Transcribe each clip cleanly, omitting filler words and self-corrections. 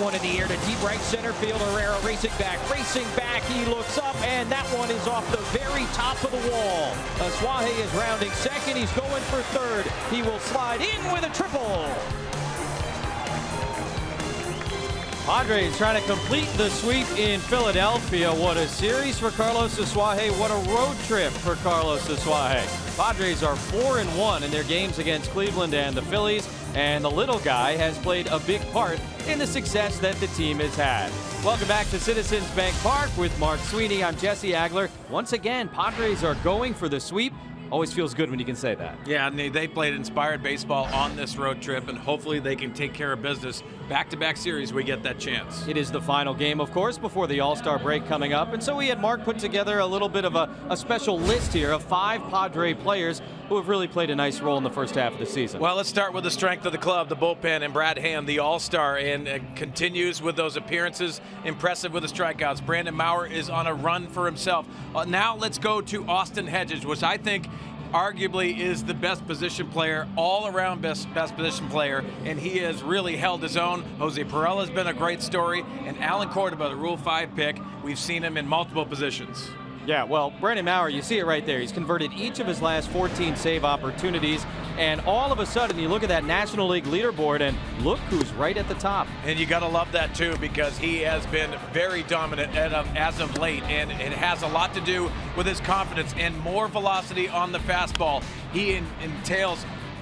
one in the air to deep right center field. Herrera racing back. He looks up, and that one is off the very top of the wall. Suaje is rounding second. He's going for third. He will slide in with a triple. Padres trying to complete the sweep in Philadelphia. What a series for Carlos Suaje. What a road trip for Carlos Suaje. Padres are 4-1 in their games against Cleveland and the Phillies, and the little guy has played a big part in the success that the team has had. Welcome back to Citizens Bank Park with Mark Sweeney. I'm Jesse Agler. Once again, Padres are going for the sweep. Always feels good when you can say that. Yeah, and they played inspired baseball on this road trip, and hopefully they can take care of business. Back-to-back series, we get that chance. It is the final game, of course, before the All-Star break coming up. And so we had Mark put together a little bit of a special list here of 5 Padre players who have really played a nice role in the first half of the season. Well, let's start with the strength of the club, the bullpen, and Brad Hand, the All-Star, and continues with those appearances. Impressive with the strikeouts. Brandon Maurer is on a run for himself. Now let's go to Austin Hedges, which I think arguably is the best position player, all-around best position player, and he has really held his own. Jose Perella has been a great story, and Alan Cordova, the Rule 5 pick, we've seen him in multiple positions. Yeah, well, Brandon Maurer, you see it right there. He's converted each of his last 14 save opportunities, and all of a sudden you look at that National League leaderboard and look who's right at the top. And you got to love that too, because he has been very dominant as of late, and it has a lot to do with his confidence and more velocity on the fastball. He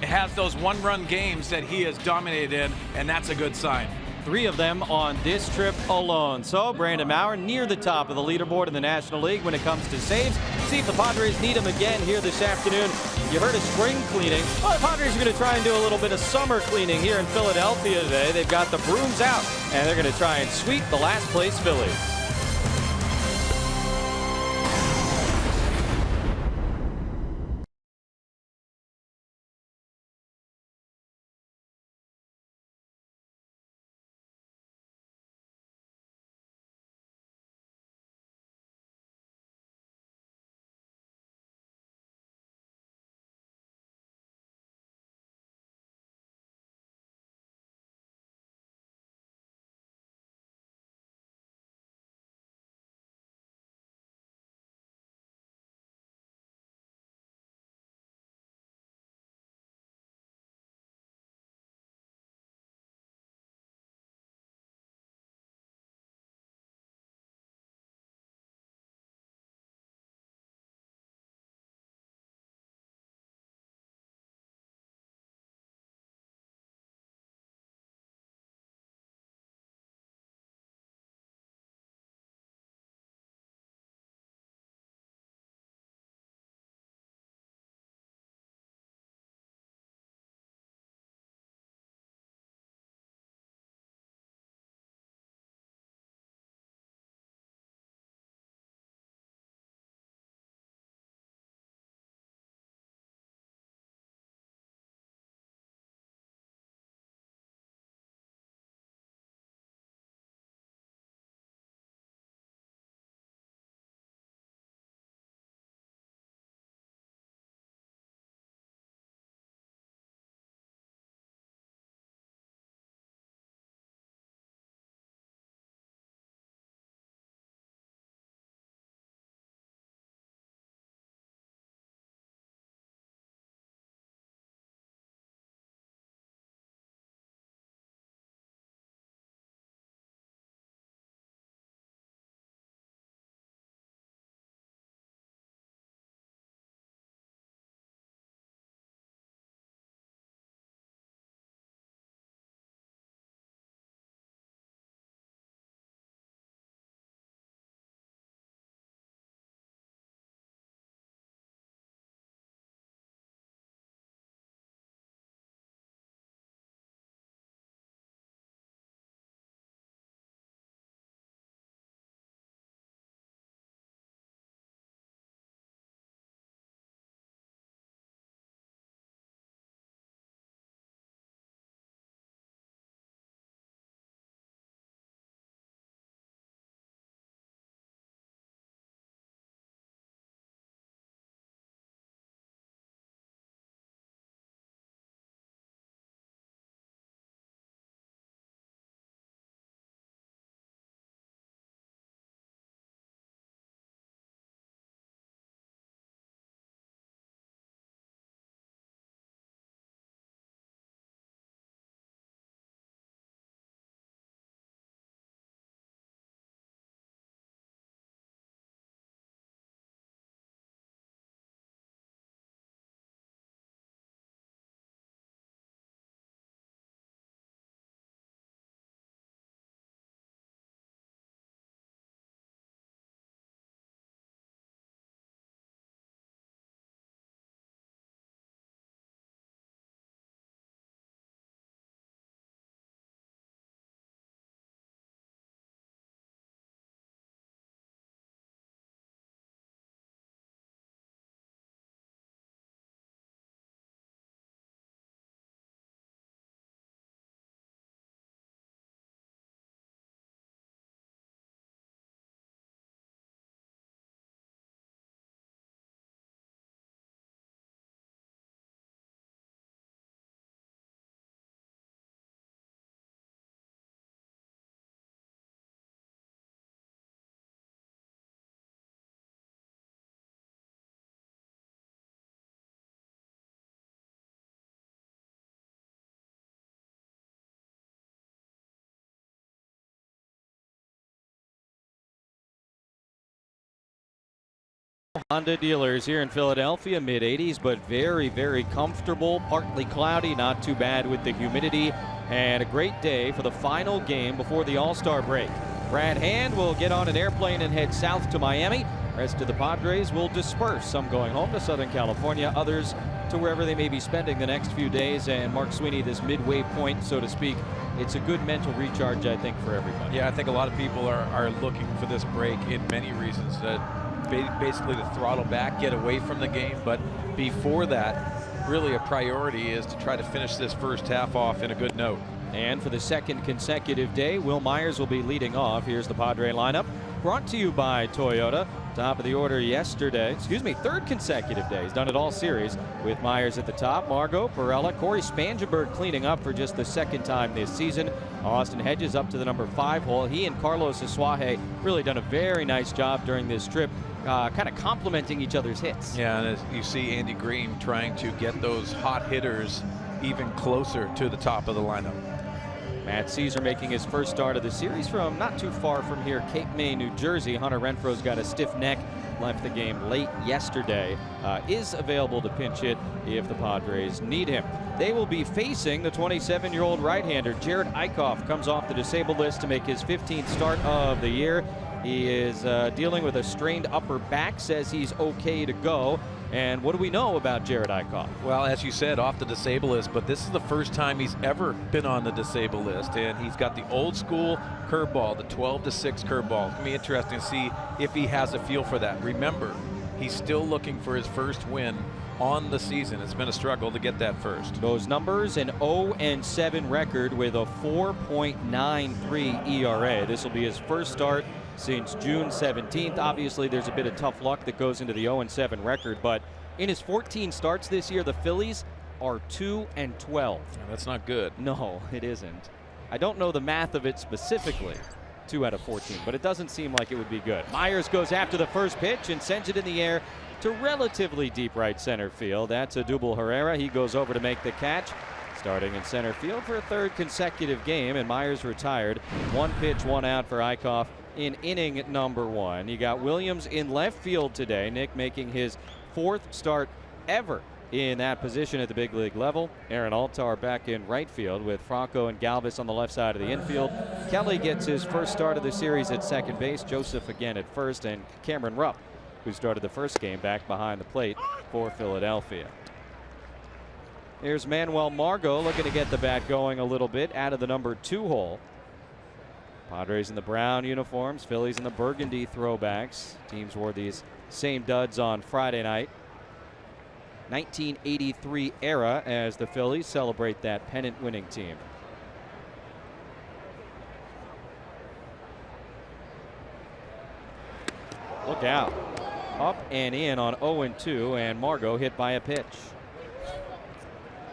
has those one-run games that he has dominated in, and that's a good sign. 3 of them on this trip alone. So Brandon Maurer near the top of the leaderboard in the National League when it comes to saves. See if the Padres need him again here this afternoon. You heard of spring cleaning. Well, the Padres are going to try and do a little bit of summer cleaning here in Philadelphia today. They've got the brooms out, and they're going to try and sweep the last place Phillies. Honda dealers here in Philadelphia, mid-80s, but very, very comfortable. Partly cloudy, not too bad with the humidity, and a great day for the final game before the All-Star break. Brad Hand will get on an airplane and head south to Miami. Rest of the Padres will disperse, some going home to Southern California, others to wherever they may be spending the next few days. And Mark Sweeney, this midway point, so to speak, it's a good mental recharge, I think, for everybody. Yeah, I think a lot of people are looking for this break in many reasons. Basically to throttle back, get away from the game. But before that, really a priority is to try to finish this first half off in a good note. And for the second consecutive day, Will Myers will be leading off. Here's the Padre lineup, brought to you by Toyota. Top of the order yesterday, third consecutive day. He's done it all series with Myers at the top. Margot, Perella, Corey Spangenberg cleaning up for just the second time this season. Austin Hedges up to the number 5 hole. He and Carlos Asuaje really done a very nice job during this trip, kind of complementing each other's hits. Yeah, and as you see Andy Green trying to get those hot hitters even closer to the top of the lineup. Matt Caesar making his first start of the series from not too far from here, Cape May, New Jersey. Hunter Renfroe's got a stiff neck, left the game late yesterday. Is available to pinch hit if the Padres need him. They will be facing the 27-year-old right-hander. Jared Eichhoff comes off the disabled list to make his 15th start of the year. He is dealing with a strained upper back, says he's okay to go. And what do we know about Jared Eichhoff? Well, as you said, off the disabled list, but this is the first time he's ever been on the disabled list, and he's got the old school curveball, the 12-6 curveball. It's going to be interesting to see if he has a feel for that. Remember, he's still looking for his first win on the season. It's been a struggle to get that first. Those numbers, an 0-7 record with a 4.93 ERA. This will be his first start since June 17th. Obviously, there's a bit of tough luck that goes into the 0-7 record, but in his 14 starts this year, the Phillies are 2-12. That's not good. No, it isn't. I don't know the math of it specifically, 2 out of 14, but it doesn't seem like it would be good. Myers goes after the first pitch and sends it in the air to relatively deep right center field. That's Odubel Herrera. He goes over to make the catch. Starting in center field for a third consecutive game, and Myers retired. 1 pitch, 1 out for Eichhoff in inning number 1. You got Williams in left field today. Nick making his 4th start ever in that position at the big league level. Aaron Altar back in right field with Franco and Galvis on the left side of the infield. Kelly gets his first start of the series at second base. Joseph again at first, and Cameron Rupp, who started the first game, back behind the plate for Philadelphia. Here's Manuel Margot looking to get the bat going a little bit out of the number 2 hole. Padres in the brown uniforms, Phillies in the burgundy throwbacks. Teams wore these same duds on Friday night. 1983 era as the Phillies celebrate that pennant winning team. Look out. Up and in on 0-2, and Margot hit by a pitch.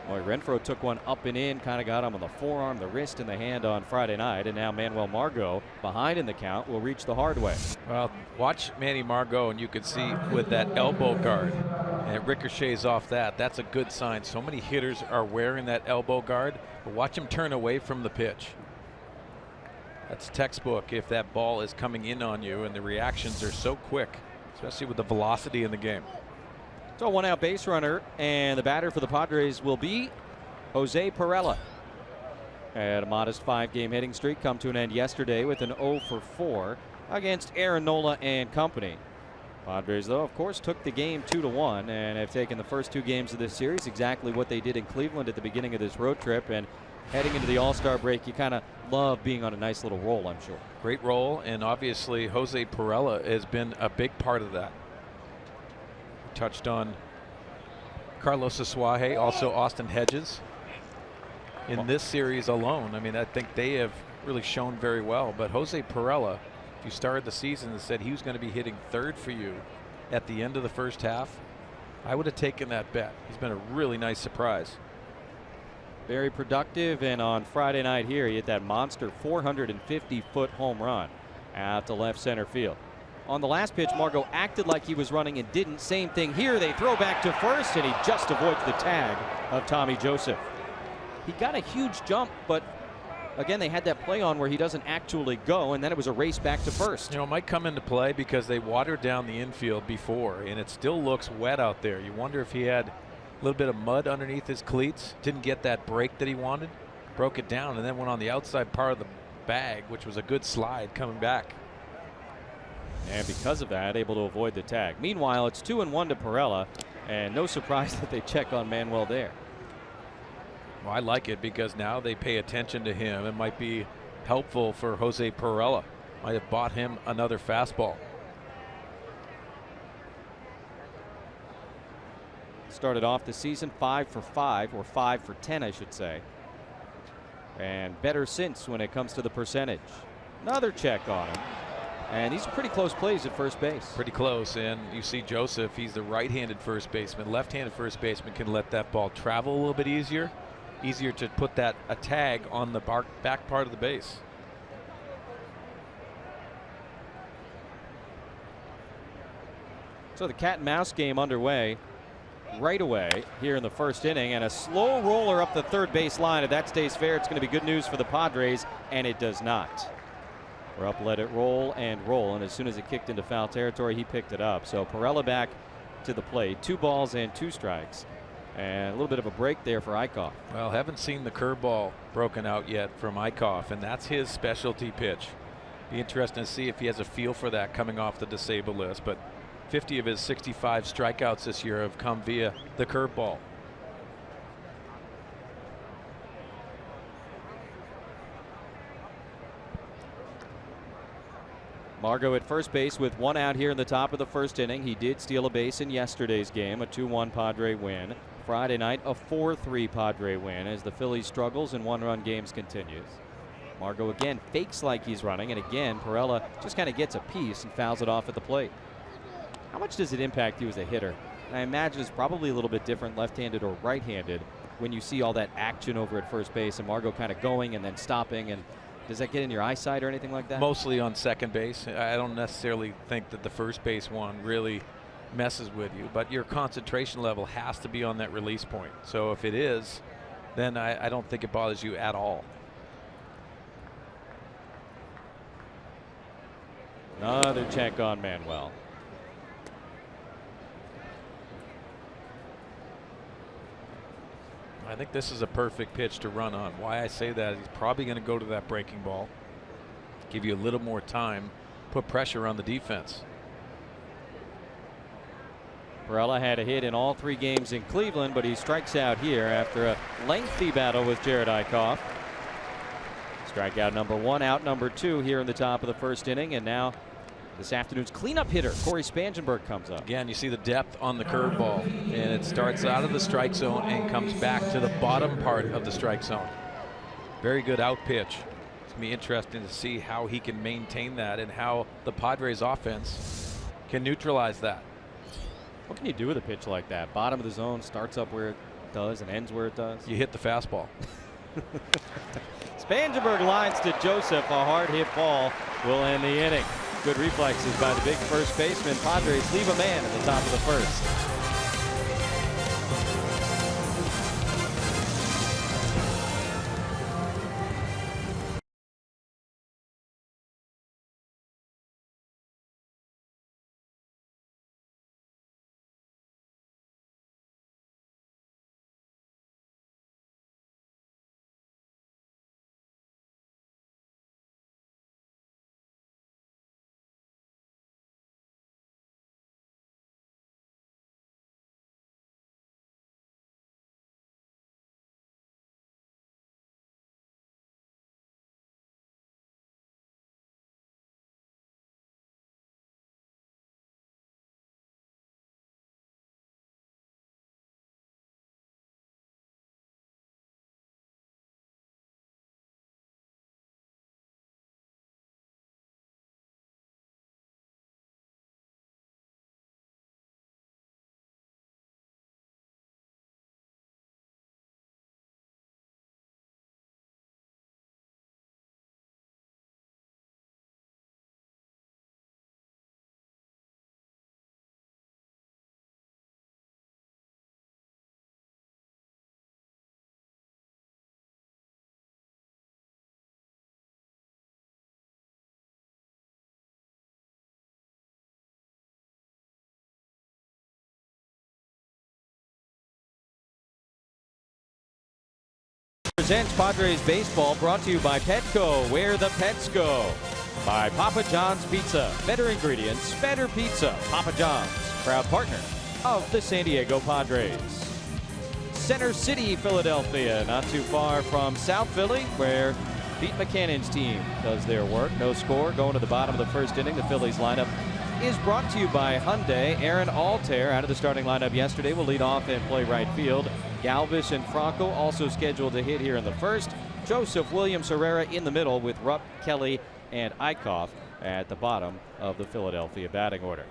Boy, Renfroe took one up and in, kind of got him on the forearm, the wrist, and the hand on Friday night, and now Manuel Margot, behind in the count, will reach the hard way. Well, watch Manny Margot, and you can see with that elbow guard, and it ricochets off that. That's a good sign. So many hitters are wearing that elbow guard, but watch him turn away from the pitch. That's textbook if that ball is coming in on you, and the reactions are so quick, especially with the velocity in the game. So 1 out base runner, and the batter for the Padres will be Jose Perella. Had a modest 5-game hitting streak come to an end yesterday with an 0-for-4 against Aaron Nola and company. Padres, though, of course, took the game 2-1 and have taken the first 2 games of this series, exactly what they did in Cleveland at the beginning of this road trip. And heading into the All-Star break, you kind of love being on a nice little roll, I'm sure. Great roll, and obviously Jose Perella has been a big part of that. Touched on Carlos Asuaje, also Austin Hedges in this series alone. I mean, I think they have really shown very well. But Jose Perella, if you started the season and said he was going to be hitting 3rd for you at the end of the first half, I would have taken that bet. He's been a really nice surprise. Very productive, and on Friday night here, he hit that monster 450-foot home run out to left center field. On the last pitch, Margot acted like he was running and didn't. Same thing here. They throw back to first, and he just avoids the tag of Tommy Joseph. He got a huge jump, but again, they had that play on where he doesn't actually go, and then it was a race back to first. You know, it might come into play because they watered down the infield before, and it still looks wet out there. You wonder if he had a little bit of mud underneath his cleats, didn't get that break that he wanted, broke it down, and then went on the outside part of the bag, which was a good slide coming back. And because of that, able to avoid the tag. Meanwhile, it's 2-1 to Perella, and no surprise that they check on Manuel there. Well, I like it because now they pay attention to him. It might be helpful for Jose Perella. Might have bought him another fastball. Started off the season 5 for 5, or 5 for 10, I should say. And better since when it comes to the percentage. Another check on him. And these are pretty close plays at first base. Pretty close, and you see Joseph, he's the right-handed first baseman. Left-handed first baseman can let that ball travel a little bit easier. Easier to put a tag on the back part of the base. So the cat and mouse game underway right away here in the first inning, and a slow roller up the third base line. If that stays fair, it's going to be good news for the Padres, and it does not. We're up, let it roll, and as as soon as it kicked into foul territory, he picked it up. So Perella back to the plate, 2 balls and 2 strikes, and a little bit of a break there for Eichhoff. Well, haven't seen the curveball broken out yet from Eichhoff, and that's his specialty pitch. Be interesting to see if he has a feel for that coming off the disabled list, but 50 of his 65 strikeouts this year have come via the curveball. Margot at first base with 1 out here in the top of the first inning. He did steal a base in yesterday's game, a 2-1 Padre win. Friday night, a 4-3 Padre win as the Phillies struggles and 1-run games continues. Margot again fakes like he's running, and again Perella just kind of gets a piece and fouls it off at the plate. How much does it impact you as a hitter? And I imagine it's probably a little bit different left-handed or right-handed when you see all that action over at first base and Margot kind of going and then stopping. And does that get in your eyesight or anything like that? Mostly on second base. I don't necessarily think that the first base one really messes with you, but your concentration level has to be on that release point. So if it is, then I don't think it bothers you at all. Another check on Manuel. I think this is a perfect pitch to run on. Why I say that, he's probably going to go to that breaking ball, give you a little more time, put pressure on the defense. Perella had a hit in all 3 games in Cleveland, but he strikes out here after a lengthy battle with Jared Eichhoff. Strikeout number 1, out number 2 here in the top of the first inning, and now this afternoon's cleanup hitter, Corey Spangenberg, comes up. Again, you see the depth on the curveball, and it starts out of the strike zone and comes back to the bottom part of the strike zone. Very good out pitch. It's going to be interesting to see how he can maintain that and how the Padres offense can neutralize that. What can you do with a pitch like that? Bottom of the zone, starts up where it does and ends where it does. You hit the fastball. Spangenberg lines to Joseph. A hard hit ball will end the inning. Good reflexes by the big first baseman. Padres leave a man at the top of the first. Presents Padres Baseball, brought to you by Petco, where the pets go. By Papa John's Pizza. Better ingredients, better pizza. Papa John's, proud partner of the San Diego Padres. Center City, Philadelphia, not too far from South Philly, where Pete McCannon's team does their work. No score going to the bottom of the first inning. The Phillies lineup is brought to you by Hyundai. Aaron Altair out of the starting lineup yesterday will lead off and play right field. Galvis and Franco also scheduled to hit here in the first. Joseph, Williams, Herrera in the middle with Rupp, Kelly, and Eichhoff at the bottom of the Philadelphia batting order.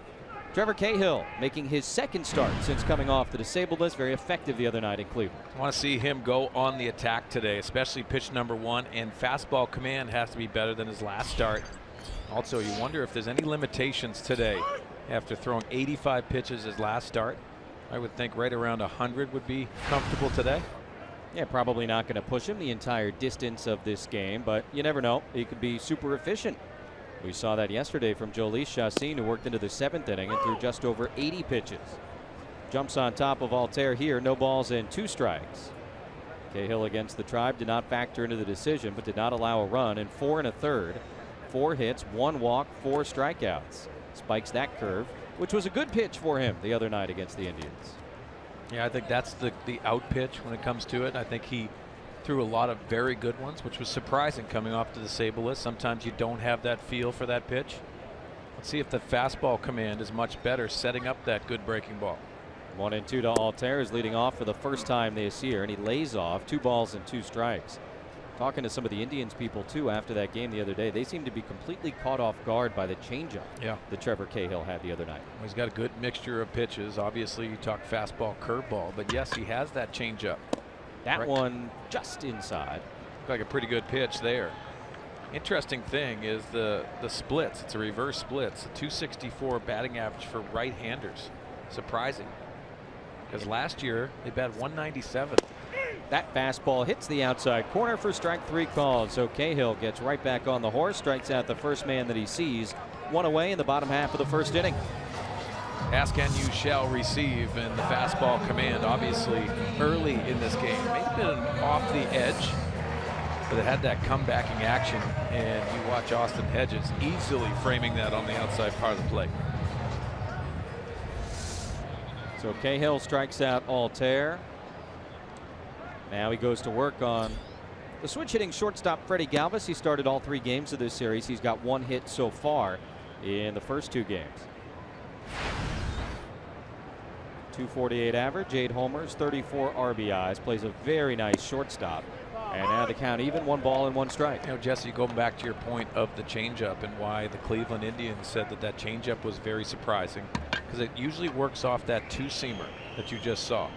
Trevor Cahill making his second start since coming off the disabled list. Very effective the other night in Cleveland. I want to see him go on the attack today, especially pitch number 1, and fastball command has to be better than his last start. Also, you wonder if there's any limitations today after throwing 85 pitches his last start. I would think right around 100 would be comfortable today. Yeah, probably not going to push him the entire distance of this game, but you never know. He could be super efficient. We saw that yesterday from Jhoulys Chacín, who worked into the 7th inning and threw just over 80 pitches. Jumps on top of Altair here, no balls and 2 strikes. Cahill against the Tribe did not factor into the decision, but did not allow a run in 4 1/3. 4 hits, 1 walk, 4 strikeouts. Spikes that curve, which was a good pitch for him the other night against the Indians. Yeah, I think that's the out pitch when it comes to it. I think he threw a lot of very good ones, which was surprising coming off the disabled list. Sometimes you don't have that feel for that pitch. Let's see if the fastball command is much better setting up that good breaking ball. 1-2 to Altair, is leading off for the first time this year, and he lays off 2 balls and 2 strikes. Talking to some of the Indians people too after that game the other day, they seem to be completely caught off guard by the changeup that Trevor Cahill had the other night. Well, he's got a good mixture of pitches. Obviously, you talk fastball, curveball, but yes, he has that changeup. That one just inside. Looked like a pretty good pitch there. Interesting thing is the splits. It's a reverse splits. A 264 batting average for right-handers. Surprising, because last year they batted 197. That fastball hits the outside corner for strike 3 called. So Cahill gets right back on the horse, strikes out the first man that he sees. 1 away in the bottom half of the first inning. Ask and you shall receive, and the fastball command obviously early in this game. Maybe been off the edge, but it had that comebacking action, and you watch Austin Hedges easily framing that on the outside part of the plate. So Cahill strikes out Altair. Now he goes to work on the switch hitting shortstop Freddie Galvis. He started all 3 games of this series. He's got 1 hit so far in the first 2 games. 248 average, 8 homers, 34 RBIs. Plays a very nice shortstop. And now the count even, 1 ball and 1 strike. You know, Jesse, going back to your point of the changeup and why the Cleveland Indians said that changeup was very surprising, because it usually works off that 2-seamer that you just saw.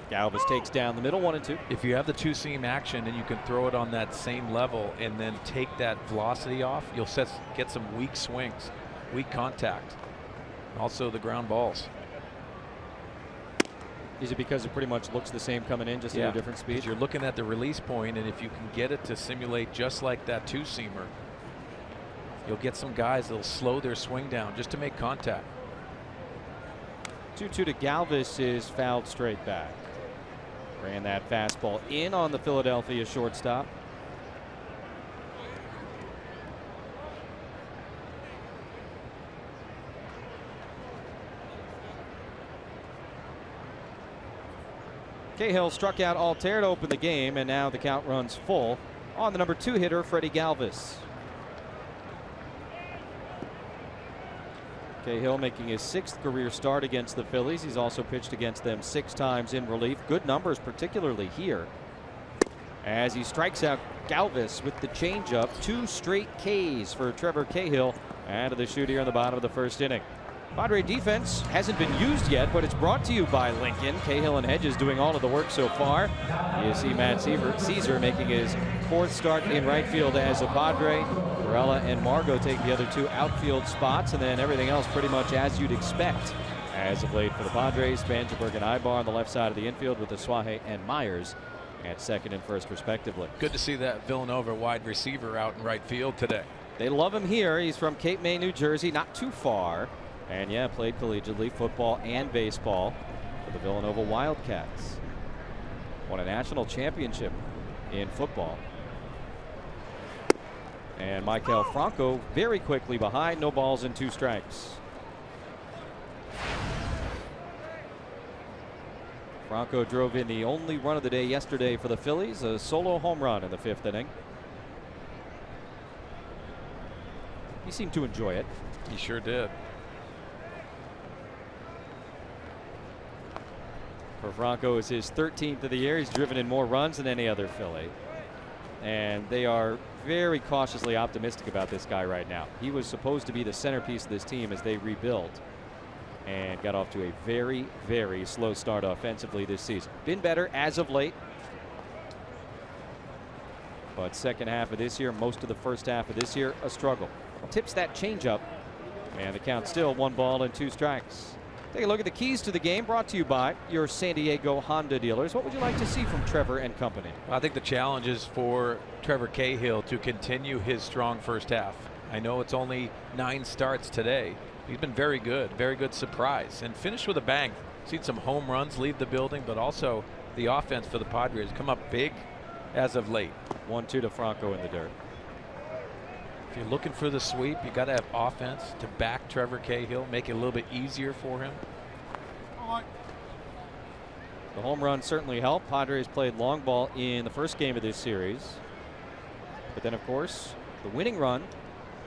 Galvis takes down the middle, 1-2. If you have the 2-seam action and you can throw it on that same level and then take that velocity off, you'll get some weak swings, weak contact. Also the ground balls. Is it because it pretty much looks the same coming in, just at a different speed? You're looking at the release point, and if you can get it to simulate just like that 2-seamer, you'll get some guys that'll slow their swing down just to make contact. 2-2 to Galvis is fouled straight back. Ran that fastball in on the Philadelphia shortstop. Cahill struck out Altair to open the game, and now the count runs full on the number 2 hitter, Freddie Galvis. Cahill making his 6th career start against the Phillies. He's also pitched against them 6 times in relief. Good numbers, particularly here, as he strikes out Galvis with the changeup. 2 straight Ks for Trevor Cahill out of the chute here in the bottom of the first inning. Padre defense hasn't been used yet, but it's brought to you by Lincoln. Cahill and Hedges doing all of the work so far. You see Matt Caesar making his 4th start in right field as a Padre. Varela and Margot take the other 2 outfield spots, and then everything else pretty much as you'd expect as of late for the Padres. Spangenberg and Ibar on the left side of the infield with Asuaje and Myers at 2nd and 1st respectively. Good to see that Villanova wide receiver out in right field today. They love him here. He's from Cape May, New Jersey, not too far. And yeah, played collegiately, football and baseball for the Villanova Wildcats. Won a national championship in football. And Maikel Franco very quickly behind. No balls and 2 strikes. Franco drove in the only run of the day yesterday for the Phillies, a solo home run in the 5th inning. He seemed to enjoy it. He sure did. For Franco, it's his 13th of the year. He's driven in more runs than any other Philly. And they are very cautiously optimistic about this guy right now. He was supposed to be the centerpiece of this team as they rebuild, and got off to a very, very slow start offensively this season. Been better as of late, but second half of this year, most of the first half of this year, a struggle. Tips that changeup, and the count still 1 ball and 2 strikes. Take a look at the keys to the game, brought to you by your San Diego Honda dealers. What would you like to see from Trevor and company? Well, I think the challenge is for Trevor Cahill to continue his strong first half. I know it's only 9 starts today. He's been very good surprise, and finished with a bang. Seen some home runs leave the building, but also the offense for the Padres come up big as of late. 1-2 to Franco in the dirt. If you're looking for the sweep, you got to have offense to back Trevor Cahill, make it a little bit easier for him. The home run certainly helped. Padres played long ball in the first game of this series, but then of course the winning run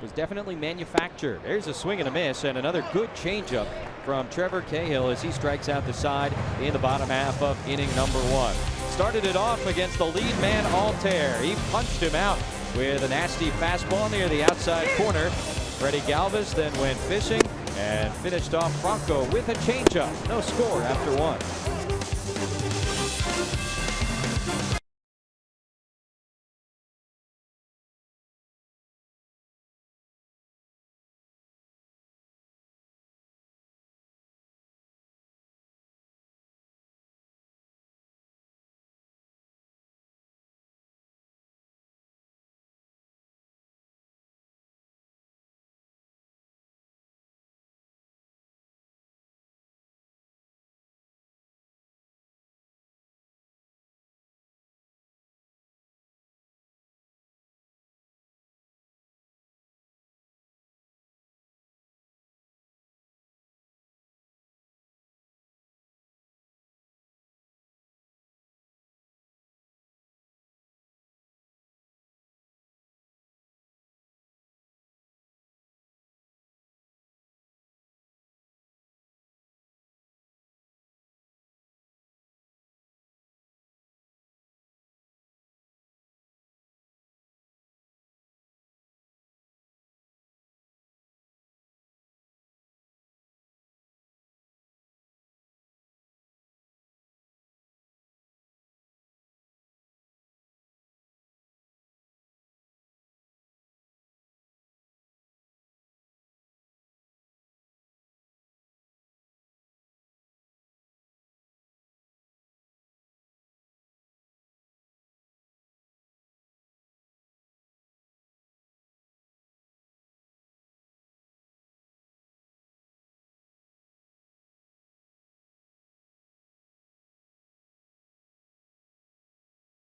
was definitely manufactured. There's a swing and a miss, and another good changeup from Trevor Cahill as he strikes out the side in the bottom half of inning number 1. Started it off against the lead man Altair. He punched him out with a nasty fastball near the outside corner. Freddie Galvis then went fishing and finished off Franco with a changeup. No score after 1.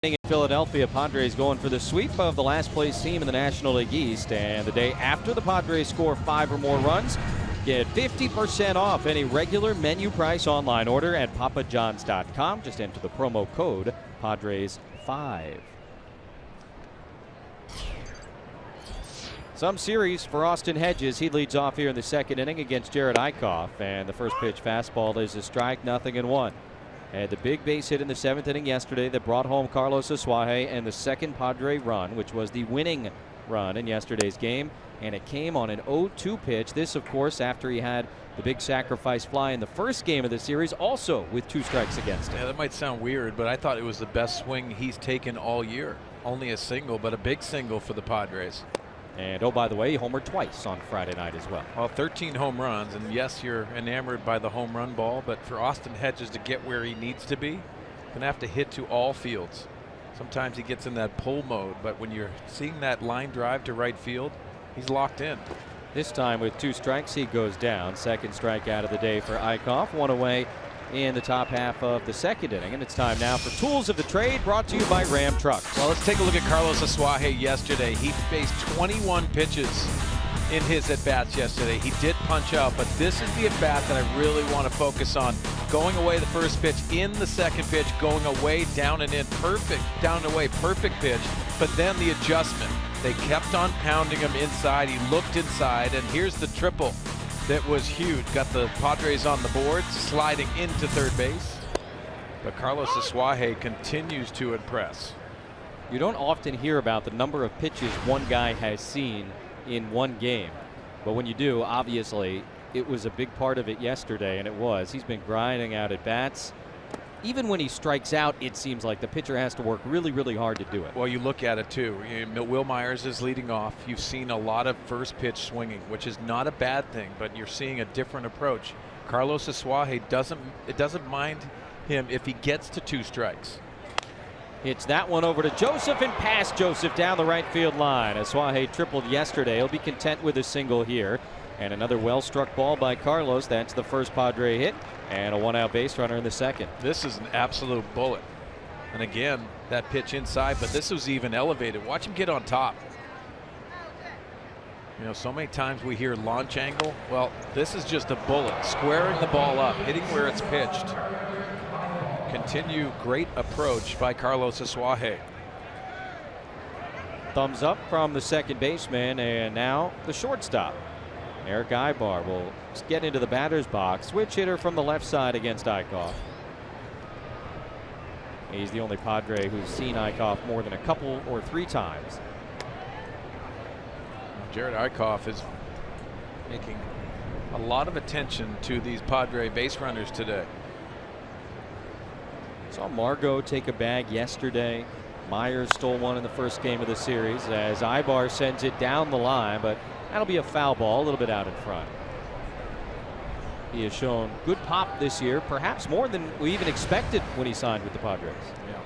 In Philadelphia, Padres going for the sweep of the last place team in the National League East, and the day after the Padres score 5 or more runs, get 50% off any regular menu price online order at papajohns.com. Just enter the promo code Padres5. Some series for Austin Hedges. He leads off here in the 2nd inning against Jared Eichhoff, and the first pitch fastball is a strike, 0-1. Had the big base hit in the 7th inning yesterday that brought home Carlos Asuaje and the second Padre run, which was the winning run in yesterday's game, and it came on an 0-2 pitch. This, of course, after he had the big sacrifice fly in the first game of the series, also with 2 strikes against him. Yeah, that might sound weird, but I thought it was the best swing he's taken all year. Only a single, but a big single for the Padres. And oh, by the way, he homered twice on Friday night as well. Well, 13 home runs, and yes, you're enamored by the home run ball, but for Austin Hedges to get where he needs to be, gonna have to hit to all fields. Sometimes he gets in that pull mode, but when you're seeing that line drive to right field, he's locked in. This time with 2 strikes, he goes down. Second strikeout of the day for Eichhoff. 1 away in the top half of the second inning. And it's time now for Tools of the Trade, brought to you by Ram Trucks. Well, let's take a look at Carlos Asuaje yesterday. He faced 21 pitches in his at-bats yesterday. He did punch out, but this is the at-bat that I really want to focus on. Going away the first pitch, in the second pitch, going away, down and in, perfect, down and away, perfect pitch, but then the adjustment. They kept on pounding him inside. He looked inside, and here's the triple that was huge. Got the Padres on the board, sliding into third base. But Carlos Asuaje continues to impress. You don't often hear about the number of pitches one guy has seen in one game, but when you do, obviously it was a big part of it yesterday, and it was. He's been grinding out at bats. Even when he strikes out, it seems like the pitcher has to work really, really hard to do it. Well, you look at it too. Will Myers is leading off. You've seen a lot of first pitch swinging, which is not a bad thing, but you're seeing a different approach. Carlos Asuaje doesn't mind him if he gets to 2 strikes. Hits that one over to Joseph and past Joseph down the right field line. Asuaje tripled yesterday. He'll be content with a single here. And another well-struck ball by Carlos. That's the first Padre hit. And a 1-out base runner in the second. This is an absolute bullet. And again, that pitch inside, but this was even elevated. Watch him get on top. You know, so many times we hear launch angle. Well, this is just a bullet, squaring the ball up, hitting where it's pitched. Continue great approach by Carlos Asuaje. Thumbs up from the second baseman, and now the shortstop. Eric Ibar will get into the batter's box. Switch hitter from the left side against Eichhoff. He's the only Padre who's seen Eichhoff more than a couple or 3 times. Jared Eichhoff is making a lot of attention to these Padre base runners today. Saw Margot take a bag yesterday. Myers stole one in the first game of the series as Ibar sends it down the line, but that'll be a foul ball, a little bit out in front. He has shown good pop this year, perhaps more than we even expected when he signed with the Padres. Yeah.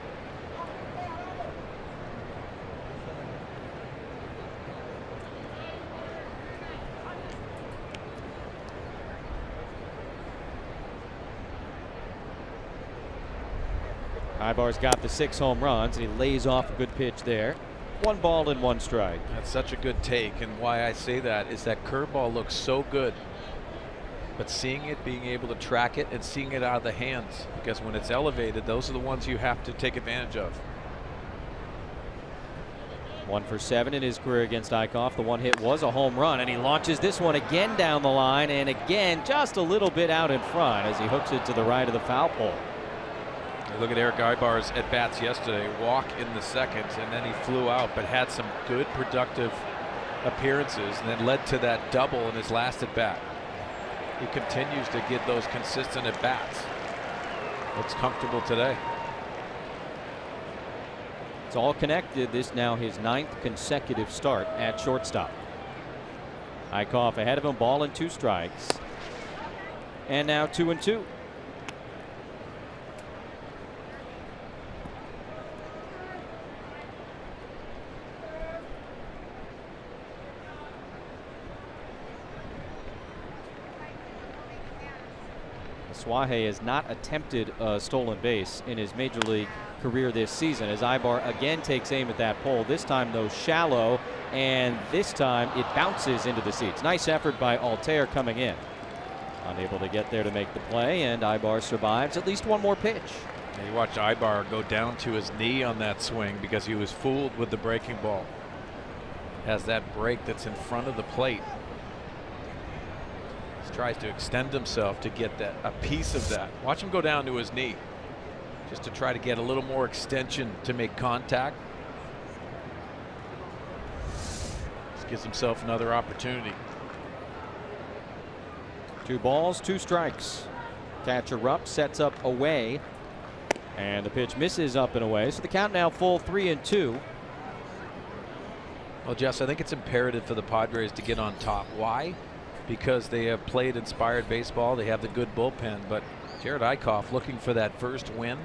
Ibar's got the 6 home runs, and he lays off a good pitch there. 1 ball and 1 strike. That's such a good take, and why I say that is that curveball looks so good, but seeing it, being able to track it, and seeing it out of the hands, because when it's elevated, those are the ones you have to take advantage of. 1 for 7 in his career against Eichhoff. The 1 hit was a home run, and he launches this one again down the line, and again just a little bit out in front as he hooks it to the right of the foul pole. Look at Eric Ibar's at bats yesterday. Walk in the second, and then he flew out, but had some good productive appearances, and then led to that double in his last at bat. He continues to get those consistent at bats. Looks comfortable today. It's all connected. This now his 9th consecutive start at shortstop. Eichhoff ahead of him, ball and 2 strikes. And now 2-2. Asuaje has not attempted a stolen base in his major league career this season, as Ibar again takes aim at that pole. This time though shallow, and this time it bounces into the seats. Nice effort by Altair coming in. Unable to get there to make the play, and Ibar survives at least 1 more pitch. And you watch Ibar go down to his knee on that swing because he was fooled with the breaking ball. Has that break that's in front of the plate. Tries to extend himself to get that, a piece of that. Watch him go down to his knee just to try to get a little more extension to make contact. Just gives himself another opportunity. 2 balls, 2 strikes. Catcher up, sets up away, and the pitch misses up and away. So the count now full, 3-2. Well, Jess, I think it's imperative for the Padres to get on top. Why? Because they have played inspired baseball. They have the good bullpen, but Jared Eichhoff looking for that first win.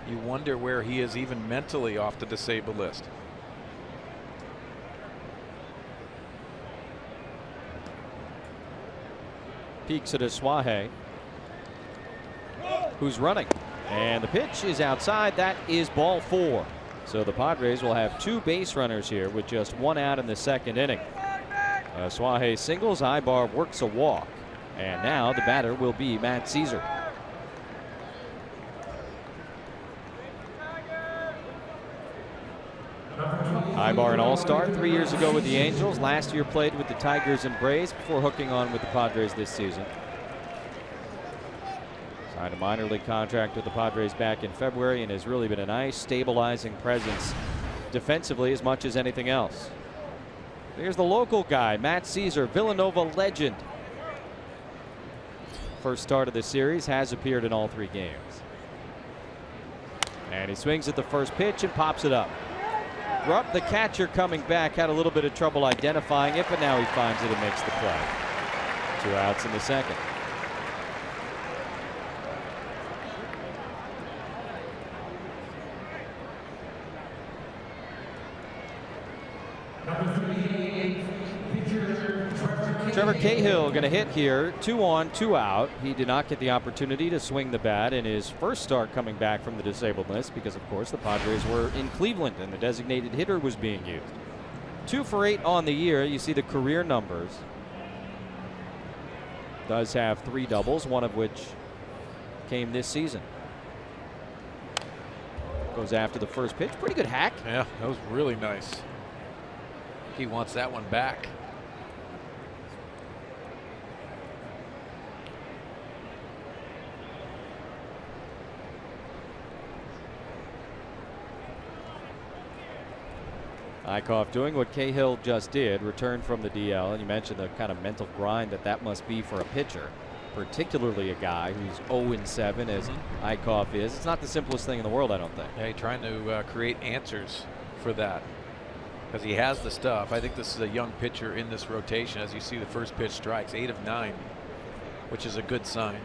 You wonder where he is even mentally off the disabled list. Peeks at Asuaje. who's running. And the pitch is outside. That is ball 4. So the Padres will have 2 base runners here with just 1 out in the 2nd inning. Suaje singles, Ibar works a walk. And now the batter will be Matt Caesar. Ibar, an all-star 3 years ago with the Angels. Last year played with the Tigers and Braves before hooking on with the Padres this season. Signed a minor league contract with the Padres back in February and has really been a nice stabilizing presence defensively as much as anything else. Here's the local guy, Matt Caesar, Villanova legend. First start of the series, has appeared in all 3 games. And he swings at the first pitch and pops it up. Rupp, the catcher, coming back, had a little bit of trouble identifying it, but now he finds it and makes the play. 2 outs in the 2nd. Trevor Cahill going to hit here, 2 on, 2 out. He did not get the opportunity to swing the bat in his first start coming back from the disabled list because, of course, the Padres were in Cleveland and the designated hitter was being used. 2 for 8 on the year. You see the career numbers. Does have 3 doubles, one of which came this season. Goes after the first pitch. Pretty good hack. Yeah, that was really nice. He wants that one back. Eichhoff doing what Cahill just did, returned from the DL, and you mentioned the kind of mental grind that must be for a pitcher, particularly a guy who's 0-7 as Eichhoff is. It's not the simplest thing in the world, I don't think. Yeah, he's trying to create answers for that because he has the stuff. I think this is a young pitcher in this rotation. As you see, the first pitch strikes, 8 of 9, which is a good sign.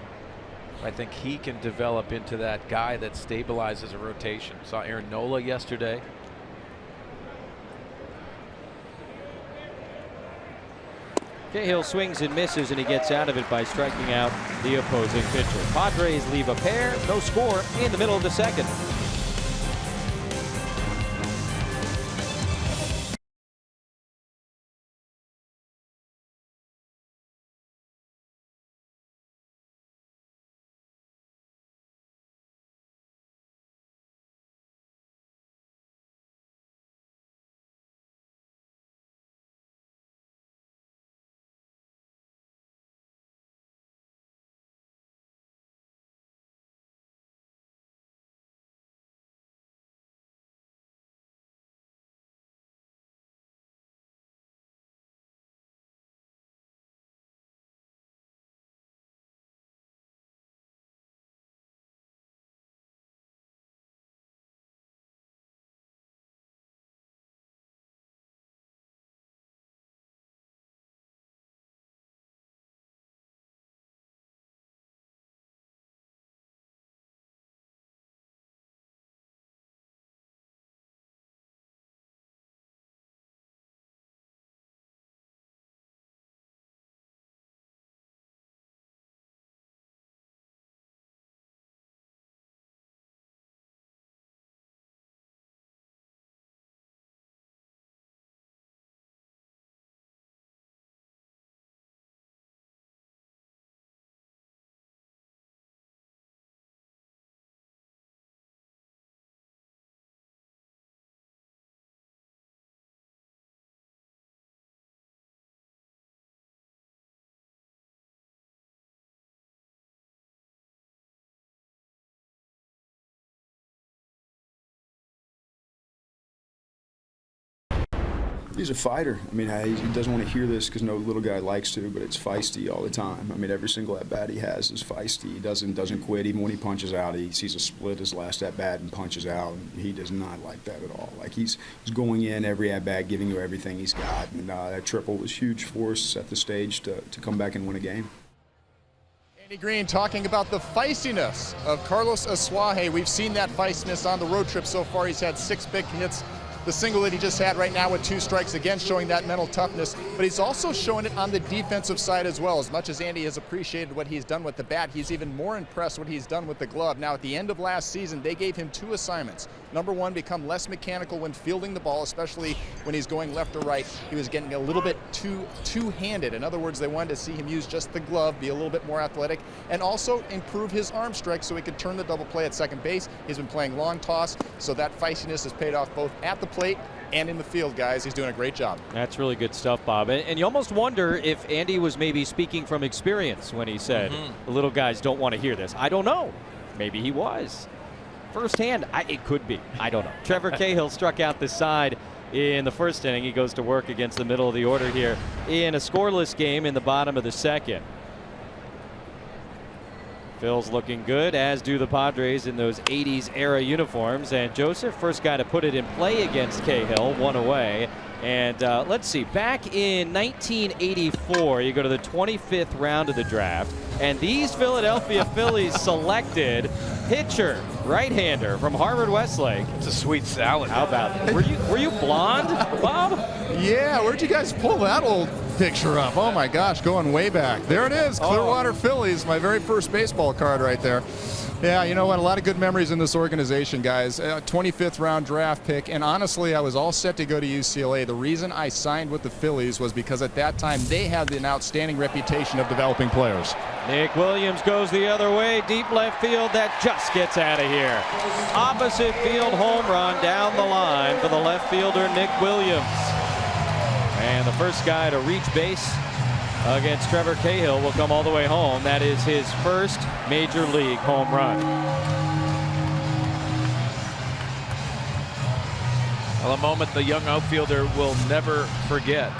I think he can develop into that guy that stabilizes a rotation. Saw Aaron Nola yesterday. Cahill swings and misses, and he gets out of it by striking out the opposing pitcher. Padres leave a pair, no score in the middle of the 2nd. He's a fighter. I mean, he doesn't want to hear this because no little guy likes to, but it's feisty all the time. I mean, every single at-bat he has is feisty. He doesn't quit. Even when he punches out, he sees a split his last at-bat and punches out. He does not like that at all. Like, he's going in every at-bat, giving you everything he's got. And that triple was huge for us, set the stage to come back and win a game. Andy Green talking about the feistiness of Carlos Asuaje. We've seen that feistiness on the road trip so far. He's had 6 big hits the single that he just had right now with 2 strikes, again showing that mental toughness, but he's also showing it on the defensive side as well. As much as Andy has appreciated what he's done with the bat, he's even more impressed what he's done with the glove. Now, at the end of last season, they gave him 2 assignments. Number 1, become less mechanical when fielding the ball, especially when he's going left or right. He was getting a little bit too two-handed. In other words, they wanted to see him use just the glove, be a little bit more athletic, and also improve his arm strike so he could turn the double play at second base. He's been playing long toss, so that feistiness has paid off both at the plate and in the field, guys. He's doing a great job. That's really good stuff, Bob. And you almost wonder if Andy was maybe speaking from experience when he said the little guys don't want to hear this. I don't know. Maybe he was. Firsthand, it could be. I don't know. Trevor Cahill struck out the side in the first inning. He goes to work against the middle of the order here in a scoreless game in the bottom of the second. Phil's looking good, as do the Padres in those 80s era uniforms. And Joseph, first guy to put it in play against Cahill, 1 away. And let's see, back in 1984, you go to the 25th round of the draft, and these Philadelphia Phillies selected pitcher, right-hander from Harvard Westlake. It's a sweet salad. How about that? Were you blonde, Bob? Yeah, where'd you guys pull that old picture up? Oh my gosh, going way back. There it is, Clearwater Phillies, my very first baseball card right there. Yeah, you know what? A lot of good memories in this organization, guys. 25th round draft pick, and honestly, I was all set to go to UCLA. The reason I signed with the Phillies was because at that time they had an outstanding reputation of developing players. Nick Williams goes the other way, deep left field. That just gets out of here. Opposite field home run down the line for the left fielder, Nick Williams. And the first guy to reach base against Trevor Cahill will come all the way home. That is his first major league home run. Well, a moment the young outfielder will never forget.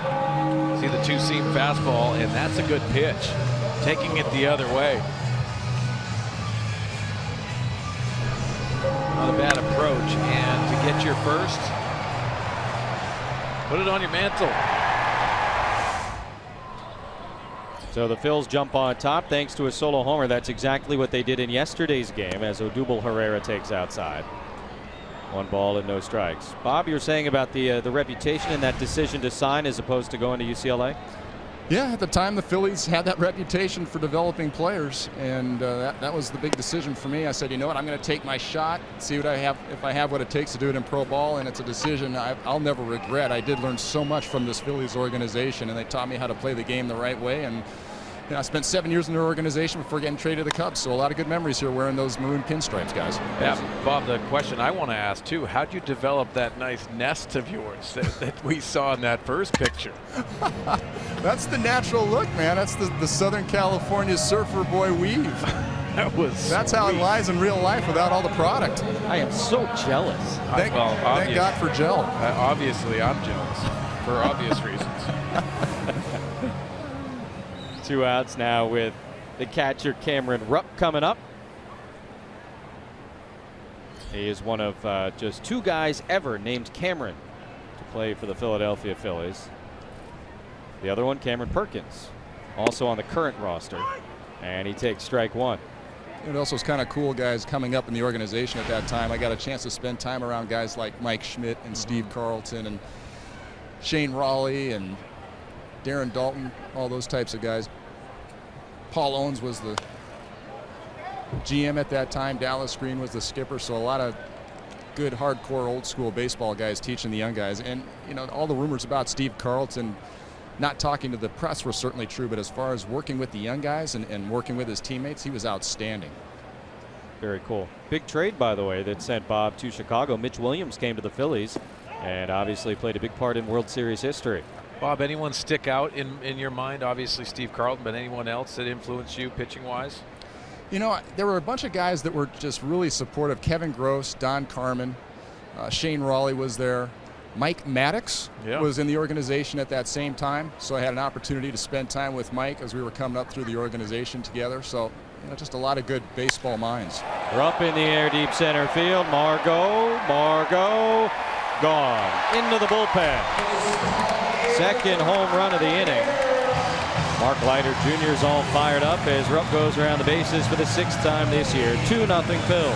See the 2-seam fastball, and that's a good pitch. Taking it the other way. Not a bad approach, and to get your first, put it on your mantle. So the Phils jump on top thanks to a solo homer. That's exactly what they did in yesterday's game as Odubel Herrera takes outside. 1 ball and no strikes. Bob, you're saying about the reputation and that decision to sign as opposed to going to UCLA? Yeah, at the time the Phillies had that reputation for developing players, and that was the big decision for me. I said, you know what, I'm going to take my shot, see what I have, if I have what it takes to do it in pro ball, and it's a decision I'll never regret. I did learn so much from this Phillies organization, and they taught me how to play the game the right way. And you know, I spent 7 years in their organization before getting traded to the Cubs, so a lot of good memories here wearing those maroon pinstripes, guys. Yeah, Bob, the question I want to ask too, how'd you develop that nice nest of yours that we saw in that first picture? That's the natural look, man. That's the Southern California surfer boy weave. That's how it lies in real life without all the product. I am so jealous. Thank God for gel. Obviously, I'm jealous for obvious reasons. 2 outs now with the catcher Cameron Rupp coming up. He is one of just 2 guys ever named Cameron to play for the Philadelphia Phillies. The other one, Cameron Perkins, also on the current roster, and he takes strike 1. It also was kind of cool, guys, coming up in the organization at that time. I got a chance to spend time around guys like Mike Schmidt and Steve Carlton and Shane Raleigh and Darren Dalton, all those types of guys. Paul Owens was the GM at that time. Dallas Green was the skipper. So a lot of good, hardcore, old school baseball guys teaching the young guys. And, you know, all the rumors about Steve Carlton not talking to the press were certainly true. But as far as working with the young guys and working with his teammates, he was outstanding. Very cool. Big trade, by the way, that sent Bob to Chicago. Mitch Williams came to the Phillies and obviously played a big part in World Series history. Bob, anyone stick out in your mind? Obviously Steve Carlton, but anyone else that influenced you pitching-wise? You know, there were a bunch of guys that were just really supportive. Kevin Gross, Don Carmen, Shane Raleigh was there. Mike Maddox was in the organization at that same time, so I had an opportunity to spend time with Mike as we were coming up through the organization together. So, you know, just a lot of good baseball minds. We're up in the air, deep center field. Margot, gone into the bullpen. Second home run of the inning. Mark Leiter Jr. is all fired up as Rupp goes around the bases for the 6th time this year. 2-0 Phils.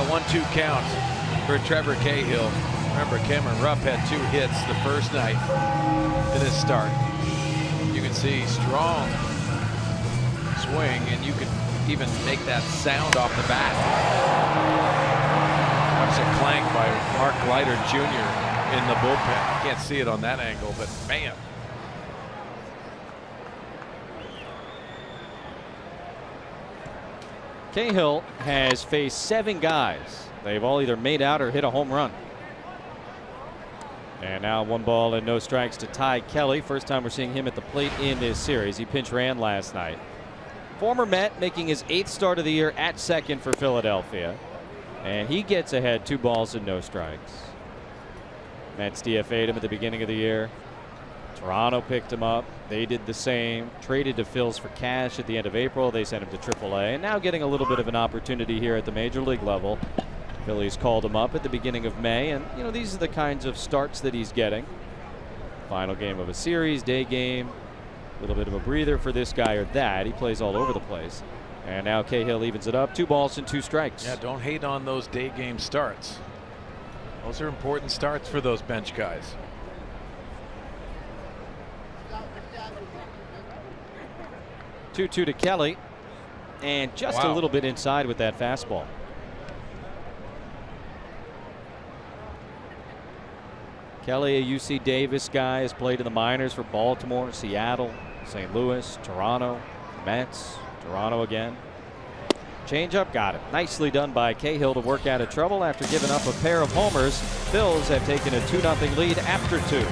1-2 count for Trevor Cahill. Remember, Cameron Rupp had 2 hits the first night in his start. You can see strong swing, and you can even make that sound off the bat. That's a clank by Mark Leiter Jr. in the bullpen. Can't see it on that angle, but man. Cahill has faced 7 guys. They've all either made out or hit a home run. And now 1 ball and no strikes to Ty Kelly. First time we're seeing him at the plate in this series. He pinch ran last night. Former Met making his 8th start of the year at second for Philadelphia. And he gets ahead 2 balls and no strikes. Mets DFA'd him at the beginning of the year. Toronto picked him up. They did the same. Traded to Phillies for cash at the end of April. They sent him to AAA. And now getting a little bit of an opportunity here at the major league level. Phillies called him up at the beginning of May. And, you know, these are the kinds of starts that he's getting. Final game of a series, day game. A little bit of a breather for this guy or that. He plays all over the place. And now Cahill evens it up. 2 balls and 2 strikes. Yeah, don't hate on those day game starts. Those are important starts for those bench guys. Two to Kelly, and just a little bit inside with that fastball. Kelly, a UC Davis guy, has played in the minors for Baltimore, Seattle, St. Louis, Toronto, Mets, Toronto again. Changeup, got it. Nicely done by Cahill to work out of trouble after giving up a pair of homers. Phils have taken a 2-0 lead after 2.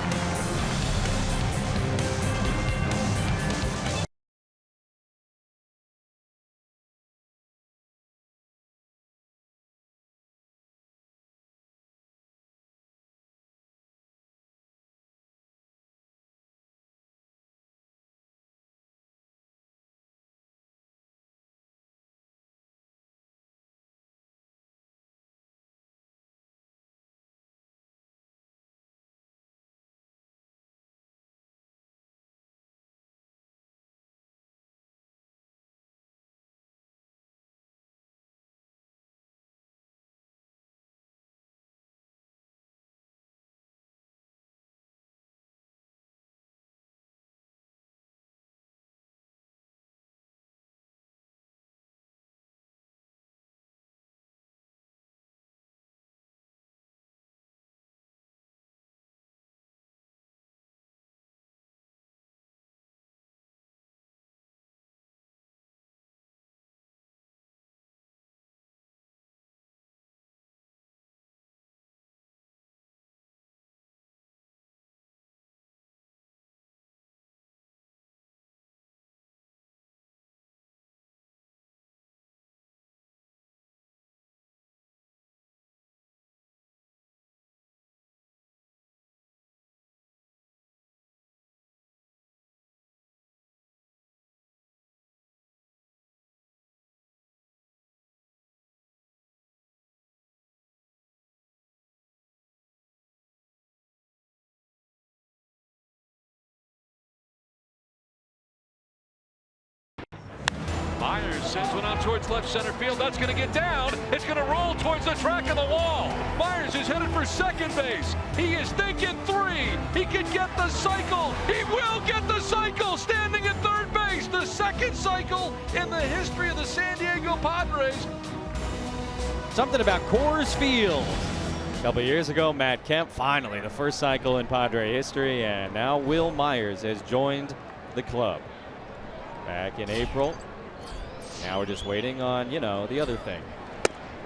Myers sends one out towards left center field. That's going to get down. It's going to roll towards the track of the wall. Myers is headed for second base. He is thinking 3. He can get the cycle. He will get the cycle. Standing at third base. The second cycle in the history of the San Diego Padres. Something about Coors Field. A couple years ago, Matt Kemp, finally the first cycle in Padre history, and now Will Myers has joined the club. Back in April. Now we're just waiting on, you know, the other thing.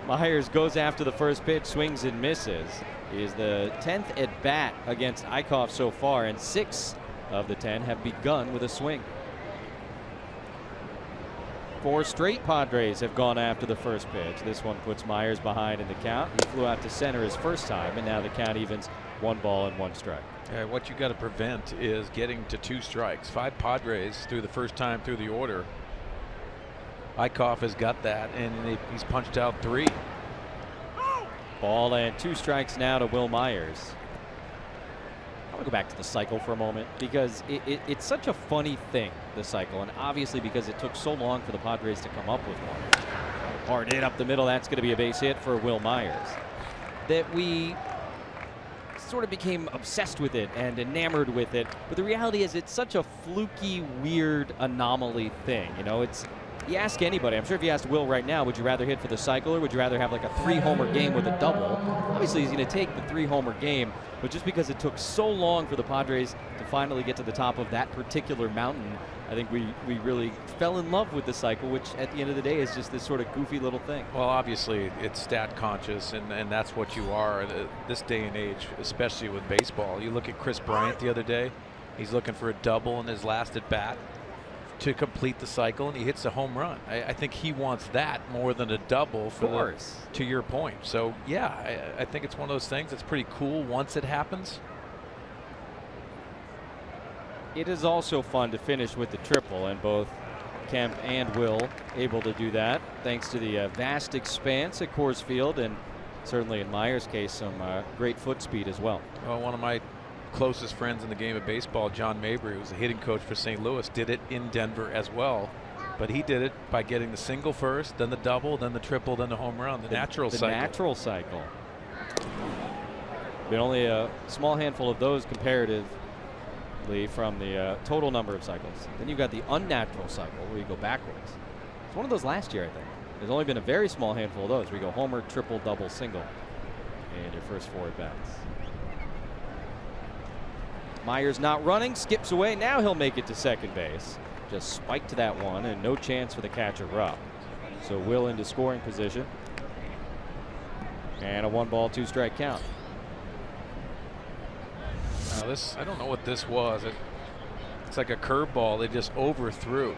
Myers goes after the first pitch, swings and misses. He is the 10th at bat against Eichhoff so far, and 6 of the 10 have begun with a swing. 4 straight Padres have gone after the first pitch. This one puts Myers behind in the count. He flew out to center his first time, and now the count evens 1 ball and 1 strike. What you got to prevent is getting to 2 strikes. 5 Padres through the first time through the order. Eichhoff has got that, and he's punched out 3. Ball and 2 strikes now to Will Myers. I want to go back to the cycle for a moment because it's such a funny thing, the cycle, and obviously because it took so long for the Padres to come up with one. Hard hit up the middle. That's going to be a base hit for Will Myers. That we sort of became obsessed with it and enamored with it. But the reality is it's such a fluky, weird anomaly thing. You know, you ask anybody, I'm sure if you asked Will right now, would you rather hit for the cycle or would you rather have like a 3-homer game with a double? Obviously he's going to take the 3-homer game, but just because it took so long for the Padres to finally get to the top of that particular mountain, I think we really fell in love with the cycle, which at the end of the day is just this sort of goofy little thing. Well, obviously it's stat conscious, and that's what you are this day and age, especially with baseball. You look at Chris Bryant the other day, he's looking for a double in his last at bat to complete the cycle, and he hits a home run. I think he wants that more than a double to your point. So yeah, I think it's one of those things that's pretty cool once it happens. It is also fun to finish with the triple, and both Kemp and Will able to do that thanks to the vast expanse at Coors Field, and certainly in Myers' case some great foot speed as well. Well, one of my closest friends in the game of baseball, John Mabry, who was a hitting coach for St. Louis, did it in Denver as well. But he did it by getting the single first, then the double, then the triple, then the home run, the natural cycle. The natural cycle. Been only a small handful of those comparatively from the total number of cycles. Then you've got the unnatural cycle where you go backwards. It's one of those last year, I think. There's only been a very small handful of those where you go homer, triple, double, single in your first 4 at bats. Myers not running, skips away. Now he'll make it to second base. Just spiked to that one, and no chance for the catcher Rupp. So Will into scoring position. And a 1-ball, 2-strike count. Now I don't know what this was. It's like a curveball they just overthrew.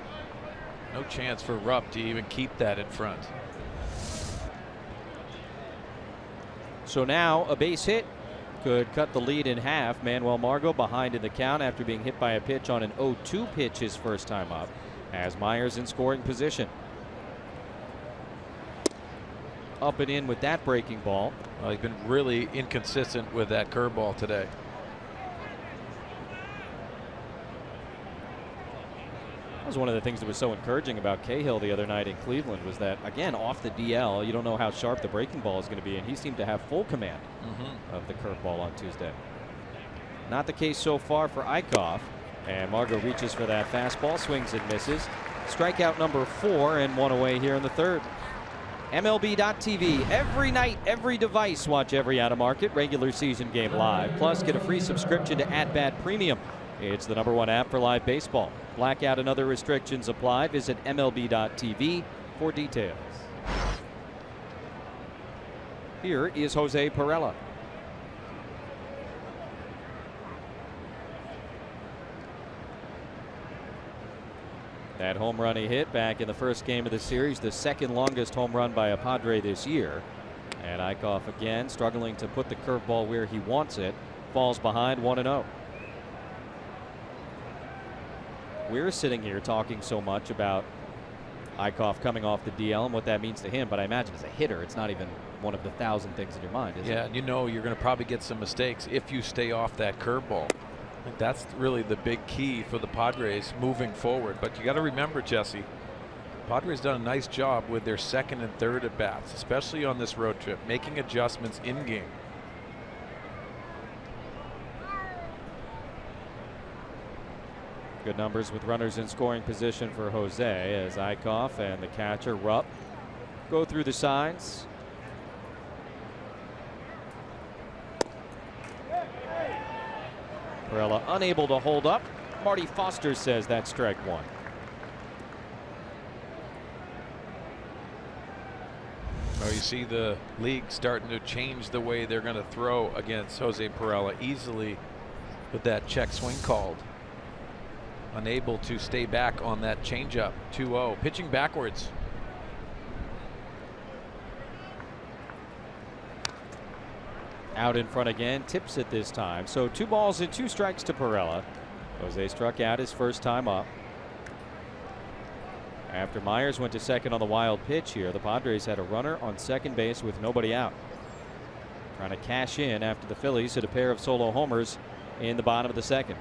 No chance for Rupp to even keep that in front. So now a base hit could cut the lead in half. Manuel Margot behind in the count after being hit by a pitch on an 0-2 pitch his first time up, as Myers in scoring position. Up and in with that breaking ball. Well, he's been really inconsistent with that curveball today. That was one of the things that was so encouraging about Cahill the other night in Cleveland, was that, again, off the DL, you don't know how sharp the breaking ball is going to be, and he seemed to have full command of the curveball on Tuesday. Not the case so far for Eichhoff, and Margot reaches for that fastball, swings and misses. Strikeout number 4, and 1 away here in the third. MLB.TV, every night, every device. Watch every out-of-market regular season game live. Plus, get a free subscription to At Bat Premium. It's the #1 app for live baseball. Blackout and other restrictions apply. Visit MLB.TV for details. Here is Jose Pirela. That home run he hit back in the first game of the series, the second longest home run by a Padre this year. And Eichhoff again struggling to put the curveball where he wants it. Falls behind 1-0. We're sitting here talking so much about Eichhoff coming off the DL and what that means to him, but I imagine as a hitter, it's not even one of the 1,000 things in your mind, is it? Yeah, and you know you're going to probably get some mistakes if you stay off that curveball. I think that's really the big key for the Padres moving forward. But you got to remember, Jesse, Padres done a nice job with their second and third at bats, especially on this road trip, making adjustments in game. Good numbers with runners in scoring position for Jose, as Eichhoff and the catcher Rupp go through the signs. Pirela unable to hold up. Marty Foster says that's strike 1. Well, you see the league starting to change the way they're going to throw against Jose Pirela easily with that check swing called. Unable to stay back on that changeup. 2-0. Pitching backwards. Out in front again. Tips it this time. So 2 balls and 2 strikes to Pirela. Jose struck out his first time up. After Myers went to second on the wild pitch here, the Padres had a runner on second base with nobody out. Trying to cash in after the Phillies hit a pair of solo homers in the bottom of the second.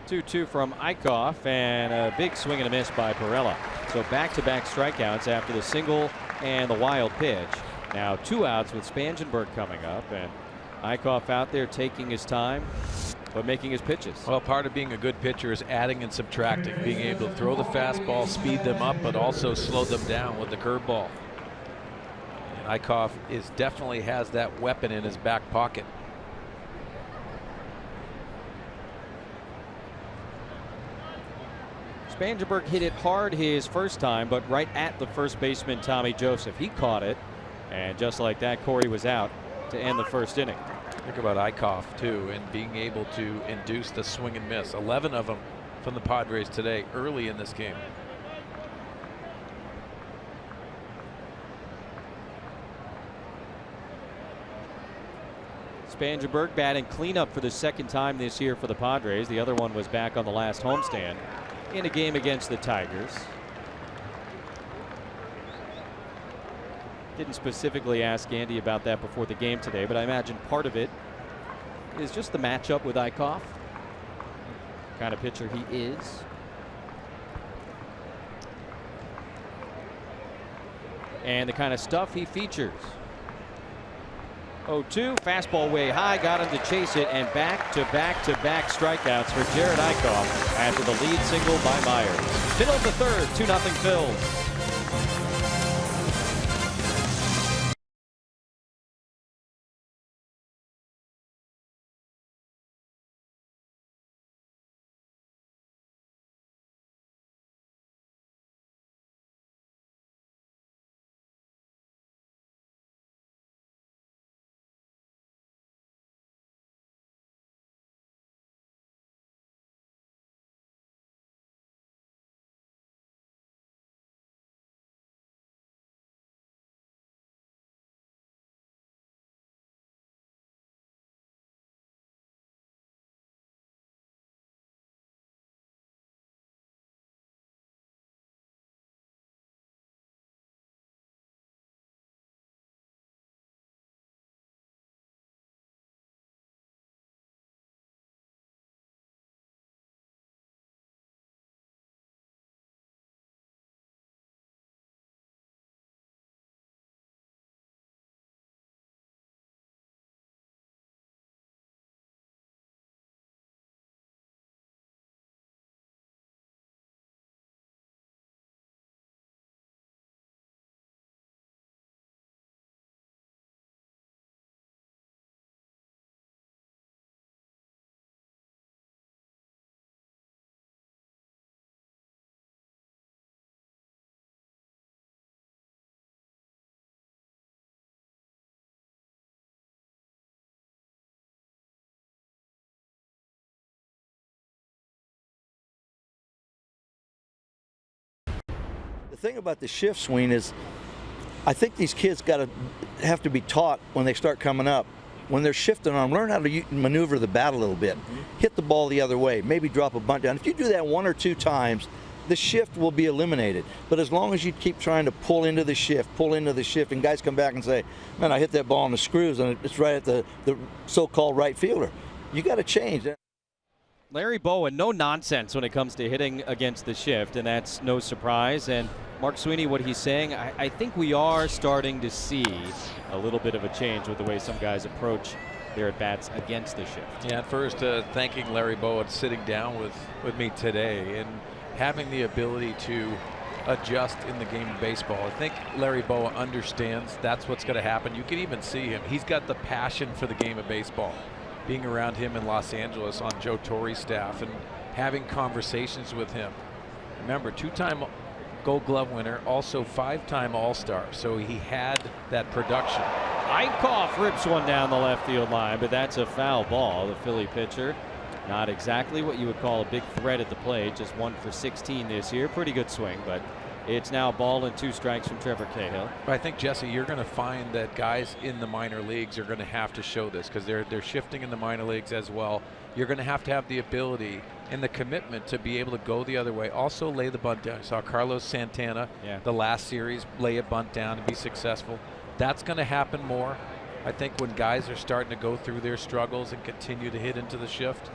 2-2 from Eichhoff, and a big swing and a miss by Pirela. So back-to-back strikeouts after the single and the wild pitch. Now 2 outs with Spangenberg coming up, and Eichhoff out there taking his time but making his pitches. Well, part of being a good pitcher is adding and subtracting, being able to throw the fastball, speed them up, but also slow them down with the curveball. And Eichhoff definitely has that weapon in his back pocket. Spangenberg hit it hard his first time, but right at the first baseman, Tommy Joseph. He caught it, and just like that, Corey was out to end the first inning. Think about Eichhoff, too, and being able to induce the swing and miss. 11 of them from the Padres today, early in this game. Spangenberg batting cleanup for the second time this year for the Padres. The other one was back on the last homestand in a game against the Tigers. Didn't specifically ask Andy about that before the game today, but I imagine part of it is just the matchup with Eichhoff. Kind of pitcher he is. And the kind of stuff he features. 0-2, fastball way high, got him to chase it, and back-to-back-to-back strikeouts for Jared Eichhoff after the lead single by Myers. Middle of the third, 2-0 Phils. The thing about the shift swing is I think these kids have to be taught when they start coming up. When they're shifting on, learn how to maneuver the bat a little bit. Hit the ball the other way, maybe drop a bunt down. If you do that 1 or 2 times, the shift will be eliminated. But as long as you keep trying to pull into the shift, and guys come back and say, man, I hit that ball on the screws and it's right at the so-called right fielder. You got to change that. Larry Bowen, no nonsense when it comes to hitting against the shift, and that's no surprise. And Mark Sweeney, what he's saying, I think we are starting to see a little bit of a change with the way some guys approach their at-bats against the shift. Yeah, at first thanking Larry Bowen sitting down with me today and having the ability to adjust in the game of baseball. I think Larry Bowen understands that's what's going to happen. You can even see him. He's got the passion for the game of baseball. Being around him in Los Angeles on Joe Torre's staff and having conversations with him. Remember, 2-time Gold Glove winner, also 5-time All-Star, so he had that production. Eichhoff rips one down the left field line, but that's a foul ball. The Philly pitcher, not exactly what you would call a big threat at the plate, just 1 for 16 this year. Pretty good swing, but it's now a ball and 2 strikes from Trevor Cahill. But I think, Jesse, you're going to find that guys in the minor leagues are going to have to show this because they're shifting in the minor leagues as well. You're going to have the ability and the commitment to be able to go the other way. Also lay the bunt down. I saw Carlos Santana the last series lay a bunt down and be successful. That's going to happen more, I think, when guys are starting to go through their struggles and continue to hit into the shift.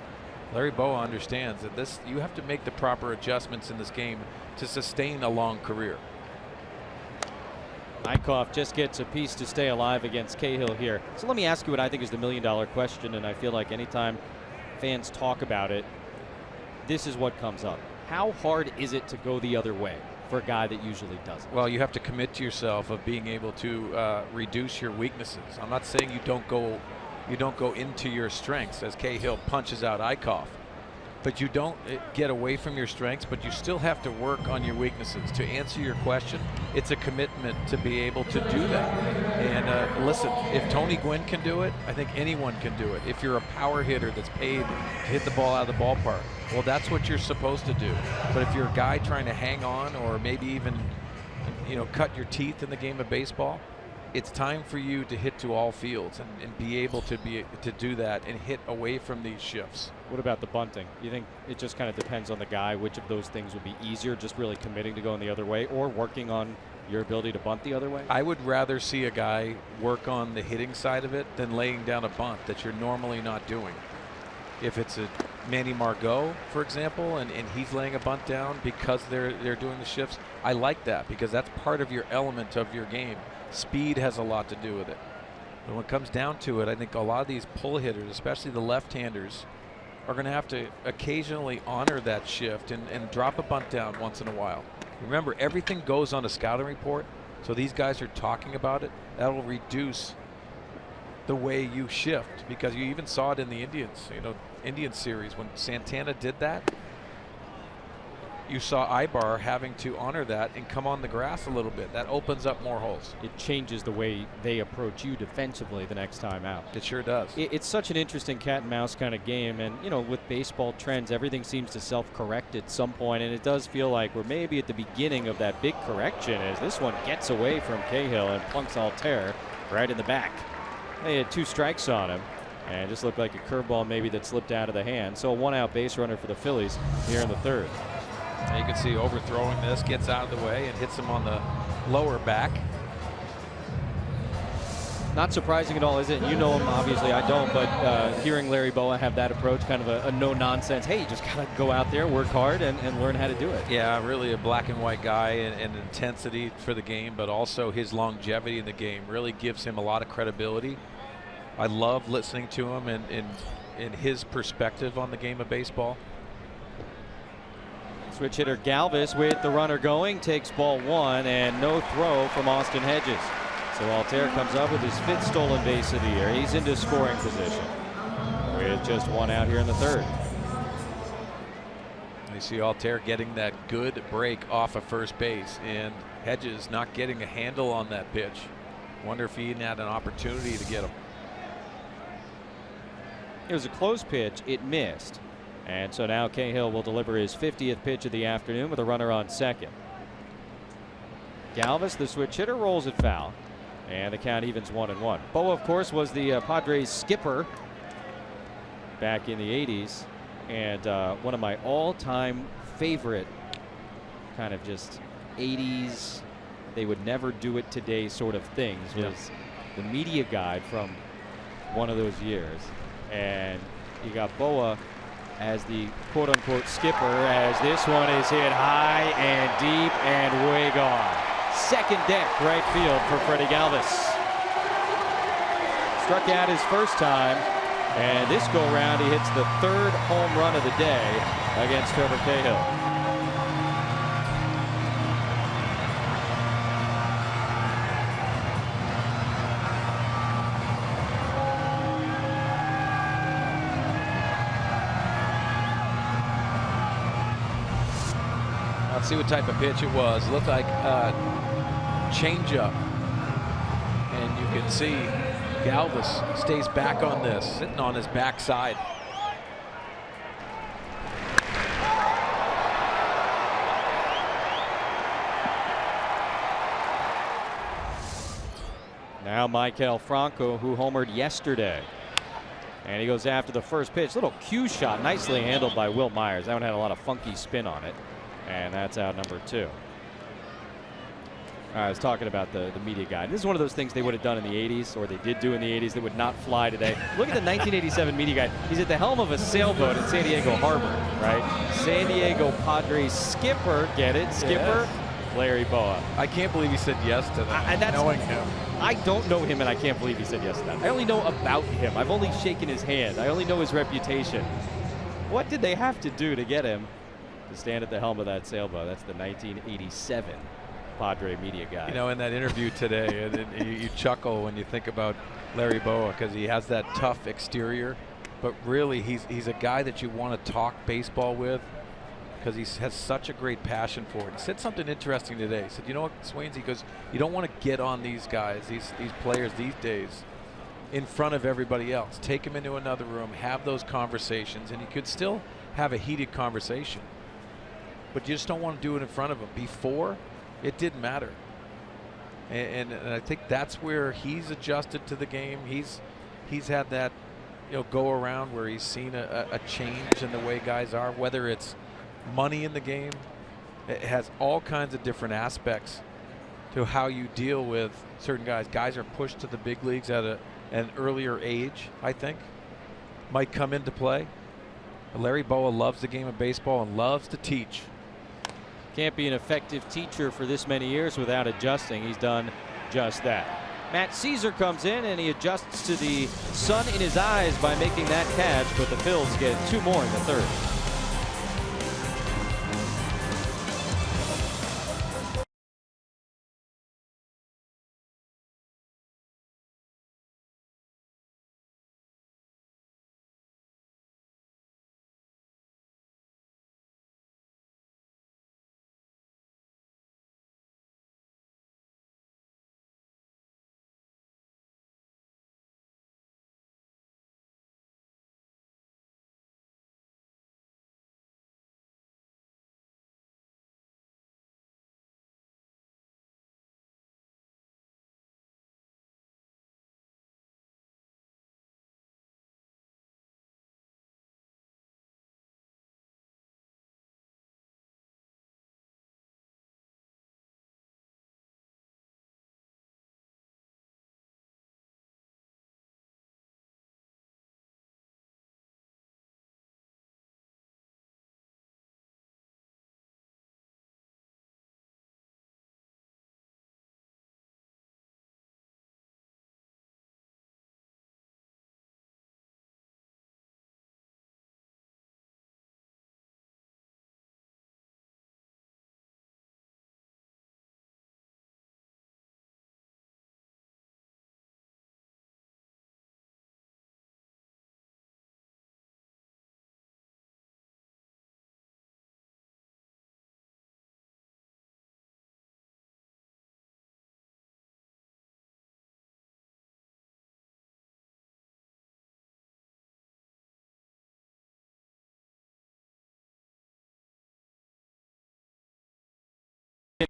Larry Bowa understands that you have to make the proper adjustments in this game to sustain a long career. Eichhoff just gets a piece to stay alive against Cahill here. So let me ask you what I think is the million-dollar question, and I feel like anytime fans talk about it, this is what comes up. How hard is it to go the other way for a guy that usually doesn't? Well, you have to commit to yourself of being able to reduce your weaknesses. I'm not saying you don't go into your strengths as Cahill punches out Eichhoff, but you don't get away from your strengths, but you still have to work on your weaknesses. To answer your question, it's a commitment to be able to do that. And listen, if Tony Gwynn can do it, I think anyone can do it. If you're a power hitter that's paid to hit the ball out of the ballpark, well, that's what you're supposed to do. But if you're a guy trying to hang on, or maybe even, cut your teeth in the game of baseball, it's time for you to hit to all fields and be able to do that and hit away from these shifts. What about the bunting? You think it just kind of depends on the guy which of those things would be easier, just really committing to going the other way or working on your ability to bunt the other way? I would rather see a guy work on the hitting side of it than laying down a bunt that you're normally not doing. If it's a Manny Margot, for example, and he's laying a bunt down because they're doing the shifts, I like that because that's part of your element of your game. Speed has a lot to do with it. But when it comes down to it, I think a lot of these pull hitters, especially the left-handers, are going to have to occasionally honor that shift and drop a bunt down once in a while. Remember, everything goes on a scouting report, so these guys are talking about it. That'll reduce the way you shift, because you even saw it in the Indian series when Santana did that. You saw Ibar having to honor that and come on the grass a little bit. That opens up more holes. It changes the way they approach you defensively the next time out. It sure does. It's such an interesting cat and mouse kind of game, and with baseball trends, everything seems to self-correct at some point, and it does feel like we're maybe at the beginning of that big correction as this one gets away from Cahill and plunks Altair right in the back. They had 2 strikes on him, and just looked like a curveball maybe that slipped out of the hand. So a 1-out base runner for the Phillies here in the 3rd. Now you can see overthrowing this, gets out of the way and hits him on the lower back. Not surprising at all, is it? You know him, obviously I don't, but hearing Larry Bowa have that approach, kind of a no-nonsense, hey, you just gotta go out there, work hard, and learn how to do it. Yeah, really a black and white guy, and intensity for the game, but also his longevity in the game really gives him a lot of credibility. I love listening to him and his perspective on the game of baseball. Switch hitter Galvis with the runner going, takes ball 1, and no throw from Austin Hedges. So Altair comes up with his 5th stolen base of the year. He's into scoring position with just 1 out here in the 3rd. You see Altair getting that good break off of first base, and Hedges not getting a handle on that pitch. Wonder if he had an opportunity to get him. It was a close pitch. It missed. And so now Cahill will deliver his 50th pitch of the afternoon with a runner on second. Galvis, the switch hitter, rolls it foul. And the count evens 1-1. Bowa, of course, was the Padres skipper back in the 80s. And one of my all-time favorite kind of just 80s, they would never do it today sort of things was the media guide from one of those years. And you got Bowa as the quote-unquote skipper as this one is hit high and deep and way gone. Second deck right field for Freddie Galvis. Struck out his first time, and this go-round he hits the 3rd home run of the day against Trevor Cahill. Let's see what type of pitch it was. It looked like changeup. And you can see Galvis stays back on this, sitting on his backside. Now Maikel Franco, who homered yesterday. And he goes after the first pitch. Little cue shot, nicely handled by Will Myers. That one had a lot of funky spin on it. And that's out number 2. I was talking about the media guy. This is one of those things they would have done in the 80s, or they did do in the 80s, that would not fly today. Look at the 1987 media guy. He's at the helm of a sailboat in San Diego Harbor, right? San Diego Padres skipper, get it? Skipper, yes. Larry Boa. I can't believe he said yes to that, knowing him. I don't know him, and I can't believe he said yes to that. I only know about him. I've only shaken his hand. I only know his reputation. What did they have to do to get him to stand at the helm of that sailboat? That's the 1987 Padre media guy. You know, in that interview today, you chuckle when you think about Larry Boa, because he has that tough exterior, but really he's a guy that you want to talk baseball with, because he has such a great passion for it. He said something interesting today. He said, you know what, Swains, he goes, you don't want to get on these guys, these players these days, in front of everybody else. Take them into another room, have those conversations, and you could still have a heated conversation, but you just don't want to do it in front of them. Before, it didn't matter. And I think that's where he's adjusted to the game. He's had that, you know, go around where he's seen a change in the way guys are, whether it's money in the game. It has all kinds of different aspects to how you deal with certain guys. Guys are pushed to the big leagues at an earlier age, I think, might come into play. Larry Boa loves the game of baseball and loves to teach. Can't be an effective teacher for this many years without adjusting. He's done just that. Matt Caesar comes in and he adjusts to the sun in his eyes by making that catch, but the Phillies get 2 more in the 3rd.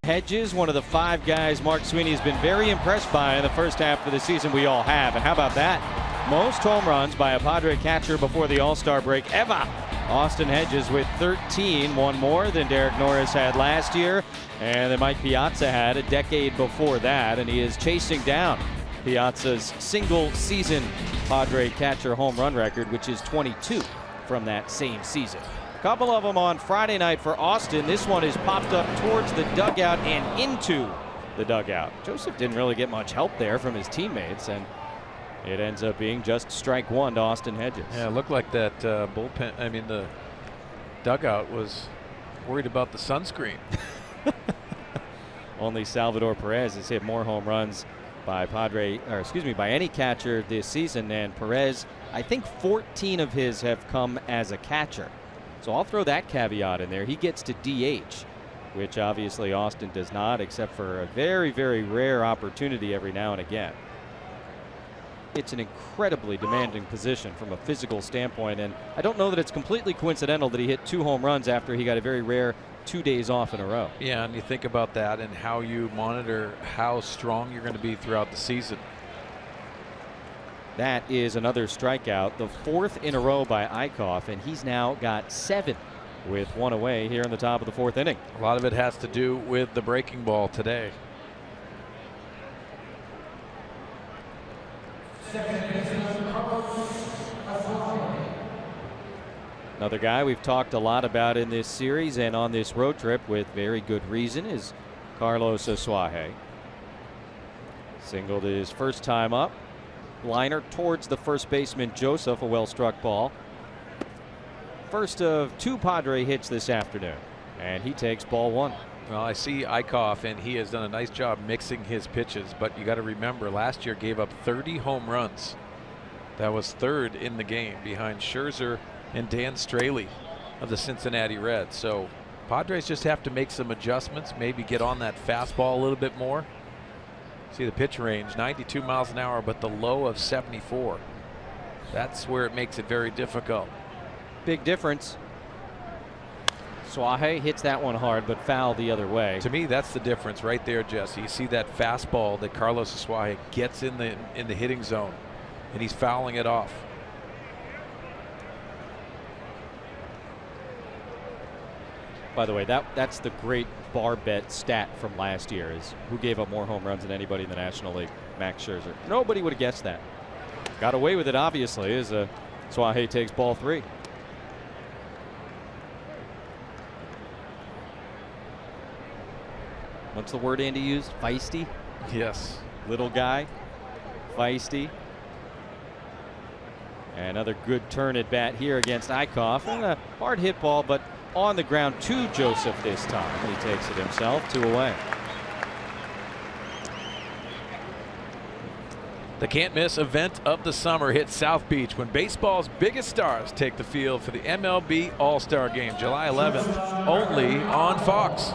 Hedges, one of the 5 guys Mark Sweeney has been very impressed by in the first half of the season. We all have. And how about that? Most home runs by a Padre catcher before the All-Star break ever. Austin Hedges with 13, one more than Derek Norris had last year, and that Mike Piazza had a decade before that, and he is chasing down Piazza's single-season Padre catcher home run record, which is 22 from that same season. Couple of them on Friday night for Austin. This one is popped up towards the dugout and into the dugout. Joseph didn't really get much help there from his teammates, and it ends up being just strike 1 to Austin Hedges. Yeah, it looked like that bullpen, I mean the dugout was worried about the sunscreen. Only Salvador Perez has hit more home runs by by any catcher this season, and Perez, I think 14 of his have come as a catcher. So I'll throw that caveat in there. He gets to DH, which obviously Austin does not, except for a very, very rare opportunity every now and again. It's an incredibly demanding position from a physical standpoint, and I don't know that it's completely coincidental that he hit 2 home runs after he got a very rare 2 days off in a row. Yeah, and you think about that and how you monitor how strong you're going to be throughout the season. That is another strikeout, the 4th in a row by Eichhoff, and he's now got 7 with 1 away here in the top of the 4th inning. A lot of it has to do with the breaking ball today. Another guy we've talked a lot about in this series and on this road trip with very good reason is Carlos Asuaje. Singled his first time up. Liner towards the first baseman Joseph, a well-struck ball. First of 2 Padre hits this afternoon, and he takes ball 1. Well, I see Eichhoff, and he has done a nice job mixing his pitches, but you got to remember last year gave up 30 home runs. That was 3rd in the game behind Scherzer and Dan Straley of the Cincinnati Reds. So Padres just have to make some adjustments, maybe get on that fastball a little bit more. See the pitch range, 92 miles an hour, but the low of 74. That's where it makes it very difficult. Big difference. Suaje hits that one hard, but foul the other way. To me, that's the difference right there, Jesse. You see that fastball that Carlos Asuaje gets in the hitting zone, and he's fouling it off. By the way, that's the great bar bet stat from last year, is who gave up more home runs than anybody in the National League. Max Scherzer. Nobody would have guessed that. Got away with it, obviously, as Suaje takes ball 3. What's the word Andy used? Feisty? Yes. Little guy. Feisty. Another good turn at bat here against Eichhoff. And a hard hit ball, but on the ground to Joseph this time. He takes it himself, 2 away. The can't miss event of the summer hits South Beach when baseball's biggest stars take the field for the MLB All-Star Game, July 11th, only on Fox.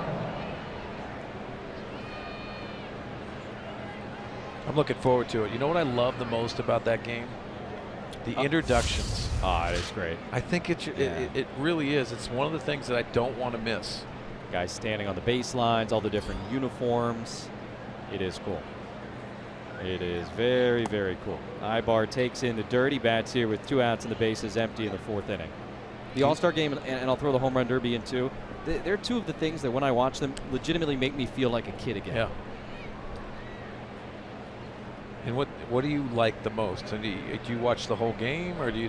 I'm looking forward to it. You know what I love the most about that game? The introductions. Oh, it is great. I think it really is. It's one of the things that I don't want to miss. Guys standing on the baselines, all the different uniforms. It is cool. It is very, very cool. Ibar takes in the dirty bats here with 2 outs and the bases empty in the 4th inning. The All-Star Game, and I'll throw the home run derby in too. They're 2 of the things that when I watch them legitimately make me feel like a kid again. Yeah. And what do you like the most? Do you watch the whole game, or do you?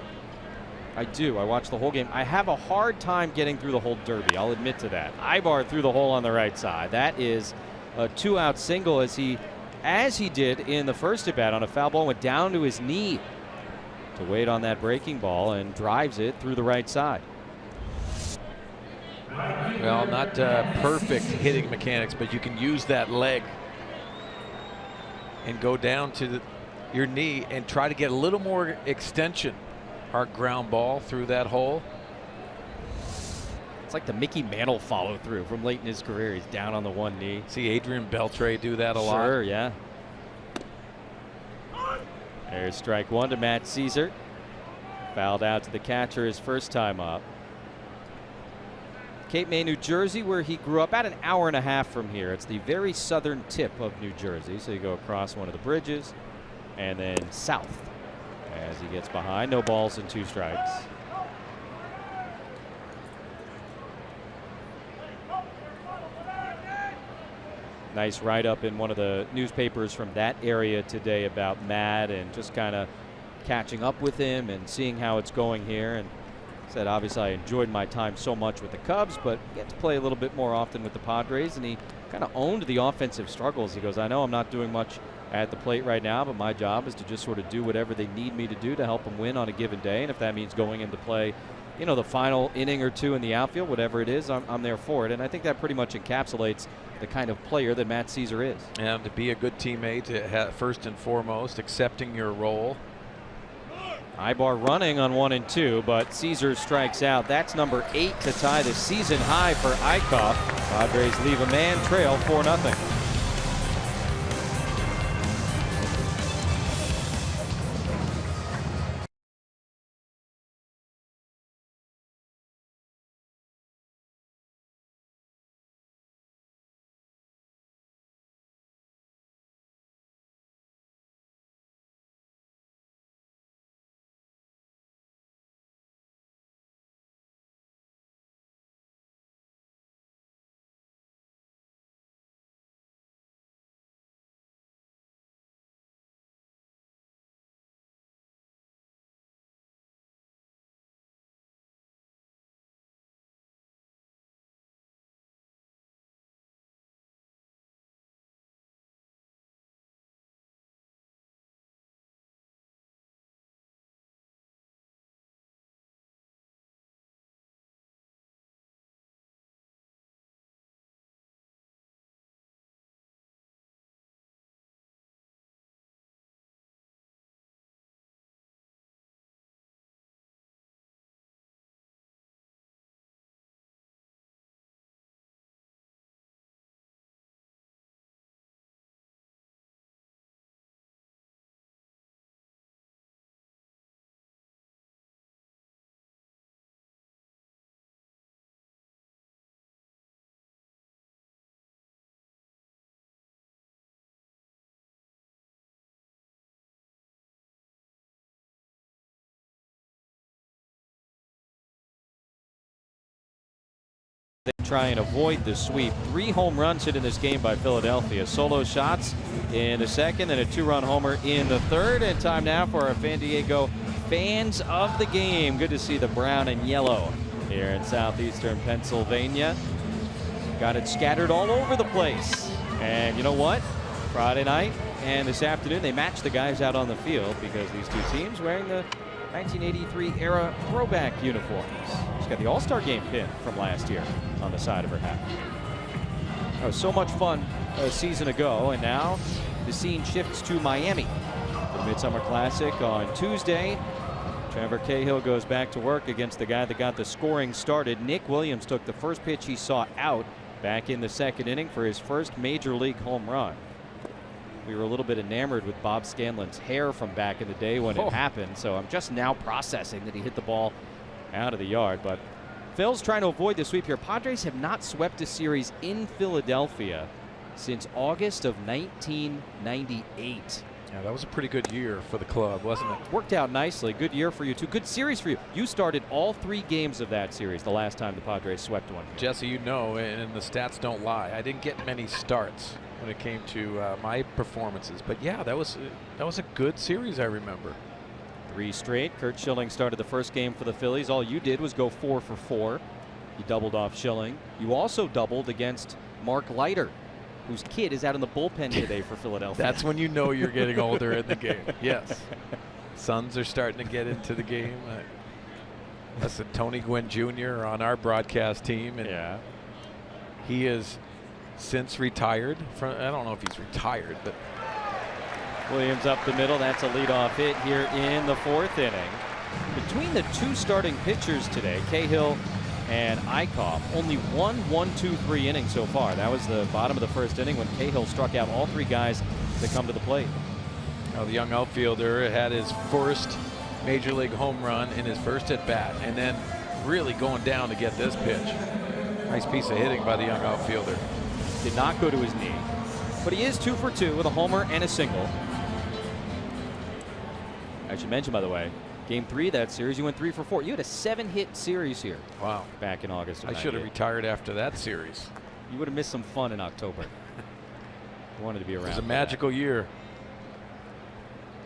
I do. I watch the whole game. I have a hard time getting through the whole derby. I'll admit to that. Ibar through the hole on the right side. That is a 2-out single, as he did in the first at bat on a foul ball, went down to his knee to wait on that breaking ball and drives it through the right side. Well, not perfect hitting mechanics, but you can use that leg and go down to your knee and try to get a little more extension. Hard ground ball through that hole. It's like the Mickey Mantle follow through from late in his career. He's down on the one knee. See Adrian Beltre do that a lot. Sure, yeah. There's strike 1 to Matt Caesar. Fouled out to the catcher his first time up. Cape May, New Jersey, where he grew up, about an hour and a half from here. It's the very southern tip of New Jersey. So you go across one of the bridges and then south as he gets behind. No balls and 2 strikes. Nice write-up in one of the newspapers from that area today about Matt and just kind of catching up with him and seeing how it's going here. And said, obviously, I enjoyed my time so much with the Cubs, but get to play a little bit more often with the Padres. And he kind of owned the offensive struggles. He goes, I know I'm not doing much at the plate right now, but my job is to just sort of do whatever they need me to do to help them win on a given day. And if that means going into play, you know, the final inning or 2 in the outfield, whatever it is, I'm there for it. And I think that pretty much encapsulates the kind of player that Matt Caesar is. And to be a good teammate, first and foremost, accepting your role. Ibar running on 1 and 2, but Caesar strikes out. That's number 8 to tie the season high for Eichhoff. Padres leave a man trail 4-0. They try and avoid the sweep. 3 home runs hit in this game by Philadelphia. Solo shots in the second and a 2-run homer in the third. And time now for our San Diego fans of the game. Good to see the brown and yellow here in southeastern Pennsylvania. Got it scattered all over the place. And you know what? Friday night and this afternoon they matched the guys out on the field because these two teams wearing the 1983 era throwback uniforms. She's got the All-Star game pin from last year on the side of her hat. That was so much fun a season ago, and now the scene shifts to Miami for the Midsummer Classic on Tuesday. Trevor Cahill goes back to work against the guy that got the scoring started. Nick Williams took the first pitch he saw out back in the second inning for his first major league home run. We were a little bit enamored with Bob Scanlon's hair from back in the day when it happened, so I'm just now processing that he hit the ball out of the yard. But Phil's trying to avoid the sweep here. Padres have not swept a series in Philadelphia since August of 1998. Yeah, that was a pretty good year for the club, wasn't it? Worked out nicely. Good year for you, too. Good series for you. You started all 3 games of that series the last time the Padres swept one. Jesse, you know, and the stats don't lie, I didn't get many starts when it came to my performances. But yeah, that was a good series, I remember. 3 straight. Kurt Schilling started the first game for the Phillies. All you did was go 4 for 4. You doubled off Schilling. You also doubled against Mark Leiter, whose kid is out in the bullpen today for Philadelphia. That's when you know you're getting older in the game. Yes. Sons are starting to get into the game. Listen, Tony Gwynn Jr. on our broadcast team, and yeah, he is since retired from, I don't know if he's retired, but Williams up the middle. That's a leadoff hit here in the 4th inning. Between the 2 starting pitchers today, Cahill and Eichhoff, only 1-2-3 inning so far. That was the bottom of the 1st inning when Cahill struck out all 3 guys that come to the plate. Now the young outfielder had his first major league home run in his first at bat, and then really going down to get this pitch. Nice piece of hitting by the young outfielder. Did not go to his knee, but he is 2 for 2 with a homer and a single. I should mention, by the way, Game 3 of that series, you went 3 for 4. You had a 7-hit series here. Wow. Back in August of I should have retired after that series. You would have missed some fun in October. You wanted to be around. It was a magical year.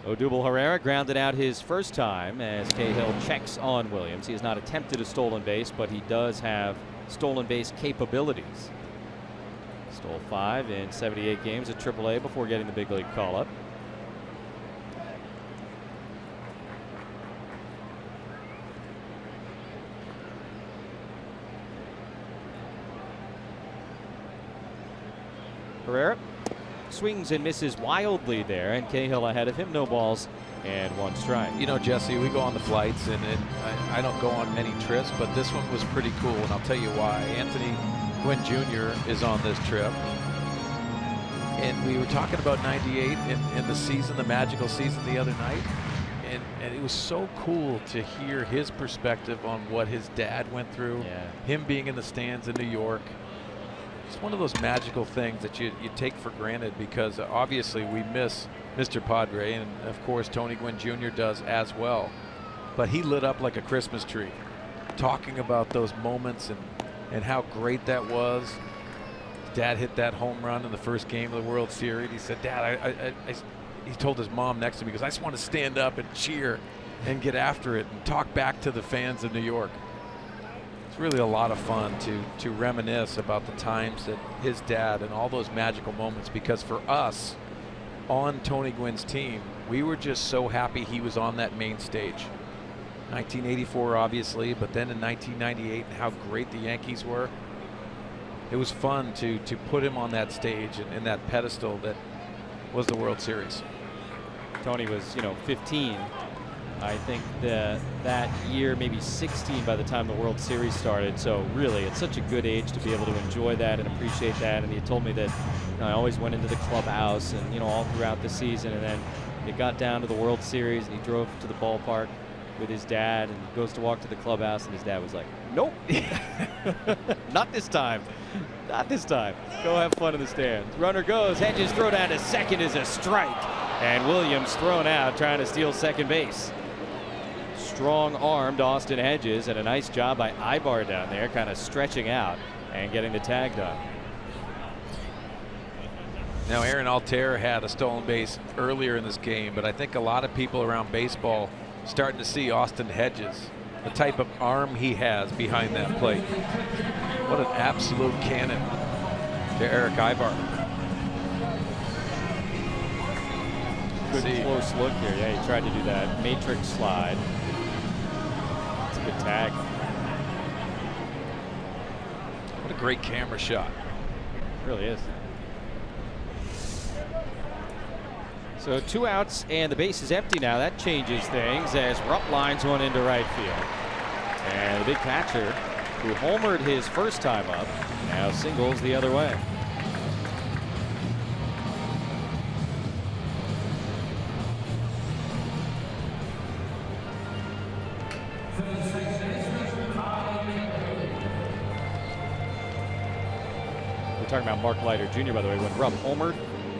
Odubel Herrera grounded out his first time as Cahill checks on Williams. He has not attempted a stolen base, but he does have stolen base capabilities. Stole 5 in 78 games at AAA before getting the big league call-up. Herrera swings and misses wildly there, and Cahill ahead of him. No balls and 1 strike. You know, Jesse, we go on the flights, and I don't go on many trips, but this one was pretty cool, and I'll tell you why. Anthony Gwynn Jr. is on this trip, and we were talking about '98 and the season, the magical season the other night, and it was so cool to hear his perspective on what his dad went through, him being in the stands in New York. It's one of those magical things that you take for granted, because obviously we miss Mr. Padre, and of course Tony Gwynn Jr. does as well. But he lit up like a Christmas tree, talking about those moments and how great that was. His dad hit that home run in the first game of the World Series. He said, Dad, he told his mom next to me, because I just want to stand up and cheer and get after it and talk back to the fans of New York. It's really a lot of fun to reminisce about the times that his dad and all those magical moments, because for us on Tony Gwynn's team, we were just so happy he was on that main stage. 1984 obviously, but then in 1998 and how great the Yankees were. It was fun to put him on that stage and in that pedestal that was the World Series. Tony was, 15. I think that year, maybe 16 by the time the World Series started. So really, it's such a good age to be able to enjoy that and appreciate that. And he told me that I always went into the clubhouse and, all throughout the season. And then it got down to the World Series and he drove to the ballpark with his dad and goes to walk to the clubhouse. And his dad was like, nope, not this time. Not this time. Go have fun in the stands. Runner goes. Hedges throw down to second is a strike. And Williams thrown out trying to steal second base. Strong-armed Austin Hedges, and a nice job by Ibar down there, kind of stretching out. and getting the tag done. Now, Aaron Altair had a stolen base earlier in this game, but I think a lot of people around baseball starting to see Austin Hedges, the type of arm he has behind that plate. What an absolute cannon to Eric Ibar. Good close look here. Yeah, he tried to do that matrix slide. It's a good tag. What a great camera shot. It really is. So 2 outs and the base is empty now. That changes things as Rupp lines one into right field. And the big catcher who homered his first time up now singles the other way. We're talking about Mark Leiter Jr., by the way, when Rupp homered,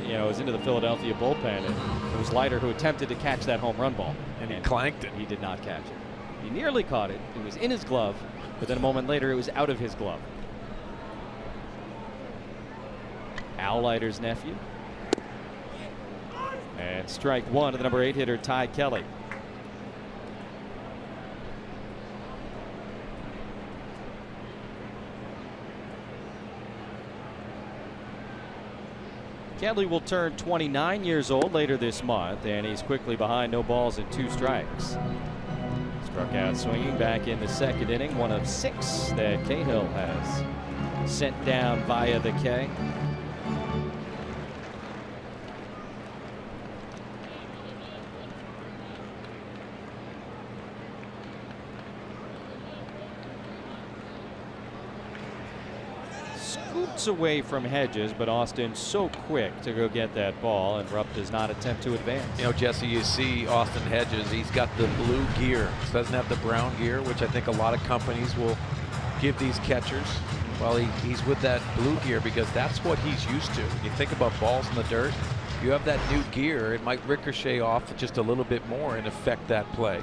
you know, was into the Philadelphia bullpen, and it was Leiter who attempted to catch that home run ball. And he clanked it. He did not catch it. He nearly caught it. It was in his glove, but then a moment later it was out of his glove. Al Leiter's nephew. And strike one to the number 8 hitter, Ty Kelly. Kelly will turn 29 years old later this month, and he's quickly behind no balls and 2 strikes. Struck out swinging back in the second inning, one of 6 that Cahill has sent down via the K. Scoots away from Hedges, but Austin so quick to go get that ball, and Rupp does not attempt to advance. You know, Jesse, you see Austin Hedges, he's got the blue gear. He doesn't have the brown gear, which I think a lot of companies will give these catchers. Well, he's with that blue gear because that's what he's used to. When you think about balls in the dirt, you have that new gear, it might ricochet off just a little bit more and affect that play.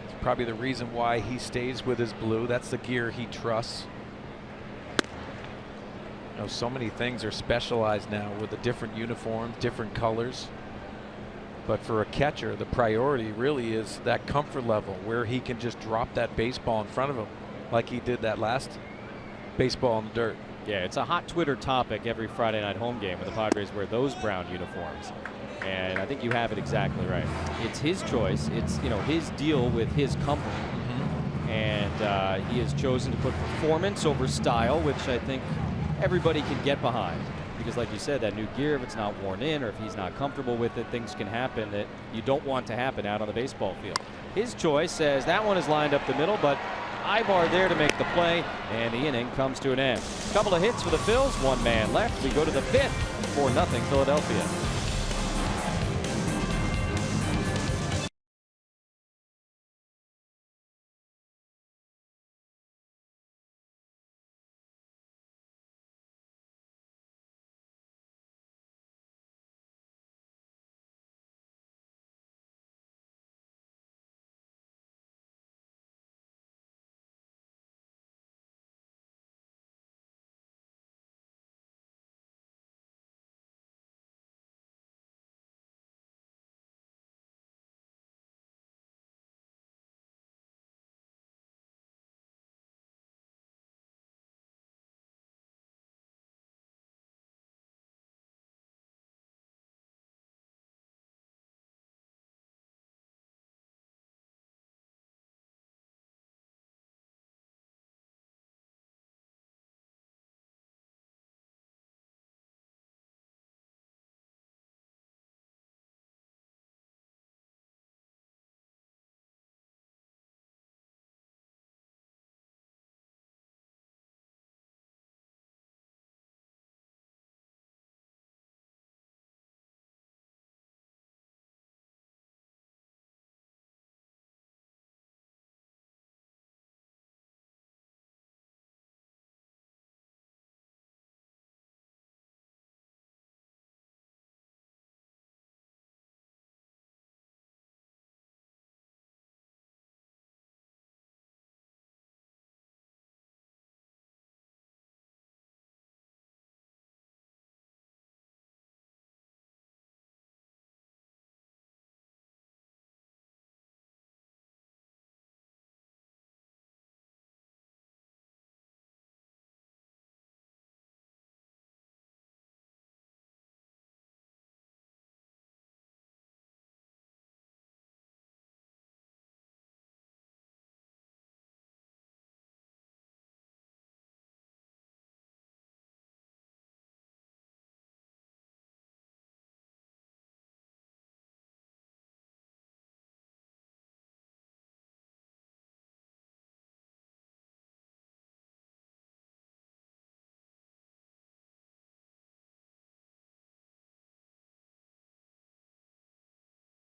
It's probably the reason why he stays with his blue. That's the gear he trusts. You know, so many things are specialized now with the different uniforms, different colors. But for a catcher, the priority really is that comfort level where he can just drop that baseball in front of him like he did that last baseball in the dirt. Yeah, it's a hot Twitter topic every Friday night home game when the Padres wear those brown uniforms. And I think you have it exactly right. It's his choice. It's, you know, his deal with his company. And he has chosen to put performance over style, which I think everybody can get behind, because like you said, that new gear, if it's not worn in or if he's not comfortable with it, things can happen that you don't want to happen out on the baseball field. His choice says that one is lined up the middle, but Ibar there to make the play, and the inning comes to an end. Couple of hits for the Phils, 1 man left. We go to the 5th, 4-0 Philadelphia.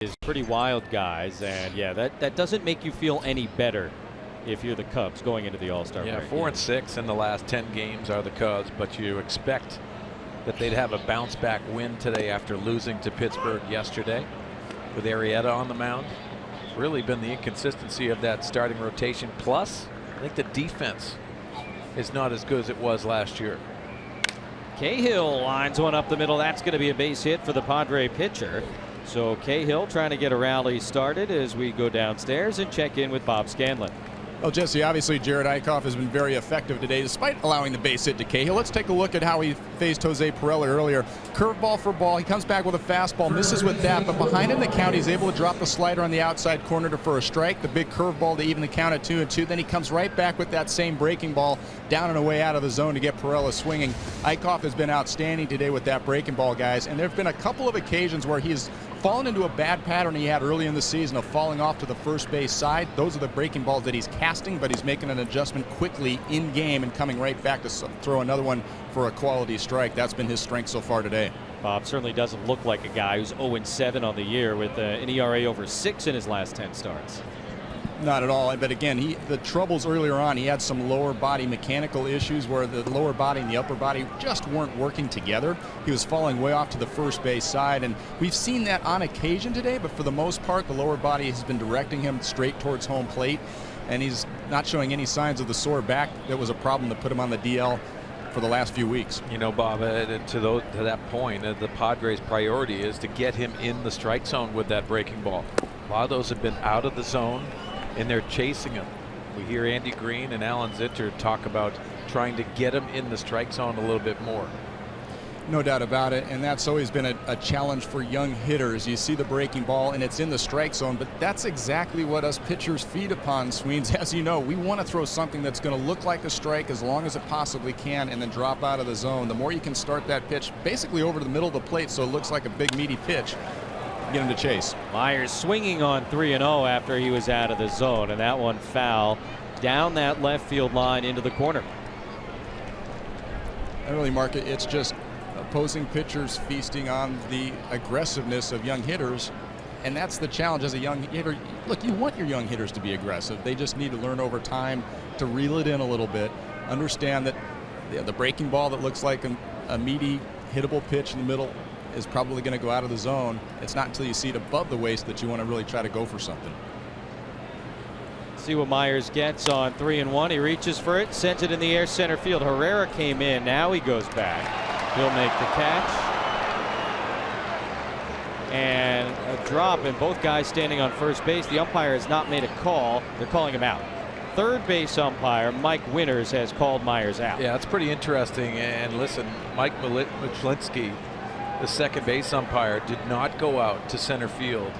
is pretty wild guys, and yeah, that doesn't make you feel any better if you're the Cubs going into the All-Star break. 4-6 in the last 10 games are the Cubs, but you expect that they'd have a bounce back win today after losing to Pittsburgh yesterday with Arrieta on the mound. It's really been the inconsistency of that starting rotation. Plus, I think the defense is not as good as it was last year. Cahill lines one up the middle. That's going to be a base hit for the Padre pitcher. So Cahill trying to get a rally started as we go downstairs and check in with Bob Scanlon. Well, Jesse, obviously Jared Eichhoff has been very effective today despite allowing the base hit to Cahill. Let's take a look at how he faced Jose Pirela earlier. Curveball for ball. He comes back with a fastball, misses with that, but behind in the count, he's able to drop the slider on the outside corner for a strike. The big curveball to even the count at 2-2. Then he comes right back with that same breaking ball down and away out of the zone to get Pirela swinging. Eichhoff has been outstanding today with that breaking ball, guys, and there have been a couple of occasions where he's fallen into a bad pattern he had early in the season of falling off to the first base side. Those are the breaking balls that he's casting, but he's making an adjustment quickly in game and coming right back to throw another one for a quality strike. That's been his strength so far today. Bob certainly doesn't look like a guy who's 0-7 on the year with an ERA over 6 in his last 10 starts. Not at all. But again, the troubles earlier on, he had some lower body mechanical issues where the lower body and the upper body just weren't working together. He was falling way off to the first base side, and we've seen that on occasion today, but for the most part, the lower body has been directing him straight towards home plate, and he's not showing any signs of the sore back that was a problem that put him on the DL for the last few weeks. You know, Bob, to that point, the Padres' priority is to get him in the strike zone with that breaking ball. A lot of those have been out of the zone, and they're chasing him. We hear Andy Green and Alan Zitter talk about trying to get him in the strike zone a little bit more. No doubt about it, and that's always been a challenge for young hitters. You see the breaking ball and it's in the strike zone, but that's exactly what us pitchers feed upon, Sweens. As you know, we want to throw something that's going to look like a strike as long as it possibly can and then drop out of the zone. The more you can start that pitch basically over to the middle of the plate so it looks like a big meaty pitch, get him to chase. Myers swinging on 3-0 after he was out of the zone, and that one foul down that left field line into the corner. And really, Mark, it's just opposing pitchers feasting on the aggressiveness of young hitters, and that's the challenge as a young hitter. Look, you want your young hitters to be aggressive. They just need to learn over time to reel it in a little bit, understand that the breaking ball that looks like a meaty, hittable pitch in the middle is probably going to go out of the zone. It's not until you see it above the waist that you want to really try to go for something. See what Myers gets on 3-1. He reaches for it, sends it in the air center field. Herrera came in. Now he goes back. He'll make the catch. And a drop, and both guys standing on first base. The umpire has not made a call. They're calling him out. Third base umpire Mike Winters has called Myers out. Yeah, it's pretty interesting. And listen, Mike Michlinski, the second base umpire, did not go out to center field,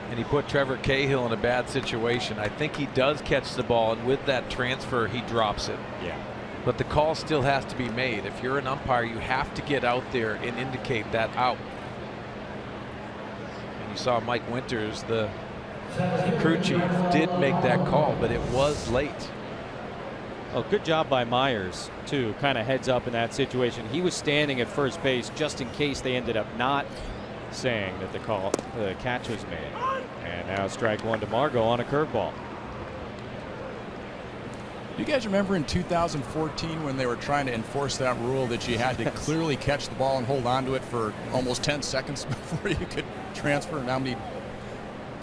and he put Trevor Cahill in a bad situation. I think he does catch the ball, and with that transfer he drops it. Yeah. But the call still has to be made. If you're an umpire, you have to get out there and indicate that out. And you saw Mike Winters, the crew chief, did make that call, but it was late. Oh, good job by Myers, too. Kind of heads up in that situation. He was standing at first base just in case they ended up not saying that the catch was made. And now strike one to Margot on a curveball. Do you guys remember in 2014 when they were trying to enforce that rule that you had to clearly catch the ball and hold on to it for almost 10 seconds before you could transfer, and how many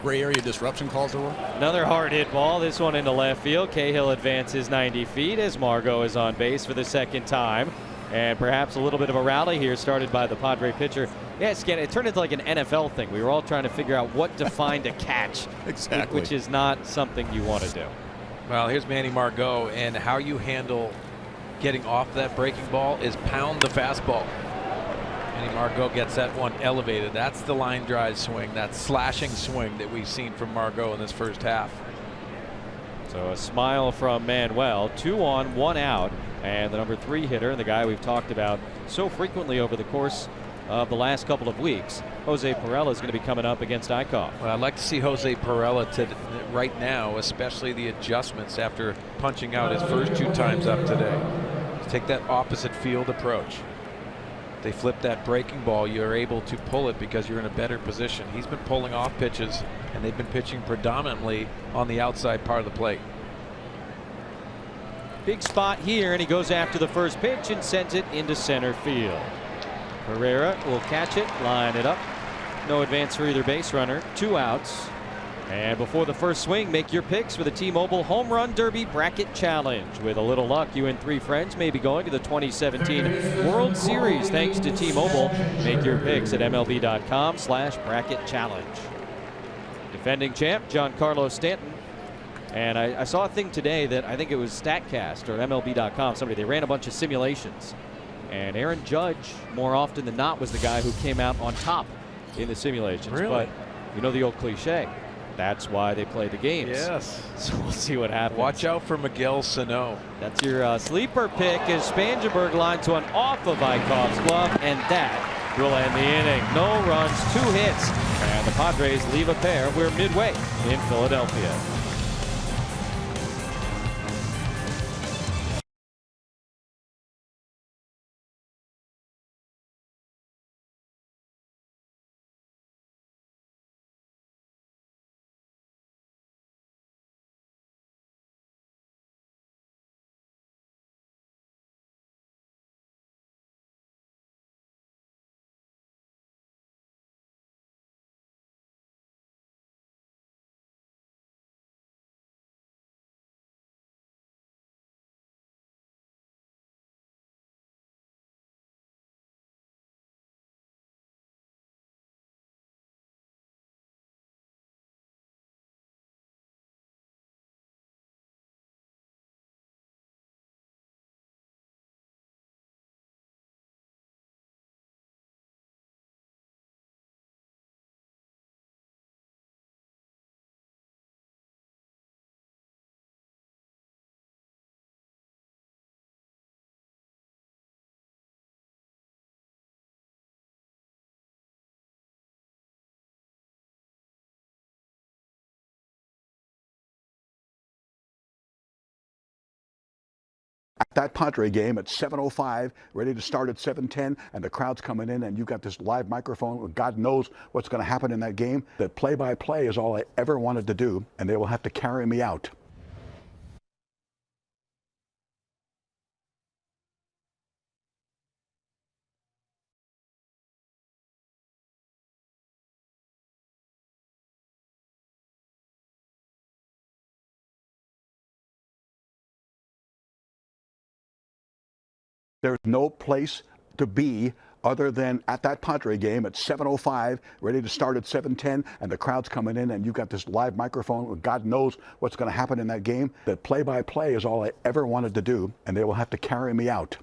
gray area disruption calls there were? Another hard hit ball, this one into left field. Cahill advances 90 feet as Margot is on base for the second time. And perhaps a little bit of a rally here started by the Padre pitcher. Yes, it turned into like an NFL thing. We were all trying to figure out what defined a catch. Exactly. Which is not something you want to do. Well, here's Manny Margot, and how you handle getting off that breaking ball is pound the fastball. Manny Margot gets that one elevated. That's the line drive swing, that slashing swing that we've seen from Margot in this first half. So a smile from Manuel. 2 on, 1 out. And the number 3 hitter, and the guy we've talked about so frequently over the course of the last couple of weeks, Jose Pirela, is going to be coming up against Eichhoff. Well, I'd like to see Jose Pirela right now, especially the adjustments after punching out his first 2 times up today. Let's take that opposite field approach. they flip that breaking ball, you're able to pull it because you're in a better position. He's been pulling off pitches, and they've been pitching predominantly on the outside part of the plate. Big spot here, and he goes after the first pitch and sends it into center field. Herrera will catch it, line it up. No advance for either base runner. 2 outs. And before the first swing, make your picks for the T-Mobile Home Run Derby Bracket Challenge. With a little luck, you and 3 friends may be going to the 2017 World Series thanks to T-Mobile. Make your picks at MLB.com/bracket challenge. Defending champ Giancarlo Stanton. And I saw a thing today that I think it was StatCast or MLB.com. They ran a bunch of simulations. And Aaron Judge, more often than not, was the guy who came out on top in the simulations. Really? But you know the old cliche. That's why they play the games. Yes. So we'll see what happens. Watch out for Miguel Sano. That's your sleeper pick as Spangenberg lines one off of Eichhoff's glove, and that will end the inning. No runs, 2 hits, and the Padres leave a pair. We're midway in Philadelphia. That Padre game at 7:05, ready to start at 7:10, and the crowd's coming in, and you've got this live microphone. God knows what's going to happen in that game. That play-by-play is all I ever wanted to do, and they will have to carry me out. There's no place to be other than at that Padre game at 7:05, ready to start at 7:10, and the crowd's coming in, and you've got this live microphone. God knows what's going to happen in that game. That play-by-play is all I ever wanted to do, and they will have to carry me out.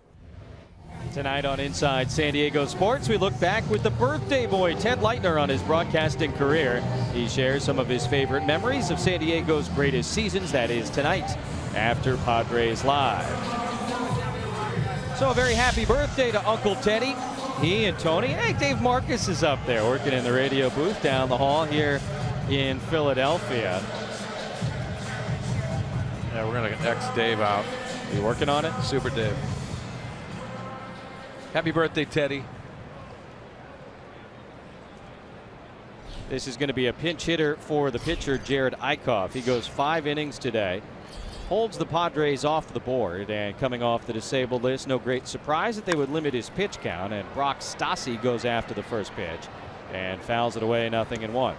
Tonight on Inside San Diego Sports, we look back with the birthday boy, Ted Leitner, on his broadcasting career. He shares some of his favorite memories of San Diego's greatest seasons. That is tonight after Padres Live. So a very happy birthday to Uncle Teddy. He and Tony. Hey, Dave Marcus is up there working in the radio booth down the hall here in Philadelphia. Yeah, we're going to X Dave out. Are you working on it? Super Dave. Happy birthday, Teddy. This is going to be a pinch hitter for the pitcher, Jared Eichhoff. He goes 5 innings today. Holds the Padres off the board, and coming off the disabled list, no great surprise that they would limit his pitch count, and Brock Stassi goes after the first pitch and fouls it away 0-1.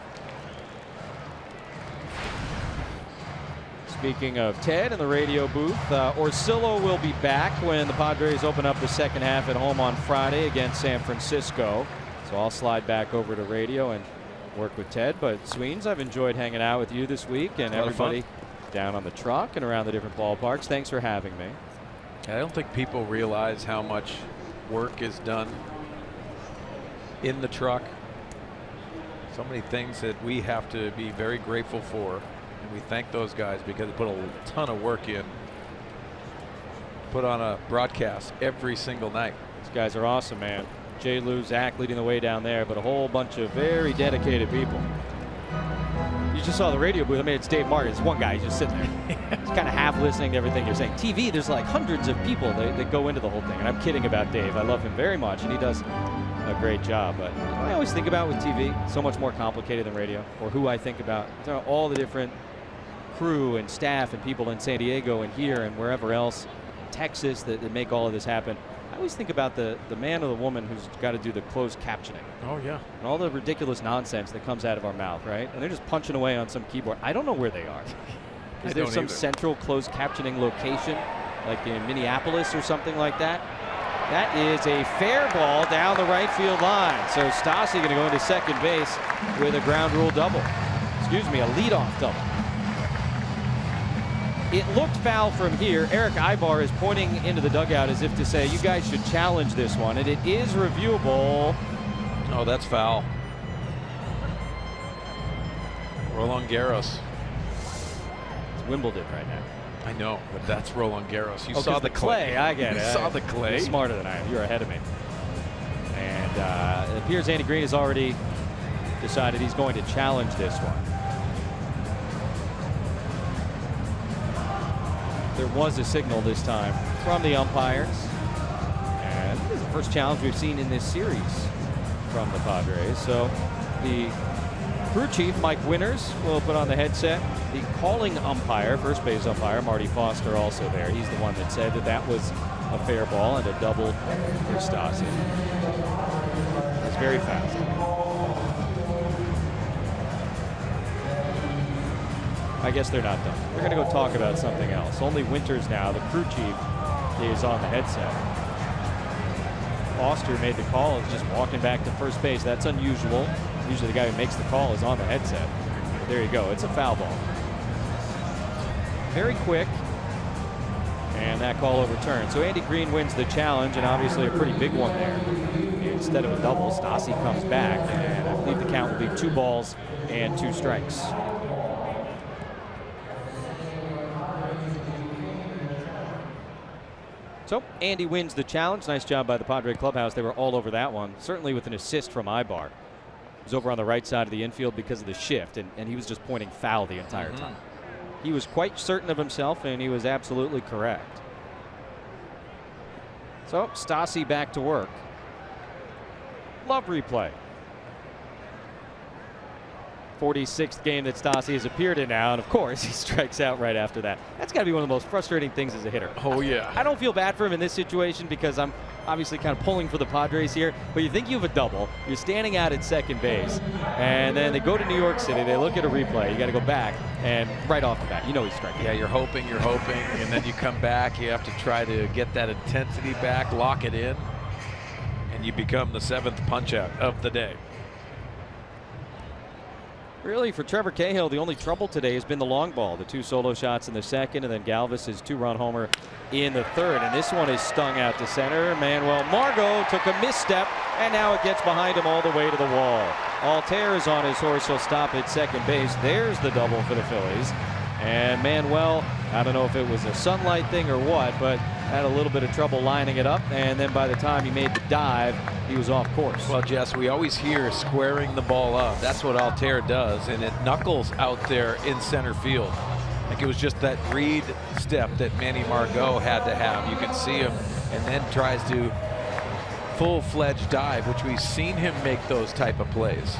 Speaking of Ted in the radio booth, Orsillo will be back when the Padres open up the second half at home on Friday against San Francisco. So I'll slide back over to radio and work with Ted. But Sweens, I've enjoyed hanging out with you this week, and everybody down on the truck and around the different ballparks. Thanks for having me. I don't think people realize how much work is done in the truck. So many things that we have to be very grateful for, and we thank those guys because they put a ton of work in. Put on a broadcast every single night. These guys are awesome, man. Jay, Lou, Zach leading the way down there, but a whole bunch of very dedicated people. you just saw the radio booth. I mean, it's Dave Martin. It's one guy. He's just sitting there. He's kind of half listening to everything you're saying. TV, there's like hundreds of people that go into the whole thing. And I'm kidding about Dave. I love him very much, and he does a great job. But I always think about with TV, so much more complicated than radio, or who I think about. All the different crew and staff and people in San Diego and here and wherever else, Texas, that make all of this happen. I always think about the man or the woman who's got to do the closed captioning. Oh, yeah. And all the ridiculous nonsense that comes out of our mouth, right? And they're just punching away on some keyboard. I don't know where they are. Is there some central closed captioning location, like in Minneapolis or something like that? That is a fair ball down the right field line. So Stassi going to go into second base with a ground rule double. Excuse me, a leadoff double. It looked foul from here. Eric Ibar is pointing into the dugout as if to say, you guys should challenge this one. And it is reviewable. Oh, that's foul. Roland Garros. It's Wimbledon right now. I know, but that's Roland Garros. You Oh, saw the clay. I get it. You saw the clay. You're smarter than I am. You're ahead of me. And it appears Andy Green has already decided he's going to challenge this one. There was a signal this time from the umpires. And this is the first challenge we've seen in this series from the Padres. So the crew chief, Mike Winters, will put on the headset. The calling umpire, first base umpire, Marty Foster, also there. He's the one that said that that was a fair ball and a double for Stassi. It's very fast. I guess they're not done. They're going to go talk about something else. Only Winters now, the crew chief, is on the headset. Foster made the call, is just walking back to first base. That's unusual. Usually the guy who makes the call is on the headset. But there you go. It's a foul ball. Very quick. And that call overturned. So Andy Green wins the challenge, and obviously a pretty big one there. Instead of a double, Stassi comes back, and I believe the count will be 2 balls and 2 strikes. So Andy wins the challenge. Nice job by the Padre clubhouse. They were all over that one, certainly with an assist from Ibar. He was over on the right side of the infield because of the shift, and he was just pointing foul the entire time. He was quite certain of himself, and he was absolutely correct. So Stassi back to work. Love replay. 46th game that Stassi has appeared in now, and of course he strikes out right after that. That's got to be one of the most frustrating things as a hitter. Oh yeah. I don't feel bad for him in this situation because I'm obviously kind of pulling for the Padres here, but you think you have a double, you're standing out at second base, and then they go to New York City, they look at a replay, you got to go back, and right off the bat, you know he's striking. Yeah, you're hoping, and then you come back, you have to try to get that intensity back, lock it in, and you become the 7th punch-out of the day. Really, for Trevor Cahill, the only trouble today has been the long ball. The 2 solo shots in the second, and then Galvis' 2-run homer in the third. And this one is stung out to center. Manuel Margot took a misstep, and now it gets behind him all the way to the wall. Altair is on his horse. He'll stop at second base. There's the double for the Phillies. And Manuel, I don't know if it was a sunlight thing or what, but had a little bit of trouble lining it up. And then by the time he made the dive, he was off course. Well, Jess, we always hear squaring the ball up. That's what Altair does, and it knuckles out there in center field. Like it was just that read step that Manny Margot had to have. You can see him, and then tries to full-fledged dive, which we've seen him make those type of plays.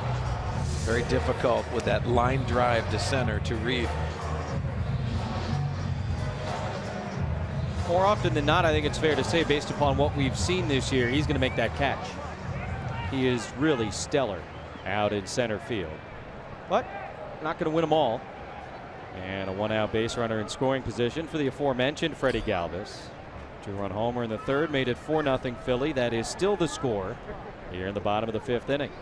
Very difficult with that line drive to center to read. More often than not, I think it's fair to say, based upon what we've seen this year, he's going to make that catch. He is really stellar out in center field. But not going to win them all. And a 1-out base runner in scoring position for the aforementioned Freddie Galvis. 2-run homer in the third made it 4-0 Philly. That is still the score here in the bottom of the 5th inning.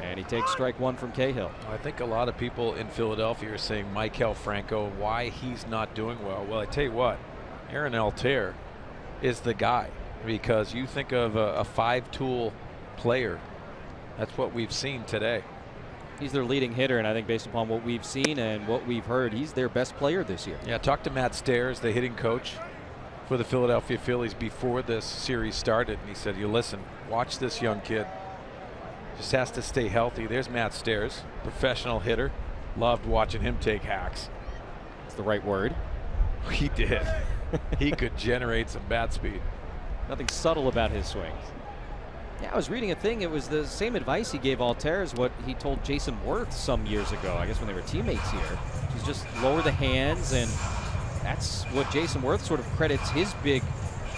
And he takes strike 1 from Cahill. I think a lot of people in Philadelphia are saying Maikel Franco, why he's not doing well. Well, I tell you what, Aaron Altair is the guy, because you think of a 5-tool player. That's what we've seen today. He's their leading hitter, and I think based upon what we've seen and what we've heard, he's their best player this year. Yeah, talk to Matt Stairs, the hitting coach for the Philadelphia Phillies before this series started, and he said, you listen, watch this young kid. Just has to stay healthy. There's Matt Stairs, professional hitter. Loved watching him take hacks. That's the right word. He did. He could generate some bat speed. Nothing subtle about his swings. Yeah, I was reading a thing. It was the same advice he gave Altair as what he told Jason Worth some years ago, I guess when they were teammates here. It was just lower the hands, and that's what Jason Worth sort of credits his big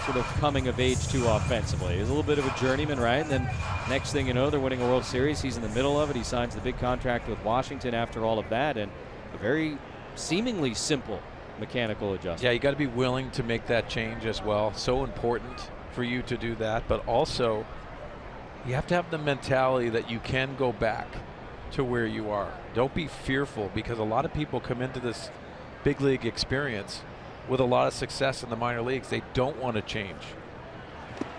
sort of coming of age to offensively. He was a little bit of a journeyman, right? And then next thing you know, they're winning a World Series. He's in the middle of it. He signs the big contract with Washington after all of that, and a very seemingly simple mechanical adjustment. Yeah, you got to be willing to make that change as well. So important for you to do that, but also you have to have the mentality that you can go back to where you are. Don't be fearful, because a lot of people come into this big league experience with a lot of success in the minor leagues. They don't want to change.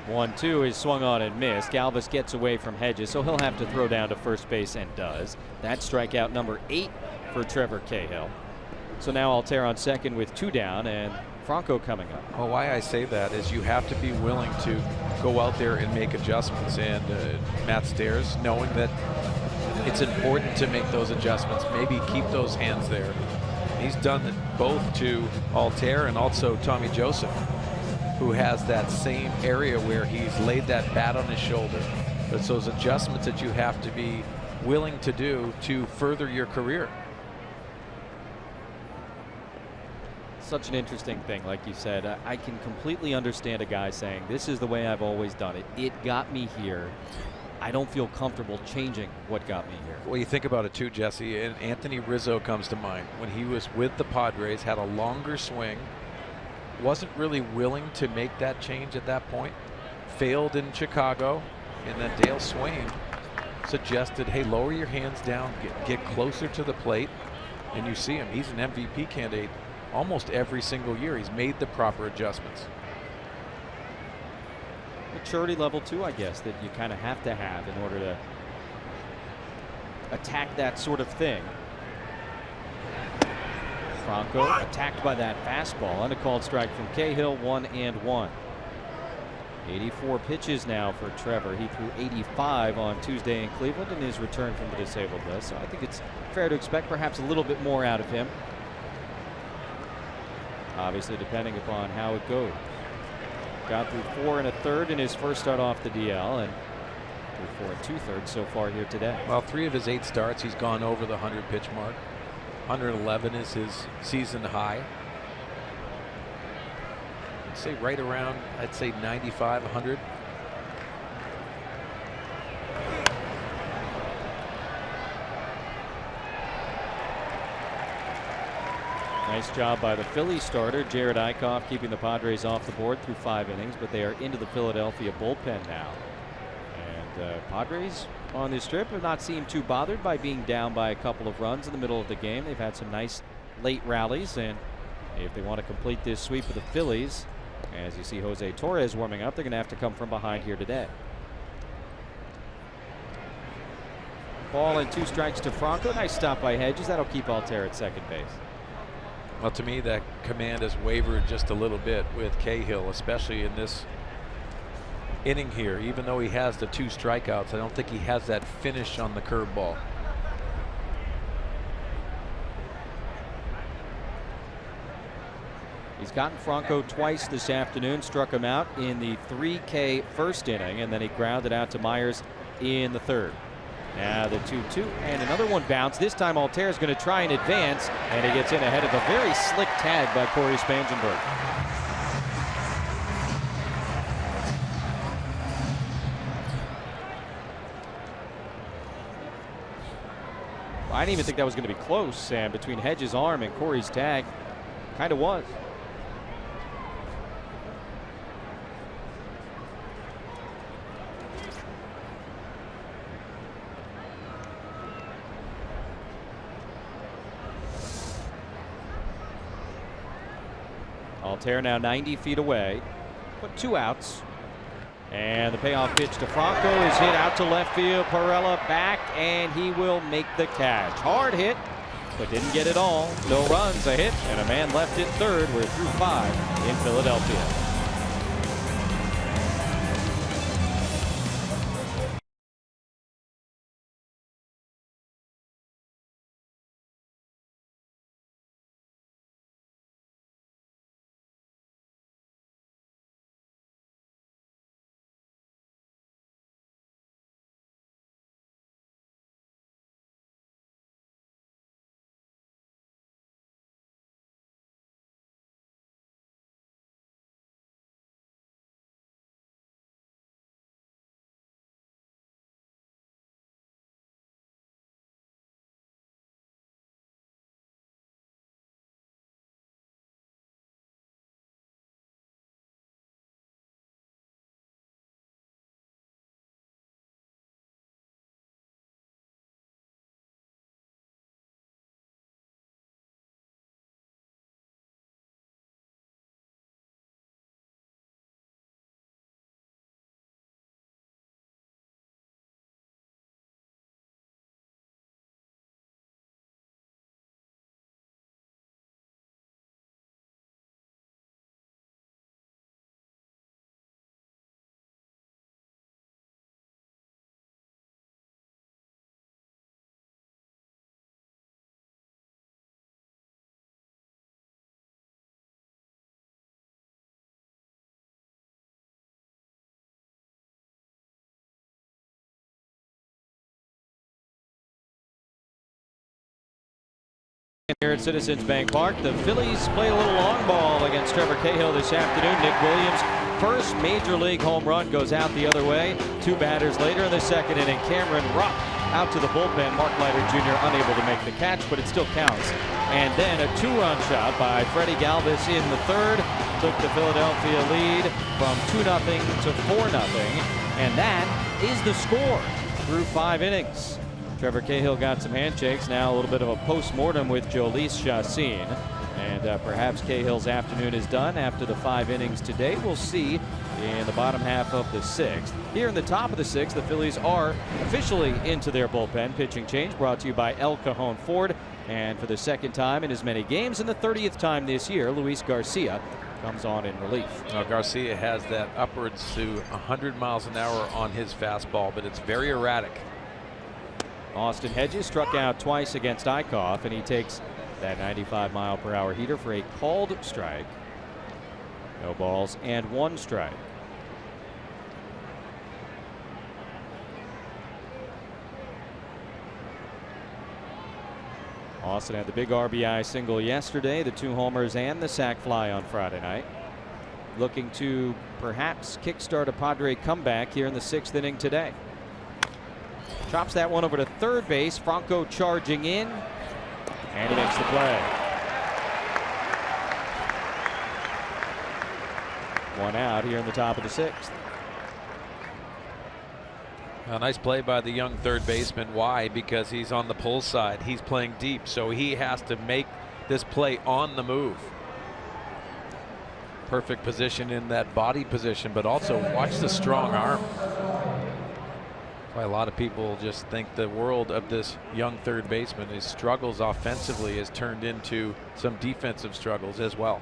1-2 is swung on and missed. Galvis gets away from Hedges, so he'll have to throw down to first base, and does. That's strikeout number 8 for Trevor Cahill. So now Altair on second with 2 down, and Franco coming up. Well, why I say that is you have to be willing to go out there and make adjustments. And Matt Stairs, knowing that it's important to make those adjustments, maybe keep those hands there. He's done it both to Altair and also Tommy Joseph, who has that same area where he's laid that bat on his shoulder. It's those adjustments that you have to be willing to do to further your career. Such an interesting thing, like you said. I can completely understand a guy saying, this is the way I've always done it. It got me here. I don't feel comfortable changing what got me here. Well, you think about it too, Jesse, and Anthony Rizzo comes to mind. When he was with the Padres, had a longer swing, wasn't really willing to make that change at that point, failed in Chicago, and then Dale Swain suggested, hey, lower your hands down, get closer to the plate, and you see him. He's an MVP candidate almost every single year. He's made the proper adjustments. Maturity level too, I guess, that you kind of have to have in order to attack that sort of thing. Franco attacked by that fastball, and a called strike from Cahill. 1-1. 84 pitches now for Trevor. He threw 85 on Tuesday in Cleveland in his return from the disabled list, so I think it's fair to expect perhaps a little bit more out of him, obviously depending upon how it goes. Got through 4 1/3 in his first start off the DL, and through 4 2/3 so far here today. Well, 3 of his 8 starts, he's gone over the 100 pitch mark. 111 is his season high. I'd say right around, I'd say 95, 100. Nice job by the Phillies starter, Jared Eichhoff, keeping the Padres off the board through 5 innings, but they are into the Philadelphia bullpen now. And Padres on this trip have not seemed too bothered by being down by a couple of runs in the middle of the game. They've had some nice late rallies, and if they want to complete this sweep of the Phillies, as you see Jose Torres warming up, they're going to have to come from behind here today. Ball and 2 strikes to Franco. Nice stop by Hedges. That'll keep Altair at second base. Well, to me, that command has wavered just a little bit with Cahill, especially in this inning here. Even though he has the 2 strikeouts, I don't think he has that finish on the curveball. He's gotten Franco twice this afternoon, struck him out in the 3K first inning, and then he grounded out to Myers in the 3rd. Now the 2-2, and another one bounced. This time Altair is going to try and advance, and he gets in ahead of a very slick tag by Corey Spangenberg. I didn't even think that was going to be close, Sam, between Hedges' arm and Corey's tag. Kind of was. Altair now 90 feet away, but 2 outs. And the payoff pitch to Franco is hit out to left field. Perella back, and he will make the catch. Hard hit, but didn't get it all. No runs, a hit, and a man left at 3rd. We're through 5 in Philadelphia. Here at Citizens Bank Park, the Phillies played a little long ball against Trevor Cahill this afternoon. Nick Williams' first major league home run goes out the other way. 2 batters later in the second inning, Cameron Rupp out to the bullpen. Mark Leiter Jr. unable to make the catch, but it still counts. And then a 2-run shot by Freddie Galvis in the third took the Philadelphia lead from 2-0 to 4-0. And that is the score through 5 innings. Trevor Cahill got some handshakes. Now a little bit of a post-mortem with Jhoulys Chacin. And perhaps Cahill's afternoon is done after the 5 innings today. We'll see in the bottom half of the 6th. Here in the top of the 6th, the Phillies are officially into their bullpen. Pitching change brought to you by El Cajon Ford. And for the second time in as many games and the 30th time this year, Luis Garcia comes on in relief. Now Garcia has that upwards to 100 miles an hour on his fastball, but it's very erratic. Austin Hedges struck out twice against Eichhoff, and he takes that 95-mile-per-hour heater for a called strike. No balls and 1 strike. Austin had the big RBI single yesterday, the 2 homers and the sac fly on Friday night. Looking to perhaps kickstart a Padre comeback here in the 6th inning today. Chops that one over to third base. Franco charging in, and he makes the play. 1 out here in the top of the 6th. A nice play by the young third baseman. Why? Because he's on the pull side. He's playing deep, so he has to make this play on the move. Perfect position in that body position, but also watch the strong arm. Why a lot of people just think the world of this young third baseman. His struggles offensively has turned into some defensive struggles as well.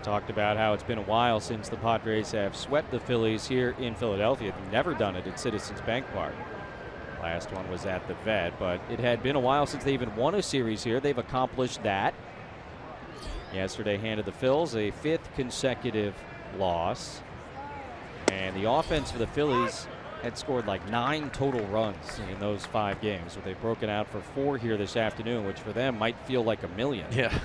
Talked about how it's been a while since the Padres have swept the Phillies here in Philadelphia. They've never done it at Citizens Bank Park. Last one was at the Vet, but it had been a while since they even won a series here. They've accomplished that. Yesterday handed the Phils a 5th consecutive loss. And the offense for the Phillies had scored like 9 total runs in those 5 games. So they've broken out for 4 here this afternoon, which for them might feel like a million. Yeah.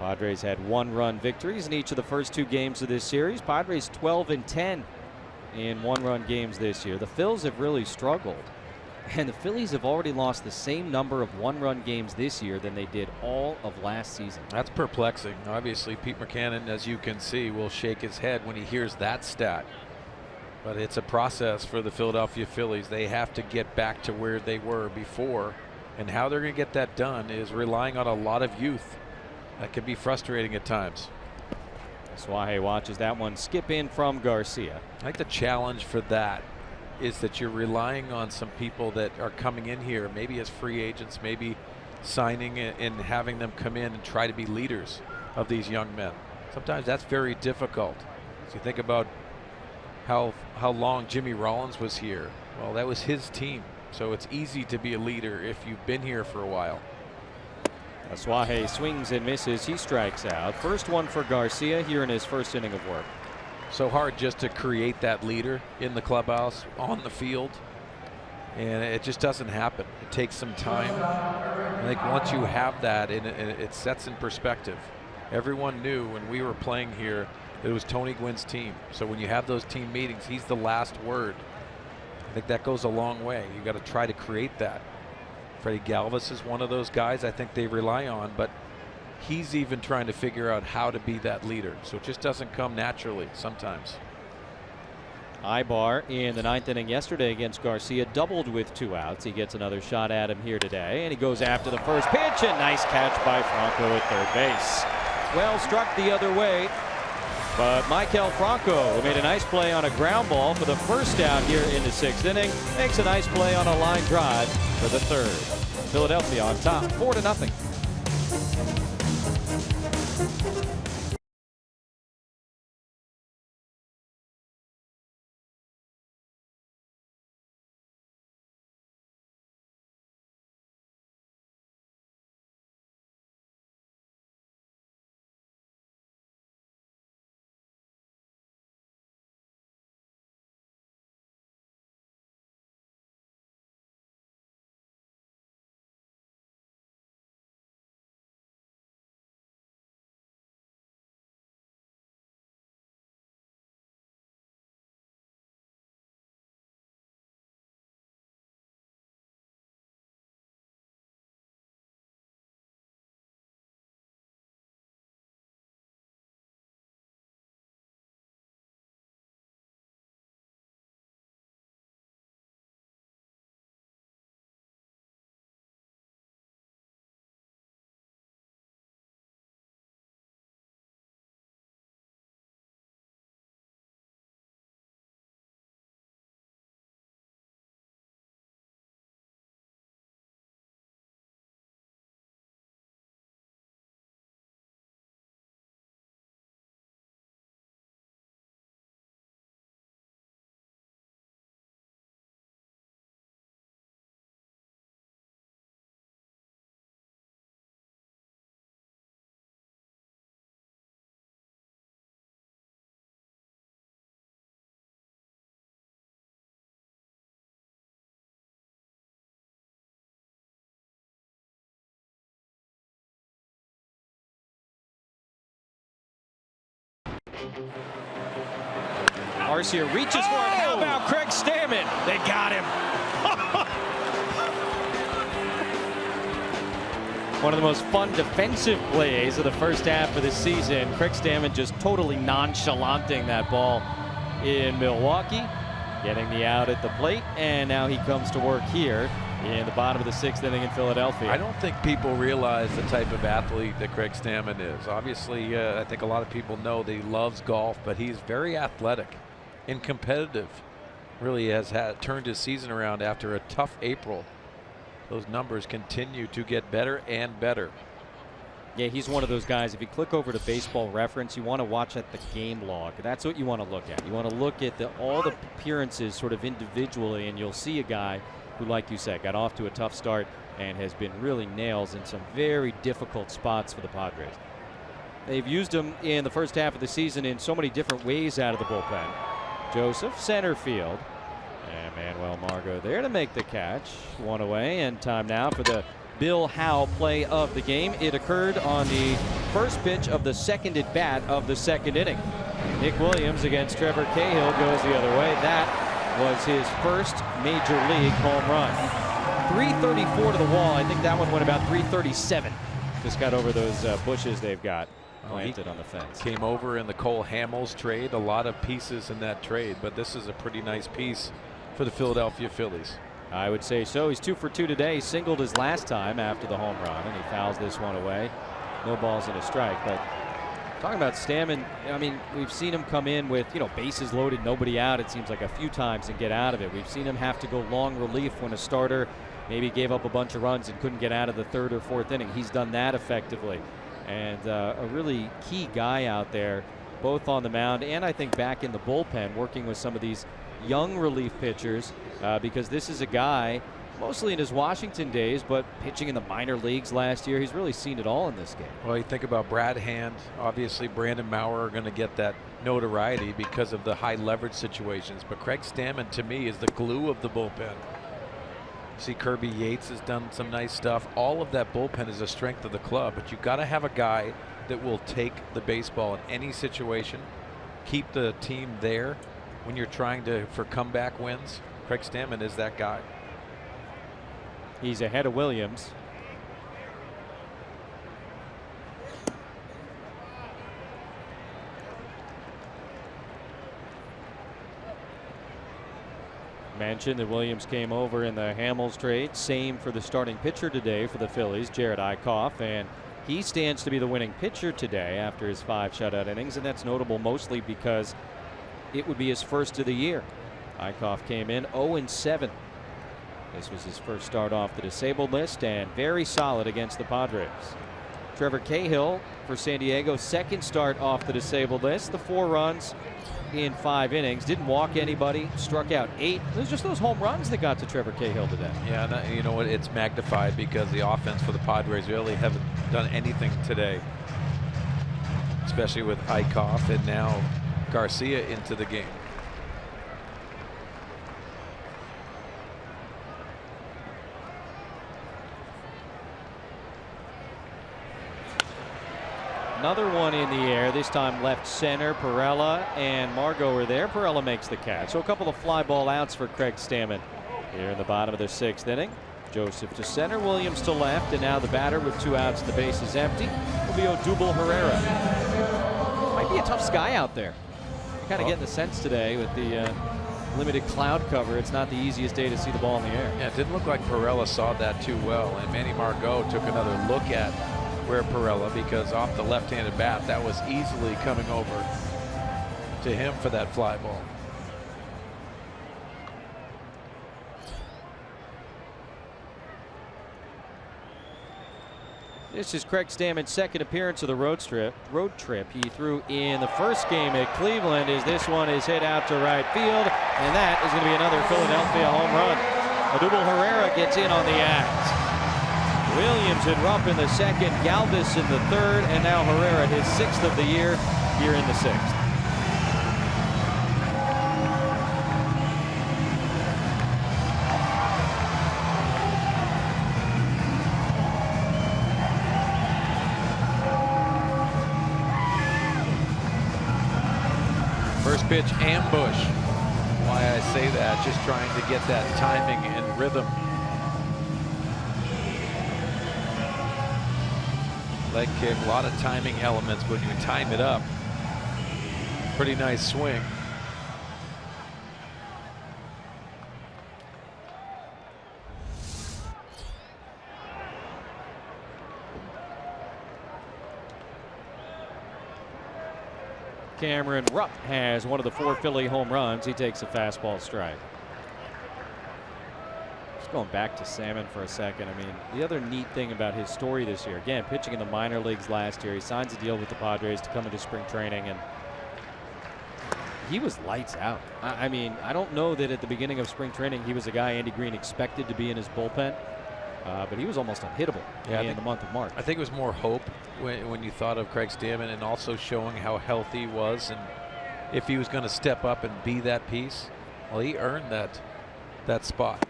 Padres had 1-run victories in each of the first 2 games of this series. Padres 12-10 in 1-run games this year. The Phils have really struggled. And the Phillies have already lost the same number of 1-run games this year than they did all of last season. That's perplexing. Obviously, Pete Mackanin, as you can see, will shake his head when he hears that stat. But it's a process for the Philadelphia Phillies. They have to get back to where they were before. And how they're going to get that done is relying on a lot of youth. That can be frustrating at times. Suaje watches that one skip in from Garcia. I think the challenge for that is that you're relying on some people that are coming in here, maybe as free agents, maybe signing and having them come in and try to be leaders of these young men. Sometimes that's very difficult. So you think about how long Jimmy Rollins was here. Well, that was his team. So it's easy to be a leader if you've been here for a while. Suaje swings and misses. He strikes out. First one for Garcia here in his first inning of work. So hard just to create that leader in the clubhouse, on the field, and it just doesn't happen. It takes some time. I think once you have that, it sets in perspective. Everyone knew when we were playing here that it was Tony Gwynn's team. So when you have those team meetings, he's the last word. I think that goes a long way. You got to try to create that. Freddie Galvis is one of those guys I think they rely on, but he's even trying to figure out how to be that leader. So it just doesn't come naturally sometimes. Ibar in the 9th inning yesterday against Garcia doubled with 2 outs. He gets another shot at him here today, and he goes after the first pitch, and nice catch by Franco at third base. Well struck the other way, but Maikel Franco, who made a nice play on a ground ball for the first out here in the 6th inning, makes a nice play on a line drive for the 3rd. Philadelphia on top, 4-0. Arcia reaches for it. How about Craig Stammen? They got him. One of the most fun defensive plays of the first half of the season. Craig Stammen just totally nonchalanting that ball in Milwaukee, getting the out at the plate, and now he comes to work here in the bottom of the 6th inning in Philadelphia. I don't think people realize the type of athlete that Craig Stammen is. Obviously, I think a lot of people know that he loves golf, but he's very athletic and competitive. Really has turned his season around after a tough April. Those numbers continue to get better and better. Yeah, he's one of those guys, if you click over to Baseball Reference, you want to watch at the game log. That's what you want to look at. You want to look at all the appearances sort of individually, and you'll see a guy who, like you said, got off to a tough start and has been really nails in some very difficult spots for the Padres. They've used him in the first half of the season in so many different ways out of the bullpen. Joseph, center field. And Manuel Margot there to make the catch. One away, and time now for the Bill Howe play of the game. It occurred on the first pitch of the second at bat of the 2nd inning. Nick Williams against Trevor Cahill goes the other way. That was his first major league home run. 334 to the wall. I think that one went about 337. Just got over those bushes they've got planted on the fence. Came over in the Cole Hamels trade. A lot of pieces in that trade, but this is a pretty nice piece for the Philadelphia Phillies. I would say so. He's 2 for 2 today. He singled his last time after the home run, and he fouls this one away. No balls and a strike. But talking about Stammen, I mean, we've seen him come in with, bases loaded, nobody out, it seems like a few times, and get out of it. We've seen him have to go long relief when a starter maybe gave up a bunch of runs and couldn't get out of the 3rd or 4th inning. He's done that effectively. And a really key guy out there, both on the mound and I think back in the bullpen, working with some of these young relief pitchers, because this is a guy mostly in his Washington days, but pitching in the minor leagues last year. He's really seen it all in this game. Well, you think about Brad Hand, obviously Brandon Maurer are going to get that notoriety because of the high leverage situations, but Craig Stammen to me is the glue of the bullpen. See, Kirby Yates has done some nice stuff. All of that bullpen is a strength of the club, but you've got to have a guy that will take the baseball in any situation, keep the team there when you're trying for comeback wins. Craig Stammen is that guy. He's ahead of Williams. Mentioned that Williams came over in the Hamels trade. Same for the starting pitcher today for the Phillies, Jared Eichhoff, and he stands to be the winning pitcher today after his 5 shutout innings, and that's notable mostly because it would be his first of the year. Eichhoff came in 0-7. This was his first start off the disabled list, and very solid against the Padres. Trevor Cahill for San Diego, 2nd start off the disabled list. The 4 runs in 5 innings, didn't walk anybody, struck out 8. It was just those home runs that got to Trevor Cahill today. Yeah, you know what? It's magnified because the offense for the Padres really haven't done anything today, especially with Eichhoff and now Garcia into the game. Another one in the air, this time left center. Perella and Margot are there. Perella makes the catch. So a couple of fly ball outs for Craig Stammen here in the bottom of the 6th inning. Joseph to center, Williams to left, and now the batter with 2 outs, the base is empty, will be Odubel Herrera. Might be a tough sky out there. You're kind of getting the sense today with the limited cloud cover. It's not the easiest day to see the ball in the air. Yeah, it didn't look like Perella saw that too well, and Manny Margot took another look at where Perella, because off the left-handed bat, that was easily coming over to him for that fly ball. This is Craig Stammen's 2nd appearance of the road trip. He threw in the first game at Cleveland, as this one is hit out to right field, and that is going to be another Philadelphia home run. Odubel Herrera gets in on the act. Williams and Rupp in the 2nd, Galvis in the 3rd, and now Herrera, his 6th of the year, here in the 6th. first pitch ambush. Why I say that, just trying to get that timing and rhythm. Leg kick, a lot of timing elements, but when you time it up, pretty nice swing. Cameron Rupp has one of the 4 Philly home runs. He takes a fastball strike. Just going back to Salmon for a second. I mean, the other neat thing about his story this year, again, pitching in the minor leagues last year, he signs a deal with the Padres to come into spring training, and he was lights out. I mean, I don't know that at the beginning of spring training he was a guy Andy Green expected to be in his bullpen. But he was almost unhittable in the month of March. I think it was more hope when you thought of Craig Stammen, and also showing how healthy he was and if he was going to step up and be that piece. Well, he earned that spot.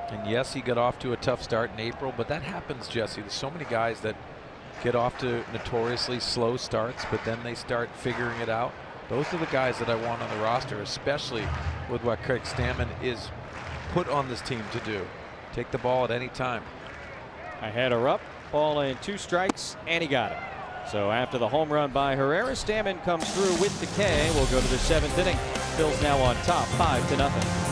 And yes, he got off to a tough start in April, but that happens, Jesse. There's so many guys that get off to notoriously slow starts, but then they start figuring it out. Those are the guys that I want on the roster, especially with what Craig Stammen is put on this team to do. Take the ball at any time. I had her up, ball in 2 strikes, and he got it. So after the home run by Herrera, Stammen comes through with the K. We'll go to the 7th inning. Phil's now on top, 5-0.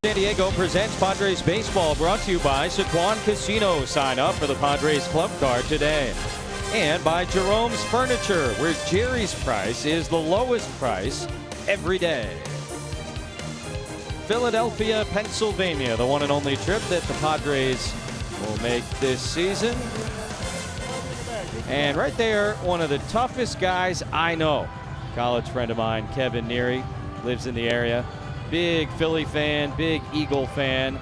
San Diego presents Padres Baseball, brought to you by Saquon Casino. Sign up for the Padres Club Card today. And by Jerome's Furniture, where Jerry's price is the lowest price every day. Philadelphia, Pennsylvania, the one and only trip that the Padres will make this season. And right there, one of the toughest guys I know. College friend of mine, Kevin Neary, lives in the area. Big Philly fan, big Eagle fan,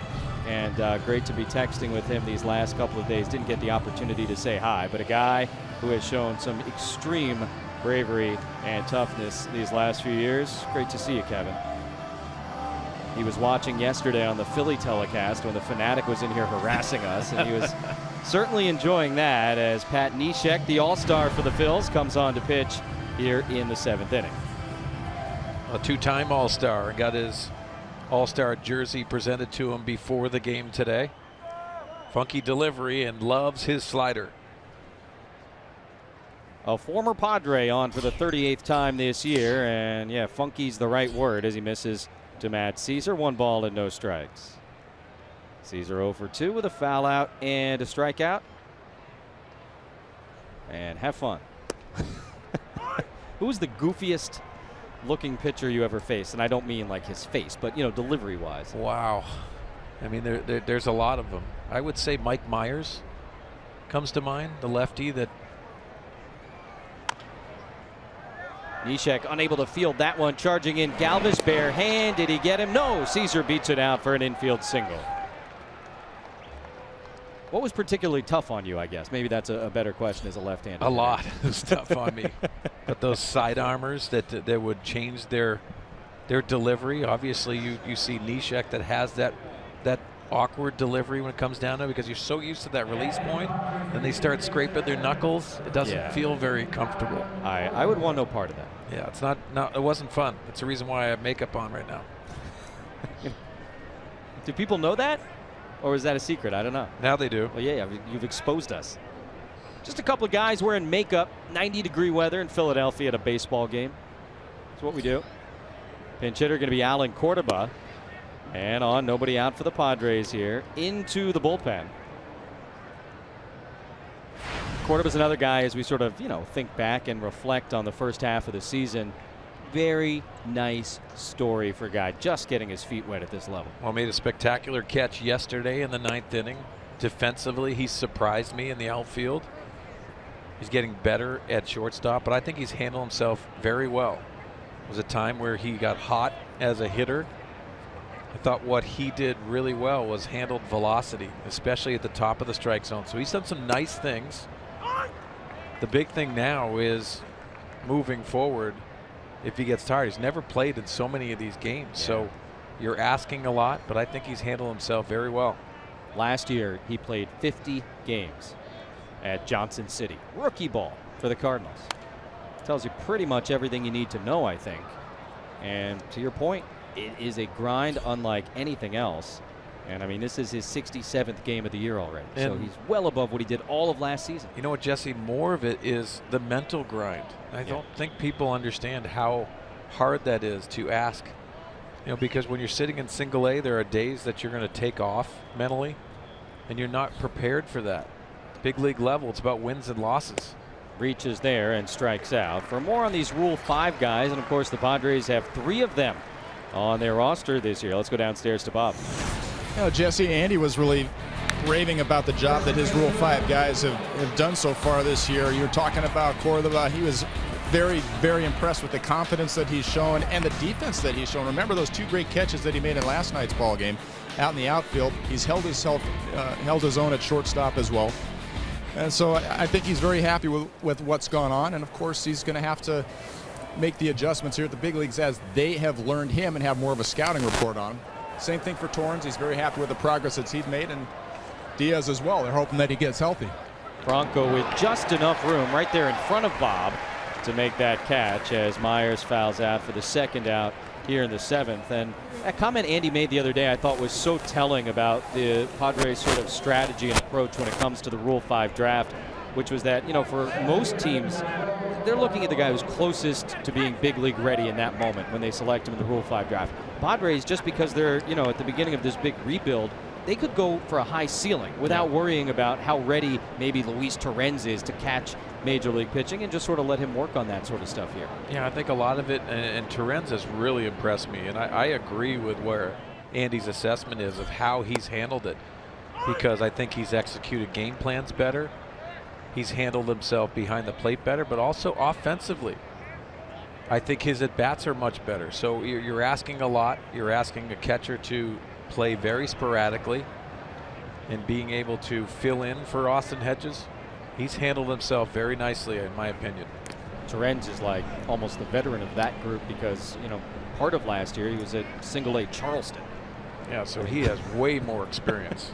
and great to be texting with him these last couple of days. Didn't get the opportunity to say hi, but a guy who has shown some extreme bravery and toughness these last few years. Great to see you, Kevin. He was watching yesterday on the Philly telecast when the Fanatic was in here harassing us, and he was certainly enjoying that as Pat Neshek, the all-star for the Phils, comes on to pitch here in the 7th inning. A 2-time All-Star, got his All-Star jersey presented to him before the game today. Funky delivery, and loves his slider. A former Padre on for the 38th time this year, and yeah, funky's the right word as he misses to Matt Caesar. 1 ball and no strikes. Caesar 0 for 2 with a foul out and a strikeout. And have fun. Who was the goofiest looking pitcher you ever faced? And I don't mean like his face, but you know, delivery wise. Wow. I mean, there's a lot of them. I would say Mike Myers comes to mind, the lefty that. Neshek unable to field that one, charging in Galvis, bare hand. Did he get him? No. Caesar beats it out for an infield single. What was particularly tough on you, I guess? Maybe that's a better question as a left-hander. A lot was tough on me. But those side armors that would change their delivery. Obviously, you see Neshek that has that awkward delivery when it comes down to it, because you're so used to that release point, and they start scraping their knuckles. It doesn't feel very comfortable. I would want no part of that. Yeah, it's not. It wasn't fun. That's the reason why I have makeup on right now. Do people know that? Or is that a secret? I don't know. Now they do. Well, yeah, you've exposed us. Just a couple of guys wearing makeup, 90-degree weather in Philadelphia at a baseball game. That's what we do. Pinch hitter going to be Alan Cordoba. And on, nobody out for the Padres here. Into the bullpen. Cordoba's another guy, as we sort of, think back and reflect on the first half of the season. Very nice story for a guy just getting his feet wet at this level. Well, made a spectacular catch yesterday in the 9th inning. Defensively, he surprised me in the outfield. He's getting better at shortstop, but I think he's handled himself very well. It was a time where he got hot as a hitter. I thought what he did really well was handled velocity, especially at the top of the strike zone. So he's done some nice things. The big thing now is moving forward. If he gets tired, he's never played in so many of these games. Yeah. So you're asking a lot, but I think he's handled himself very well. Last year, he played 50 games at Johnson City. Rookie ball for the Cardinals. Tells you pretty much everything you need to know, I think. And to your point, it is a grind unlike anything else. And I mean, this is his 67th game of the year already. So he's well above what he did all of last season. You know what, Jesse? More of it is the mental grind. I don't think people understand how hard that is to ask. Because when you're sitting in single A, there are days that you're going to take off mentally, and you're not prepared for that. Big league level, it's about wins and losses. Reaches there and strikes out. For more on these Rule 5 guys, and of course the Padres have 3 of them on their roster this year. Let's go downstairs to Bob. Jesse, Andy was really raving about the job that his Rule 5 guys have done so far this year. You're talking about Cordoba. He was very, very impressed with the confidence that he's shown and the defense that he's shown. Remember those 2 great catches that he made in last night's ball game out in the outfield. He's held his own at shortstop as well. And so I think he's very happy with what's gone on. And of course, he's going to have to make the adjustments here at the big leagues as they have learned him and have more of a scouting report on him. Same thing for Torrens. He's very happy with the progress that he's made, and Diaz as well. They're hoping that he gets healthy. Franco with just enough room right there in front of Bob to make that catch as Myers fouls out for the second out here in the 7th. And that comment Andy made the other day I thought was so telling about the Padres sort of strategy and approach when it comes to the Rule 5 draft, which was that, for most teams, they're looking at the guy who's closest to being big league ready in that moment when they select him in the Rule 5 draft. Padres, just because they're, at the beginning of this big rebuild, they could go for a high ceiling without worrying about how ready maybe Luis Torrens is to catch major league pitching, and just sort of let him work on that sort of stuff here. Yeah, I think a lot of it, and Torrens has really impressed me, and I agree with where Andy's assessment is of how he's handled it, because I think he's executed game plans better. He's handled himself behind the plate better, but also offensively. I think his at-bats are much better. So you're asking a lot. You're asking a catcher to play very sporadically and being able to fill in for Austin Hedges. He's handled himself very nicely, in my opinion. Torrens is like almost the veteran of that group because, part of last year he was at Single A Charleston. Yeah, so he has way more experience.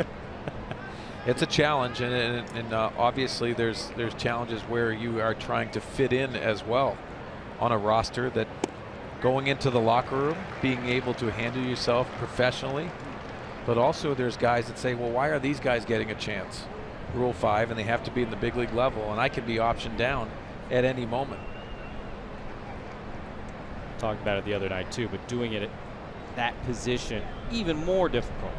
It's a challenge, and obviously there's challenges where you are trying to fit in as well on a roster that going into the locker room, being able to handle yourself professionally, but also there's guys that say, well, why are these guys getting a chance? Rule 5, and they have to be in the big league level, and I can be optioned down at any moment. Talked about it the other night too, but doing it at that position even more difficult.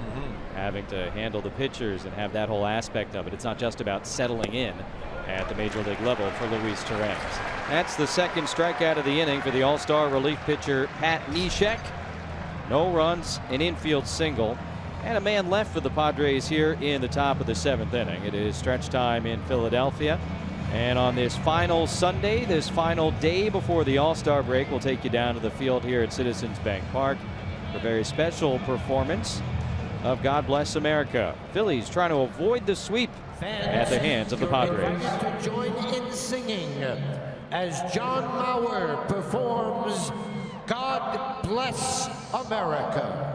Having to handle the pitchers and have that whole aspect of it. It's not just about settling in at the major league level for Luis Torrens. That's the second strikeout of the inning for the all-star relief pitcher Pat Neshek. No runs, an infield single, and a man left for the Padres here in the top of the 7th inning. It is stretch time in Philadelphia. And on this final Sunday, this final day before the all-star break, we'll take you down to the field here at Citizens Bank Park for a very special performance of God Bless America. Phillies trying to avoid the sweep at the hands of the Padres. To join in singing as John Mauer performs God Bless America.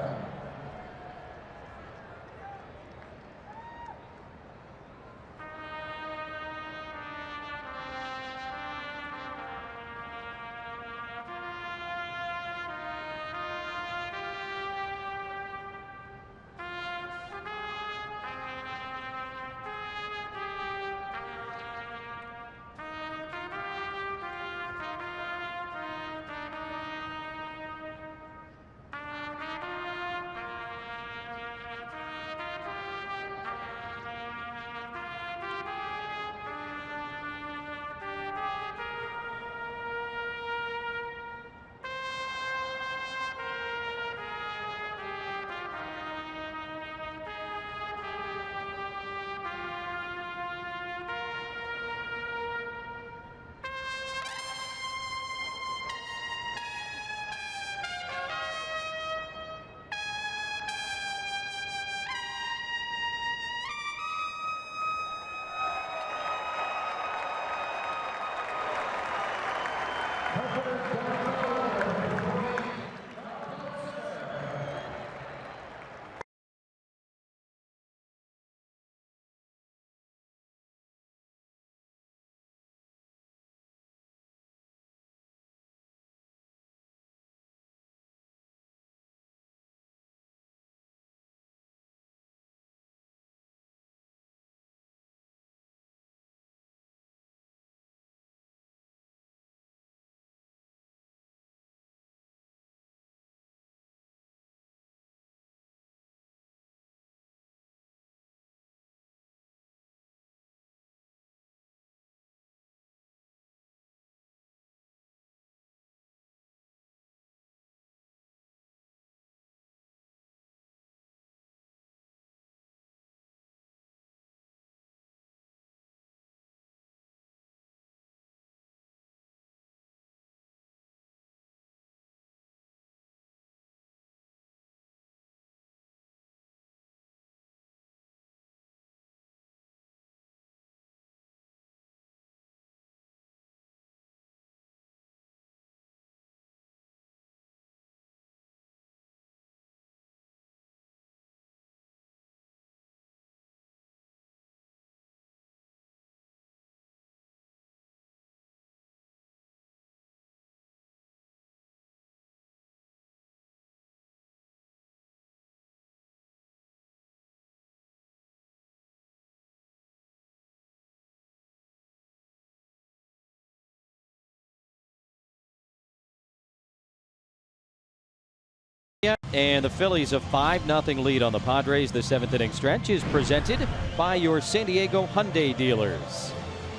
And the Phillies a 5-0 lead on the Padres. The 7th inning stretch is presented by your San Diego Hyundai dealers.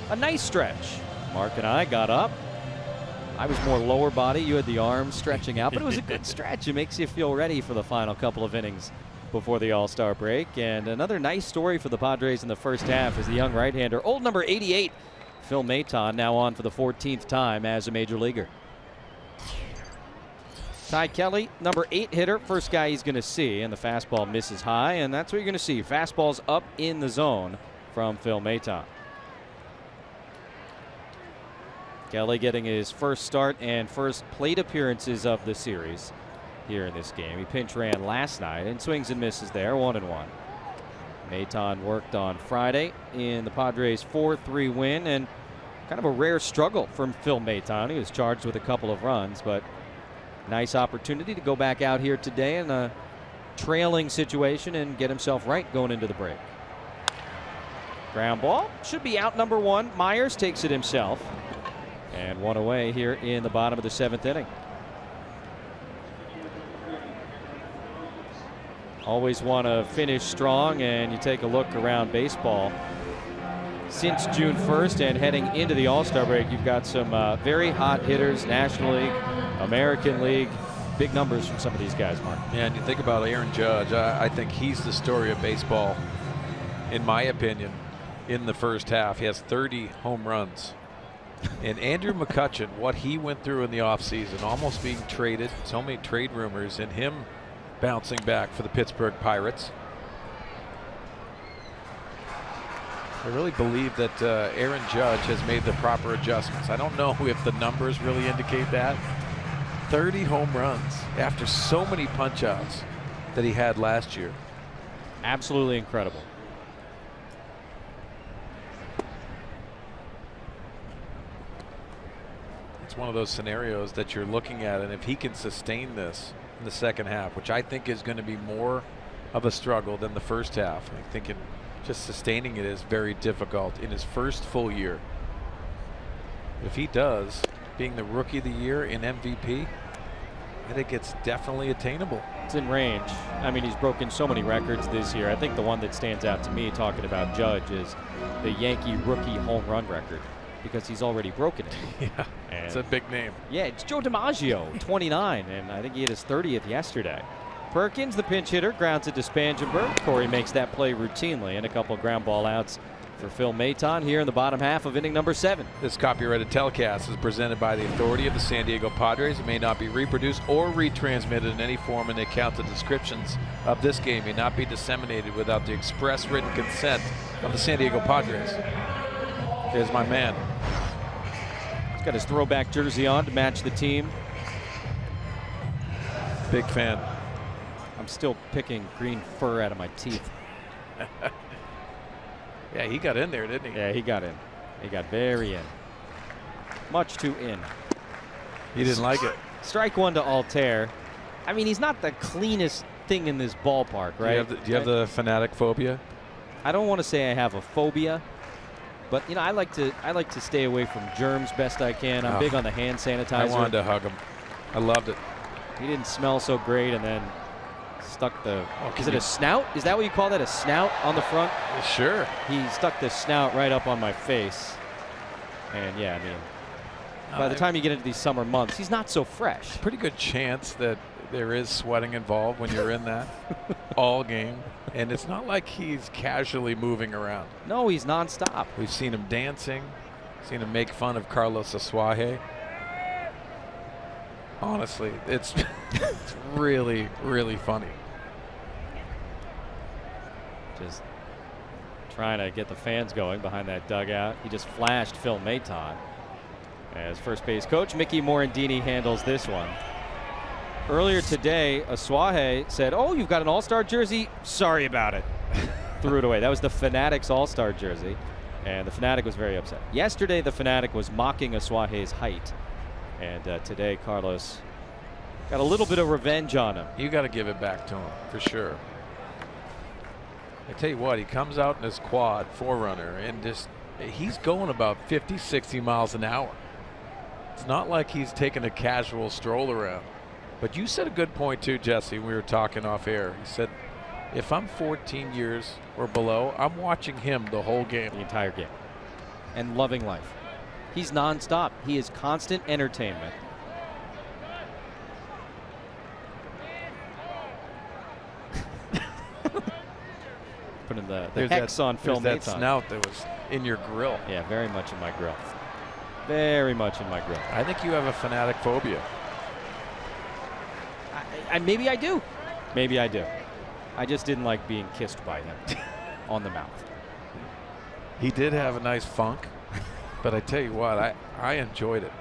A nice stretch. Mark and I got up. I was more lower body. You had the arms stretching out, but it was a good stretch. It makes you feel ready for the final couple of innings before the All-Star break. And another nice story for the Padres in the first half is the young right-hander, old number 88, Phil Maton, now on for the 14th time as a major leaguer. Ty Kelly, number 8 hitter, first guy he's going to see, and the fastball misses high, and that's what you're going to see. Fastballs up in the zone from Phil Maton. Kelly getting his first start and first plate appearances of the series here in this game. He pinch ran last night and swings and misses there, 1-1. Maton worked on Friday in the Padres' 4-3 win, and kind of a rare struggle from Phil Maton. He was charged with a couple of runs, but nice opportunity to go back out here today in a trailing situation and get himself right going into the break. Ground ball should be out, number 1. Myers takes it himself, and one away here in the bottom of the 7th inning. Always want to finish strong, and you take a look around baseball. Since June 1st and heading into the All-Star break, you've got some very hot hitters, National League, American League. Big numbers from some of these guys, Mark. Yeah, and you think about Aaron Judge, I think he's the story of baseball, in my opinion, in the first half. He has 30 home runs. And Andrew McCutchen, what he went through in the offseason, almost being traded, so many trade rumors, and him bouncing back for the Pittsburgh Pirates. I really believe that Aaron Judge has made the proper adjustments. I don't know if the numbers really indicate that. 30 home runs after so many punch-outs that he had last year. Absolutely incredible. It's one of those scenarios that you're looking at, and if he can sustain this in the second half, which I think is going to be more of a struggle than the first half. I'm thinking just sustaining it is very difficult in his first full year. If he does, being the Rookie of the Year in MVP, I think it's definitely attainable. It's in range. I mean, he's broken so many records this year. I think the one that stands out to me talking about Judge is the Yankee rookie home run record, because he's already broken it. Yeah, and it's a big name. Yeah, it's Joe DiMaggio, 29, and I think he hit his 30th yesterday. Perkins, the pinch hitter, grounds it to Spangenberg. Corey makes that play routinely, and a couple ground ball outs for Phil Maton here in the bottom half of inning number 7. This copyrighted telecast is presented by the authority of the San Diego Padres. It may not be reproduced or retransmitted in any form, and the accounts and descriptions of this game may not be disseminated without the express written consent of the San Diego Padres. Here's my man. He's got his throwback jersey on to match the team. Big fan. I'm still picking green fur out of my teeth. Yeah, he got in there, didn't he? Yeah, he got in. He got very in. Much too in. He didn't like it. Strike one to Altair. I mean, he's not the cleanest thing in this ballpark, right? Do you have the fanatic phobia? I don't want to say I have a phobia, but you know, I like to stay away from germs best I can. I'm big on the hand sanitizer. I wanted to hug him. I loved it. He didn't smell so great, and then stuck the, is it a snout? Is that what you call that, a snout on the front? Sure. He stuck the snout right up on my face. And yeah, I mean, by the time you get into these summer months, he's not so fresh. Pretty good chance that there is sweating involved when you're in that all game. And it's not like he's casually moving around. No, he's nonstop. We've seen him dancing, seen him make fun of Carlos Asuaje. Honestly, it's really, really funny. Just trying to get the fans going behind that dugout. He just flashed Phil Maton as first base coach. Mickey Morandini handles this one. Earlier today, Asuaje said, "Oh, you've got an All-Star jersey? Sorry about it." Threw it away. That was the Fanatics All-Star jersey, and the Fanatic was very upset. Yesterday, the Fanatic was mocking Asuaje's height, and today, Carlos got a little bit of revenge on him. You got to give it back to him, for sure. I tell you what, he comes out in his quad, 4-runner, and just he's going about 50, 60 miles an hour. It's not like he's taking a casual stroll around. But you said a good point too, Jesse, when we were talking off air. He said, if I'm 14 years or below, I'm watching him the whole game. The entire game. And loving life. He's nonstop. He is constant entertainment. Putting the hex on Phil Maton. There's that snout that was in your grill. Yeah, very much in my grill. Very much in my grill. I think you have a fanatic phobia. Maybe I do. Maybe I do. I just didn't like being kissed by him on the mouth. He did have a nice funk, but I tell you what, I enjoyed it.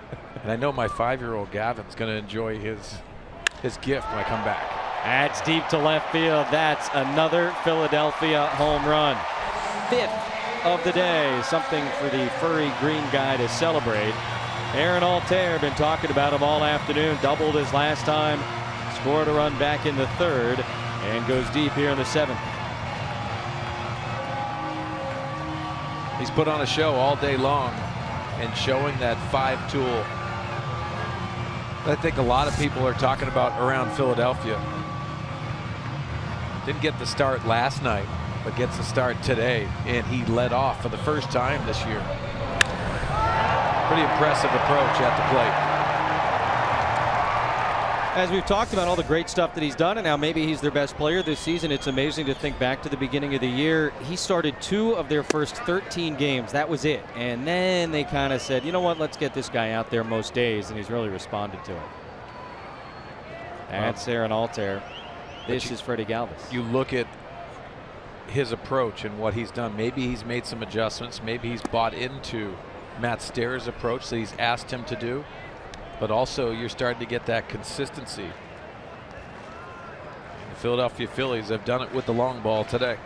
And I know my 5-year-old Gavin's going to enjoy his gift when I come back. That's deep to left field. That's another Philadelphia home run. 5th of the day. Something for the furry green guy to celebrate. Aaron Altair, been talking about him all afternoon. Doubled his last time. Scored a run back in the 3rd and goes deep here in the 7th. He's put on a show all day long and showing that 5 tool. I think a lot of people are talking about around Philadelphia. Didn't get the start last night, but gets the start today, and he led off for the first time this year. Pretty impressive approach at the plate. As we've talked about all the great stuff that he's done and how maybe he's their best player this season, it's amazing to think back to the beginning of the year. He started 2 of their first 13 games. That was it. And then they kind of said, you know what, let's get this guy out there most days, and he's really responded to it. That's Aaron Altair. This is Freddie Galvis. You look at his approach and what he's done. Maybe he's made some adjustments. Maybe he's bought into Matt Stairs' approach that he's asked him to do. But also you're starting to get that consistency. The Philadelphia Phillies have done it with the long ball today.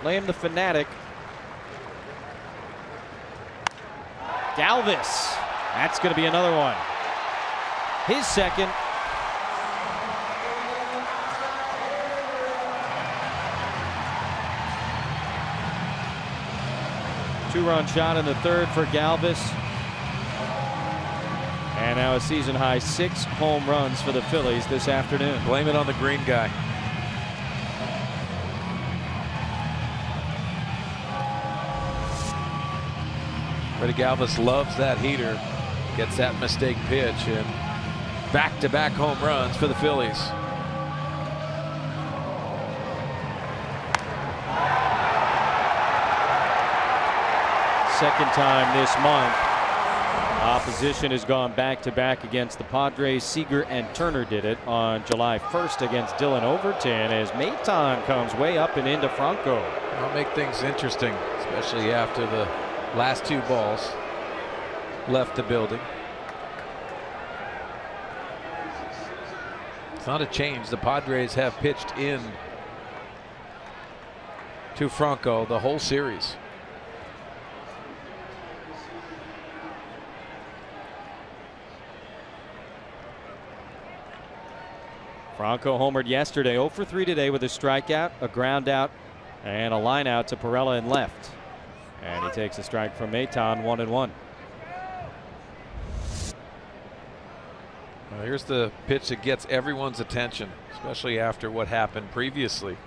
Blame the fanatic. Galvis. That's going to be another one. His second. Two-run shot in the third for Galvis. And now a season-high 6 home runs for the Phillies this afternoon. Blame it on the green guy. Freddie Galvis loves that heater. Gets that mistake pitch, and back-to-back home runs for the Phillies. Second time this month. Opposition has gone back-to-back against the Padres. Seager and Turner did it on July 1st against Dylan Overton as Maton comes way up and into Franco. That'll make things interesting, especially after the last 2 balls left the building. It's not a change. The Padres have pitched in to Franco the whole series. Franco homered yesterday, 0 for 3 today with a strikeout, a ground out, and a line out to Perella in left. And he takes a strike from Maton, 1-1. Well, here's the pitch that gets everyone's attention, especially after what happened previously.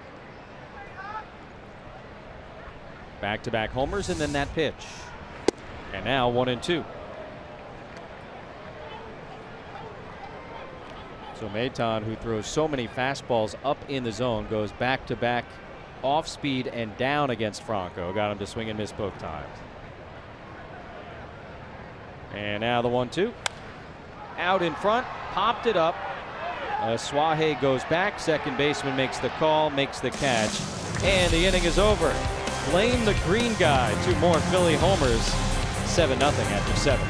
Back-to-back homers and then that pitch. And now 1-2. So Maton, who throws so many fastballs up in the zone, goes back-to-back off speed and down against Franco. Got him to swing and miss both times. And now the 1-2. Out in front, popped it up. Suaje goes back. Second baseman makes the call, makes the catch, and the inning is over. Blame the green guy. 2 more Philly homers. 7-0 after 7.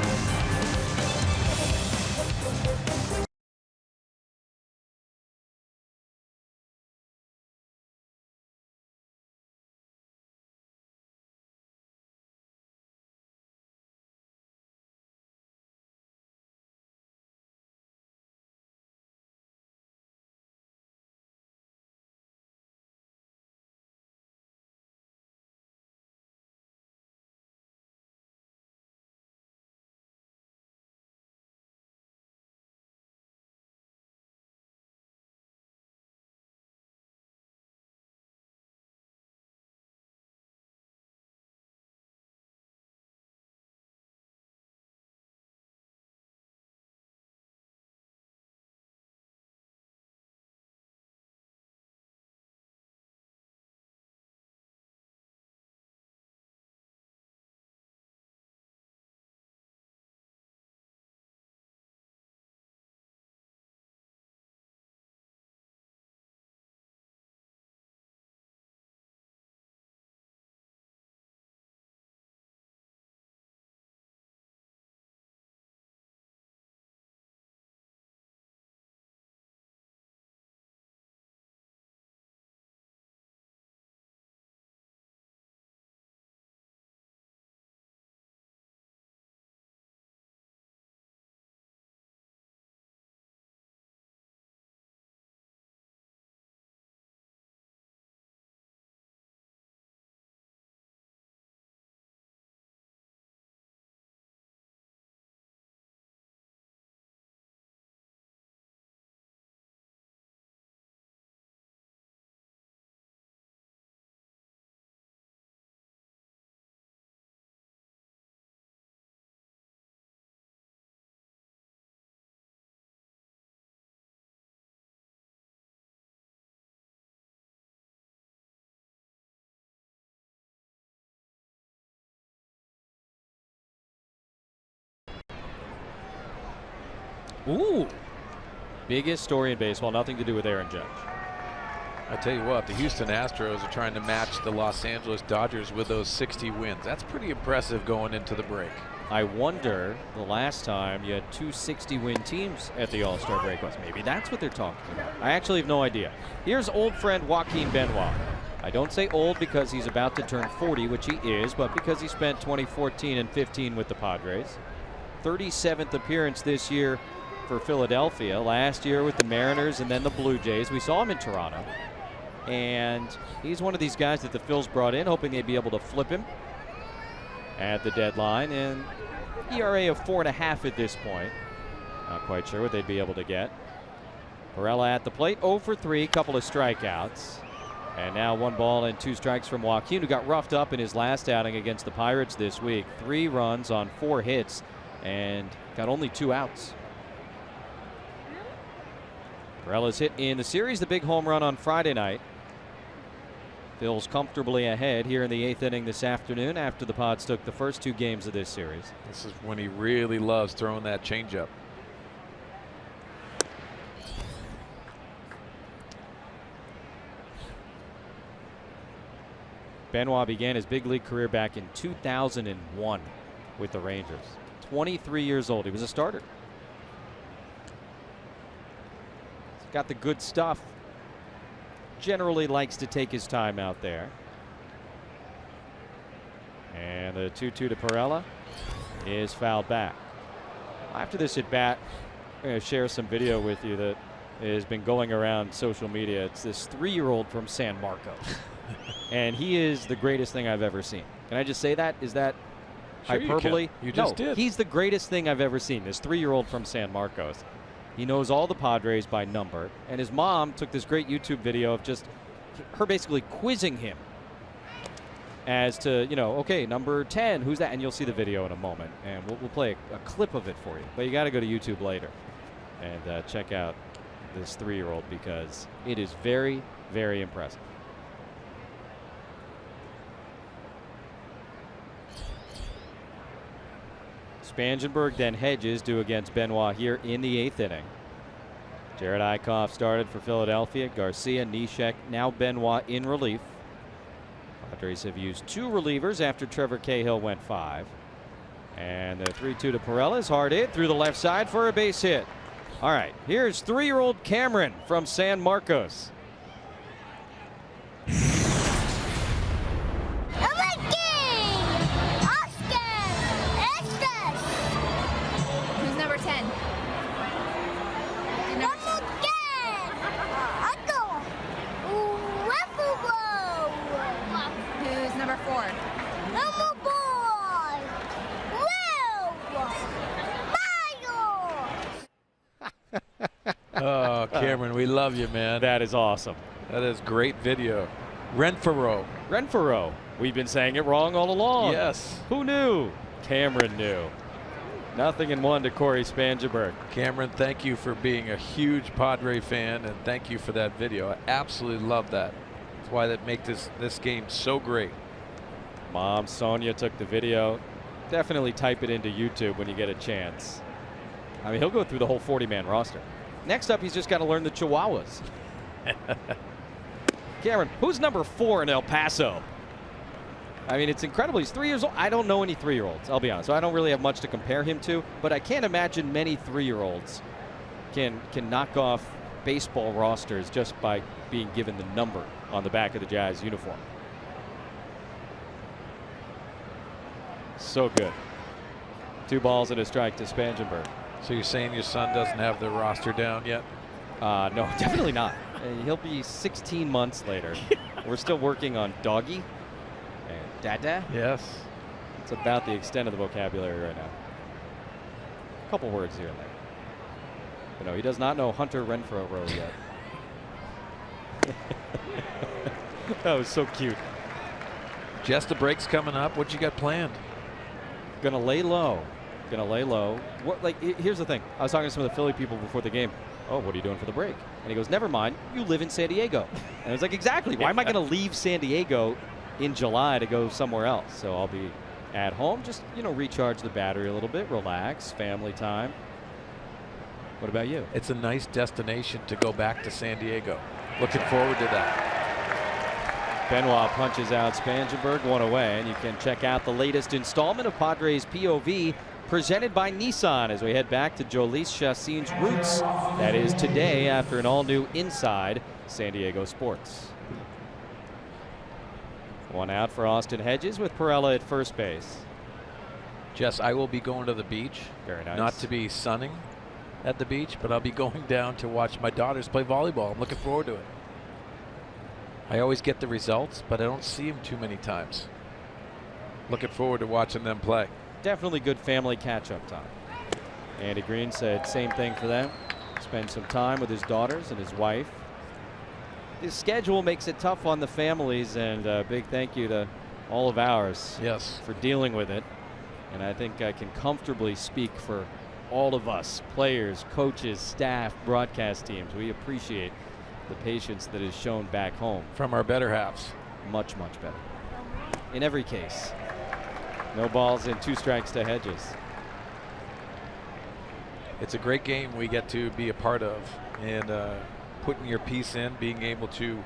Ooh. biggest story in baseball, nothing to do with Aaron Judge. I tell you what, the Houston Astros are trying to match the Los Angeles Dodgers with those 60 wins. That's pretty impressive going into the break. I wonder the last time you had 2 60-win teams at the All-Star break was. Maybe that's what they're talking about. I actually have no idea. Here's old friend Joaquin Benoit. I don't say old because he's about to turn 40, which he is, but because he spent 2014 and 15 with the Padres. 37th appearance this year for Philadelphia. Last year with the Mariners and then the Blue Jays. We saw him in Toronto. And he's one of these guys that the Phils brought in, hoping they'd be able to flip him at the deadline. And ERA of 4.5 at this point. Not quite sure what they'd be able to get. Perella at the plate, 0 for 3, couple of strikeouts. And now 1 ball and 2 strikes from Joaquin, who got roughed up in his last outing against the Pirates this week. 3 runs on 4 hits and got only 2 outs. Perella's hit in the series, the big home run on Friday night. Phil's comfortably ahead here in the 8th inning this afternoon after the Pods took the first 2 games of this series. This is when he really loves throwing that changeup. Benoit began his big league career back in 2001 with the Rangers. 23 years old. He was a starter. He's got the good stuff. Generally likes to take his time out there. And the 2-2 to Perella is fouled back. After this at bat, I'm going to share some video with you that has been going around social media. It's this 3-year-old from San Marcos. And he is the greatest thing I've ever seen. Can I just say that? Is that sure hyperbole? You just did. He's the greatest thing I've ever seen. This 3-year-old from San Marcos. He knows all the Padres by number. And his mom took this great YouTube video of just her basically quizzing him as to, you know, okay, number 10, who's that? And you'll see the video in a moment. And we'll play a clip of it for you. But you got to go to YouTube later and check out this 3-year-old because it is very, very impressive. Spangenberg, then Hedges due against Benoit here in the 8th inning. Jared Eichhoff started for Philadelphia. Garcia, Neshek, now Benoit in relief. Padres have used 2 relievers after Trevor Cahill went 5. And the 3-2 to Perella is hard hit through the left side for a base hit. All right, here's 3-year-old Cameron from San Marcos. Oh, Cameron, we love you, man. That is awesome. That is great video. Renfroe. We've been saying it wrong all along. Yes. Who knew? Cameron knew. 0-1 to Corey Spangenberg. Cameron, thank you for being a huge Padre fan, and thank you for that video. I absolutely love that. That's why that makes this game so great. Mom Sonia took the video. Definitely type it into YouTube when you get a chance. I mean, he'll go through the whole 40-man roster. Next up, he's just got to learn the Chihuahuas. Cameron, who's number 4 in El Paso? I mean, it's incredible. He's 3 years old. I don't know any 3-year-olds, I'll be honest. So I don't really have much to compare him to, but I can't imagine many 3-year-olds can knock off baseball rosters just by being given the number on the back of the Jazz uniform. So good. 2 balls and a strike to Spangenberg. So you're saying your son doesn't have the roster down yet? No, definitely not. He'll be 16 months later. We're still working on doggy and dada. Yes. It's about the extent of the vocabulary right now. A couple words here and there. But no, he does not know Hunter Renfroe yet. That was so cute. Just the break's coming up. What you got planned? Gonna lay low. What, like, here's the thing. I was talking to some of the Philly people before the game. Oh, what are you doing for the break? And he goes, never mind. You live in San Diego. And I was like, exactly. Why am I going to leave San Diego in July to go somewhere else? So I'll be at home, just, recharge the battery a little bit, relax, family time. What about you? It's a nice destination to go back to San Diego. Looking forward to that. Benoit punches out Spangenberg, one away, and you can check out the latest installment of Padres POV presented by Nissan as we head back to Jolice Chassin's roots. That is today after an all-new Inside San Diego Sports. One out for Austin Hedges with Pirela at first base. Jess, I will be going to the beach. Very nice. Not to be sunning at the beach, but I'll be going down to watch my daughters play volleyball. I'm looking forward to it. I always get the results, but I don't see them too many times. Looking forward to watching them play. Definitely good family catch-up time. Andy Green said same thing for them. Spend some time with his daughters and his wife. His schedule makes it tough on the families, and a big thank you to all of ours for dealing with it. And I think I can comfortably speak for all of us, players, coaches, staff, broadcast teams. We appreciate the patience that is shown back home. From our better halves. Much, much better. In every case. No balls and 2 strikes to Hedges. It's a great game we get to be a part of, and putting your piece in, being able to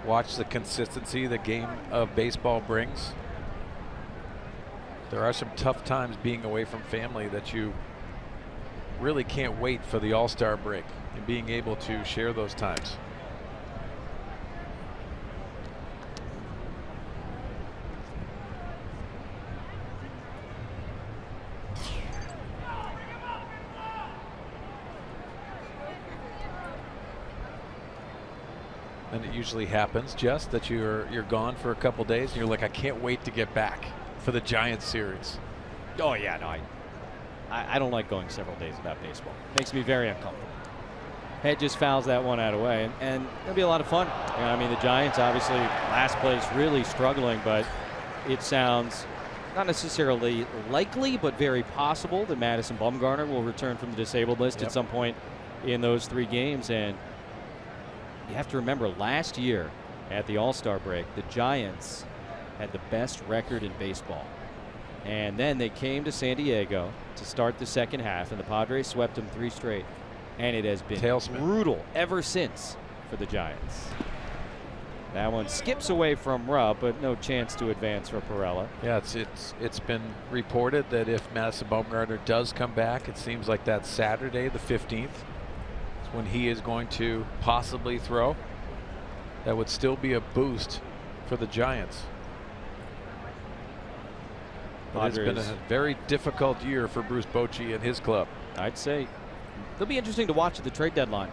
watch the consistency the game of baseball brings. There are some tough times being away from family that you really can't wait for the All-Star break and being able to share those times. And it usually happens, Jess, that you're gone for a couple days and you're like, I can't wait to get back for the Giants series. Oh yeah, no, I don't like going several days without baseball. Makes me very uncomfortable. Hedges fouls that one out of the way, and it'll be a lot of fun. You know, I mean, the Giants obviously last place, really struggling, but it sounds not necessarily likely, but very possible that Madison Bumgarner will return from the disabled list at some point in those 3 games. And you have to remember, last year at the All-Star break, the Giants had the best record in baseball. And then they came to San Diego to start the second half, and the Padres swept them 3 straight. And it has been brutal ever since for the Giants. That one skips away from Rupp, but no chance to advance for Pirela. Yeah, it's been reported that if Madison Bumgarner does come back, it seems like that Saturday, the 15th, is when he is going to possibly throw. That would still be a boost for the Giants. It's been a very difficult year for Bruce Bochy and his club. I'd say they'll be interesting to watch at the trade deadline.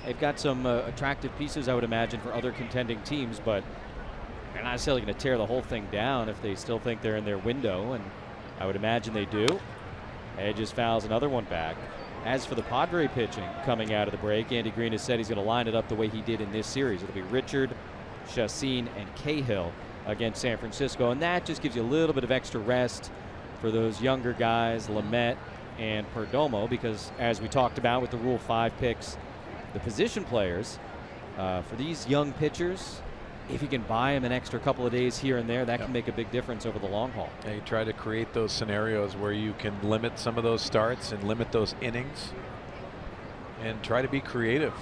They've got some attractive pieces, I would imagine, for other contending teams, but they're not necessarily going to tear the whole thing down if they still think they're in their window, and I would imagine they do. Hedges fouls another one back. As for the Padre pitching coming out of the break, Andy Green has said he's going to line it up the way he did in this series. It'll be Richard, Chassin, and Cahill against San Francisco, and that just gives you a little bit of extra rest for those younger guys, Lamet and Perdomo, because as we talked about with the Rule 5 picks, the position players, for these young pitchers, if you can buy them an extra couple of days here and there, that can make a big difference over the long haul. Yeah, you try to create those scenarios where you can limit some of those starts and limit those innings and try to be creative.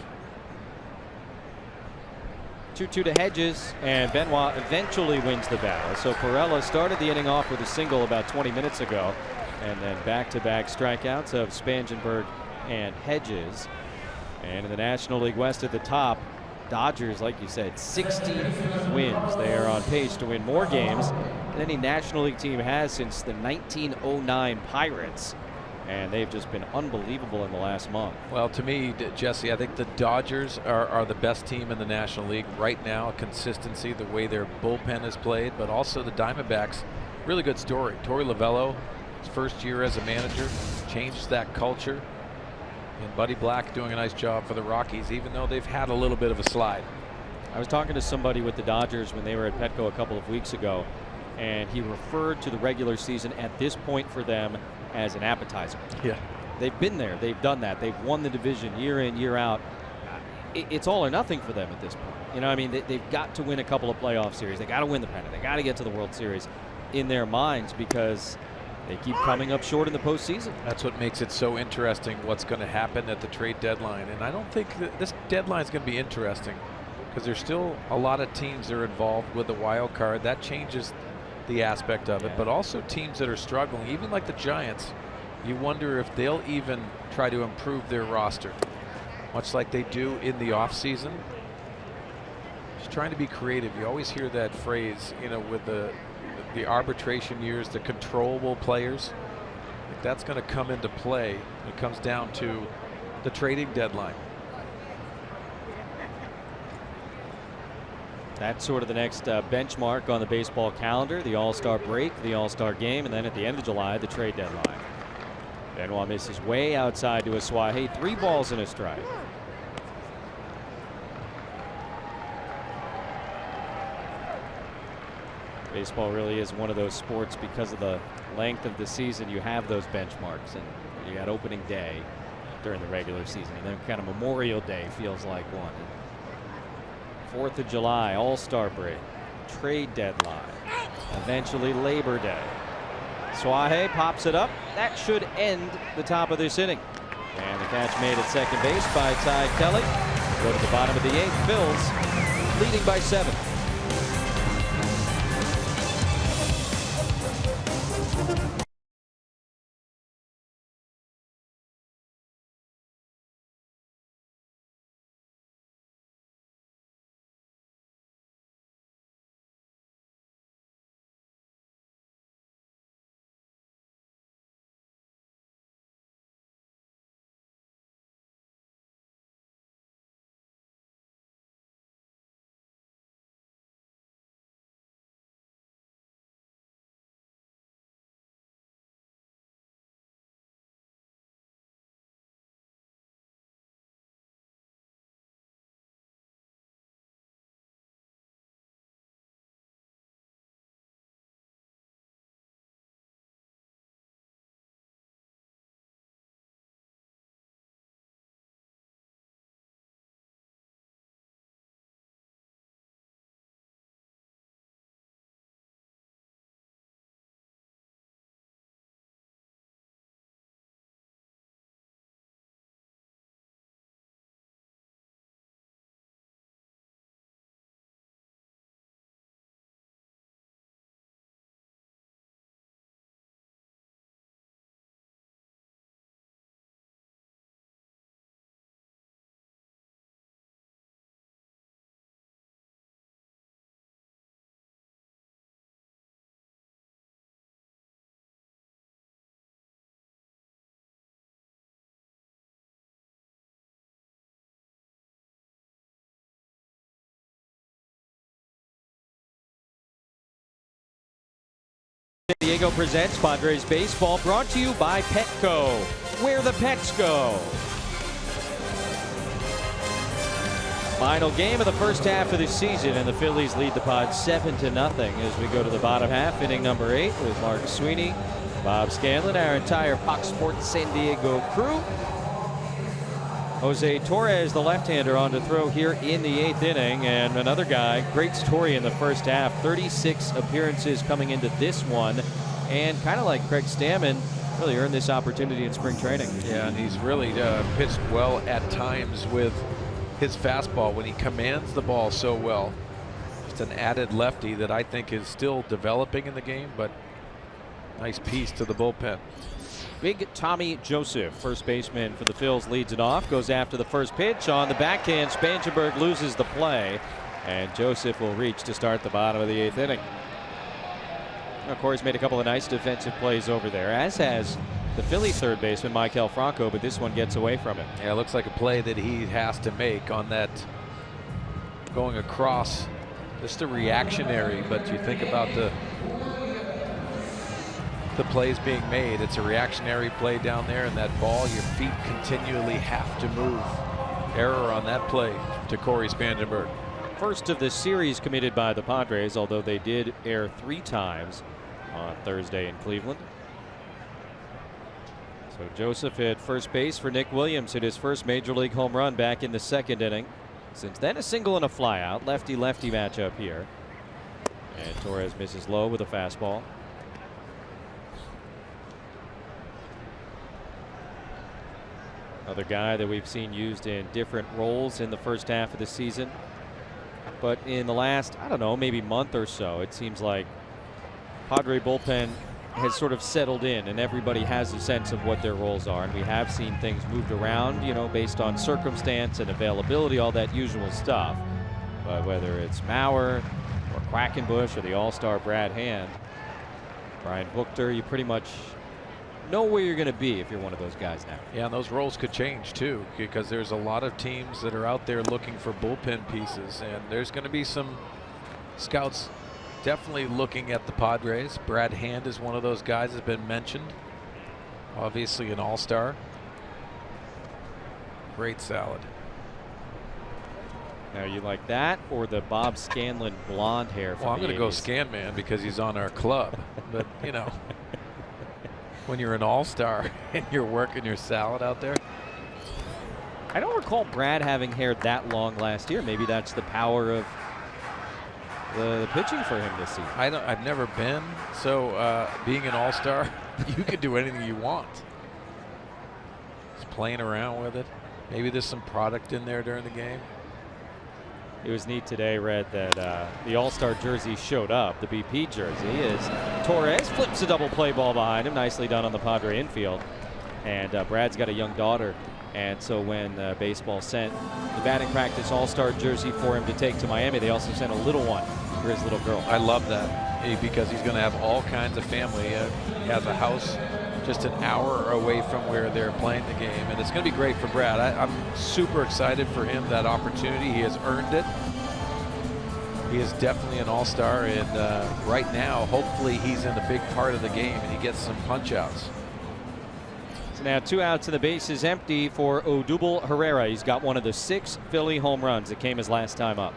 2-2 to Hedges, and Benoit eventually wins the battle. So Pirela started the inning off with a single about 20 minutes ago, and then back-to-back strikeouts of Spangenberg and Hedges. And in the National League West at the top, Dodgers, like you said, 60 wins. They are on pace to win more games than any National League team has since the 1909 Pirates. And they've just been unbelievable in the last month. Well, to me, Jesse, I think the Dodgers are the best team in the National League right now. Consistency, the way their bullpen is played, but also the Diamondbacks, really good story. Torey Lovullo, his first year as a manager, changed that culture. And Buddy Black doing a nice job for the Rockies, even though they've had a little bit of a slide. I was talking to somebody with the Dodgers when they were at Petco a couple of weeks ago, and he referred to the regular season at this point for them as an appetizer. Yeah. They've been there. They've done that. They've won the division year in, year out. It's all or nothing for them at this point. You know, I mean, they've got to win a couple of playoff series. They got to win the pennant. They got to get to the World Series in their minds, because they keep coming up short in the postseason. That's what makes it so interesting, what's going to happen at the trade deadline. And I don't think that this deadline is going to be interesting because there's still a lot of teams that are involved with the wild card. That changes the aspect of it, but also teams that are struggling, even like the Giants. You wonder if they'll even try to improve their roster, much like they do in the offseason. Just trying to be creative. You always hear that phrase, you know, with the arbitration years, the controllable players. If that's going to come into play, it comes down to the trading deadline. That's sort of the next benchmark on the baseball calendar, the All-Star break, the All-Star game, and then at the end of July, the trade deadline. Benoit misses way outside to Asuaje, 3 balls and a strike. Baseball really is one of those sports because of the length of the season. You have those benchmarks, and you got opening day during the regular season, and then kind of Memorial Day feels like one. 4th of July, All-Star break, trade deadline, eventually Labor Day. Suaje pops it up. That should end the top of this inning. And the catch made at second base by Ty Kelly. Go to the bottom of the 8th. Phils leading by 7. San Diego presents Padres Baseball, brought to you by Petco, where the pets go. Final game of the first half of the season, and the Phillies lead the Pods 7-0 as we go to the bottom half, inning number 8 with Mark Sweeney, Bob Scanlon, our entire Fox Sports San Diego crew. Jose Torres, the left-hander, on to throw here in the 8th inning, and another guy, great story in the first half, 36 appearances coming into this one, and kind of like Craig Stammen, really earned this opportunity in spring training. Yeah, and he's really pitched well at times with his fastball when he commands the ball so well. Just an added lefty that I think is still developing in the game, but nice piece to the bullpen. Big Tommy Joseph, first baseman for the Phils, leads it off, goes after the first pitch on the backhand. Spangenberg loses the play, and Joseph will reach to start the bottom of the 8th inning. Of course, made a couple of nice defensive plays over there, as has the Philly third baseman Maikel Franco, but this one gets away from him. Yeah, it looks like a play that he has to make on that going across. Just a reactionary, but you think about the plays being made. It's a reactionary play down there, and that ball, your feet continually have to move. Error on that play to Corey Spangenberg. First of the series committed by the Padres, although they did err 3 times on Thursday in Cleveland. So Joseph at first base for Nick Williams, hit his first major league home run back in the 2nd inning. Since then, a single and a flyout. Lefty-lefty matchup here. And Torres misses low with a fastball. Another guy that we've seen used in different roles in the first half of the season. But in the last, I don't know, maybe month or so, it seems like Padre bullpen has sort of settled in and everybody has a sense of what their roles are. And we have seen things moved around, you know, based on circumstance and availability, all that usual stuff. But whether it's Mauer or Quackenbush or the all-star Brad Hand, Brian Buchter, you pretty much know where you're going to be if you're one of those guys now. Yeah, and those roles could change too, because there's a lot of teams that are out there looking for bullpen pieces, and there's going to be some scouts definitely looking at the Padres. Brad Hand is one of those guys that's been mentioned. Obviously an all-star. Great salad. Now, you like that or the Bob Scanlon blonde hair from Well, I'm the going to go 80s? Scanman because he's on our club. But, you know, when you're an all-star and you're working your salad out there. I don't recall Brad having hair that long last year. Maybe that's the power of the pitching for him this season. I've never been, so being an all-star, you can do anything you want. Just playing around with it. Maybe there's some product in there during the game. It was neat today, Red, that the all-star jersey showed up. The BP jersey is Torres flips a double play ball behind him. Nicely done on the Padre infield. And Brad's got a young daughter. And so when baseball sent the batting practice all-star jersey for him to take to Miami, they also sent a little one for his little girl. I love that because he's going to have all kinds of family. He has a house just an hour away from where they're playing the game, and it's going to be great for Brad. I'm super excited for him, that opportunity. He has earned it. He is definitely an all-star, and right now, hopefully he's in a big part of the game and he gets some punch-outs. So now 2 outs and the base is empty for Odubel Herrera. He's got one of the 6 Philly home runs that came his last time up.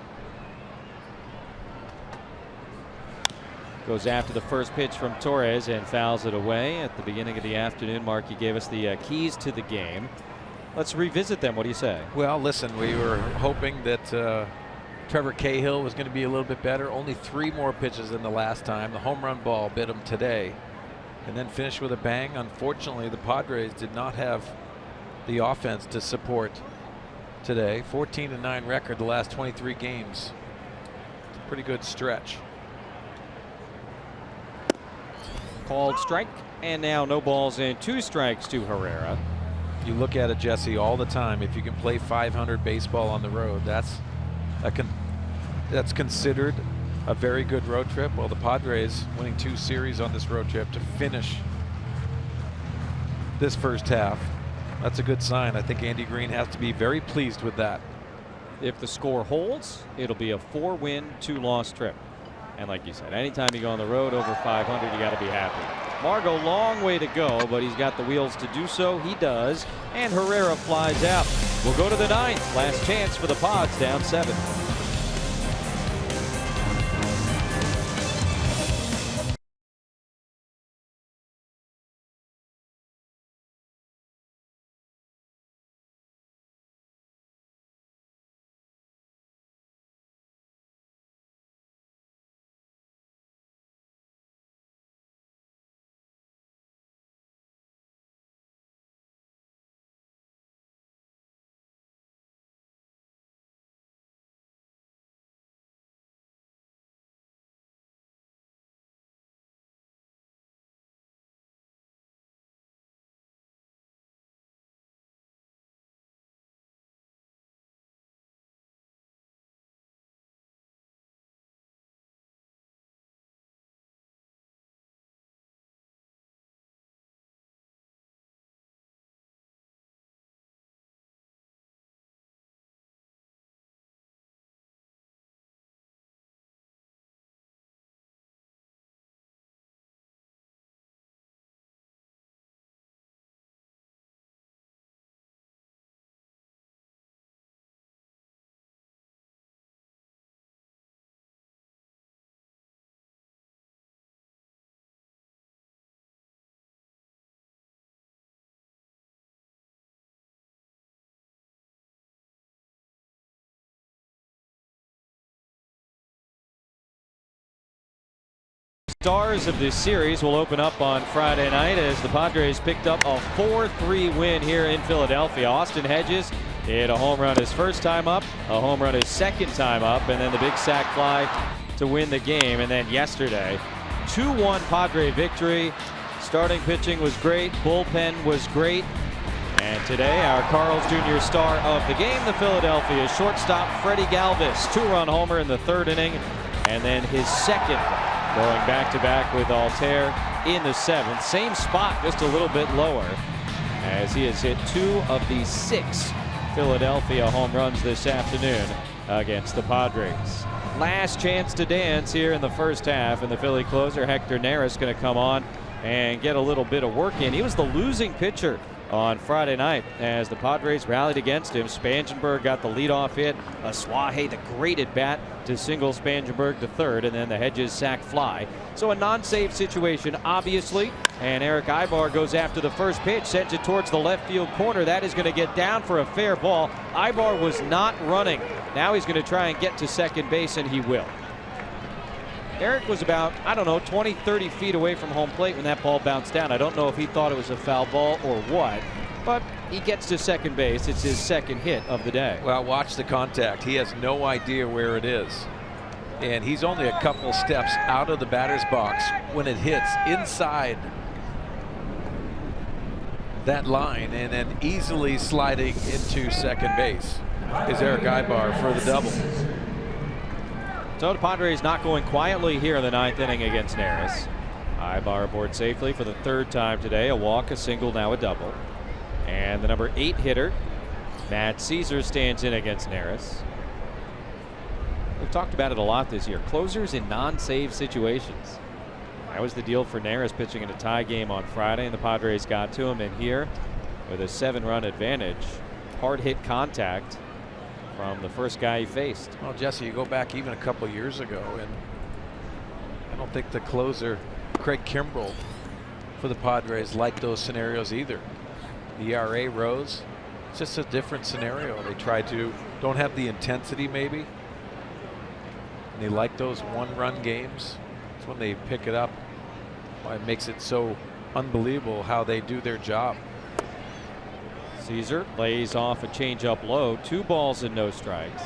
Goes after the first pitch from Torres and fouls it away. At the beginning of the afternoon, Marky gave us the keys to the game. Let's revisit them. What do you say? Well, listen, we were hoping that Trevor Cahill was going to be a little bit better. Only 3 more pitches than the last time. The home run ball bit him today and then finished with a bang. Unfortunately, the Padres did not have the offense to support today. 14-9 record the last 23 games. It's a pretty good stretch. Called strike, and now no balls and 2 strikes to Herrera. You look at it, Jesse, all the time. If you can play 500 baseball on the road, that's considered a very good road trip. Well, the Padres winning 2 series on this road trip to finish this first half. That's a good sign. I think Andy Green has to be very pleased with that. If the score holds, it'll be a 4-win, 2-loss trip. And like you said, anytime you go on the road over 500, you got to be happy. Margot, long way to go, but he's got the wheels to do so. He does. And Herrera flies out. We'll go to the 9th. Last chance for the Pods, down 7. Stars of this series will open up on Friday night as the Padres picked up a 4-3 win here in Philadelphia. Austin Hedges hit a home run his first time up, a home run his second time up, and then the big sac fly to win the game. And then yesterday, 2-1 Padre victory. Starting pitching was great, bullpen was great. And today, our Carl's Jr. star of the game, the Philadelphia shortstop Freddie Galvis, 2-run homer in the third inning, and then his second, going back-to-back with Altair in the seventh. Same spot, just a little bit lower, as he has hit 2 of the 6 Philadelphia home runs this afternoon against the Padres. Last chance to dance here in the first half, and the Philly closer Hector Neris going to come on and get a little bit of work in. He was the losing pitcher on Friday night as the Padres rallied against him. Spangenberg got the leadoff hit. Suaje, the great at bat, to single Spangenberg to third, and then the Hedges sac fly. So a non-save situation, obviously. And Eric Ibar goes after the first pitch, sends it towards the left field corner. That is going to get down for a fair ball. Ibar was not running. Now he's going to try and get to second base, and he will. Eric was about, 20, 30 feet away from home plate when that ball bounced down. I don't know if he thought it was a foul ball or what, but he gets to second base. It's his second hit of the day. Well, watch the contact. He has no idea where it is. And he's only a couple steps out of the batter's box when it hits inside that line, and then easily sliding into second base is Eric Ibar for the double. So the Padres not going quietly here in the ninth inning against Neris. Ibar aboard safely for the third time today. A walk, a single, now a double. And the number 8 hitter, Matt Caesar, stands in against Neris. We've talked about it a lot this year. Closers in non-save situations. That was the deal for Neris pitching in a tie game on Friday, and the Padres got to him. And here, with a 7-run advantage, hard hit contact from the first guy he faced. Well, Jesse, you go back even a couple years ago, and I don't think the closer, Craig Kimbrell, for the Padres liked those scenarios either. The ERA rose. It's just a different scenario. They try to, don't have the intensity maybe. And they like those 1-run games. It's when they pick it up. Why it makes it so unbelievable how they do their job. Caesar lays off a changeup low. 2 balls and no strikes.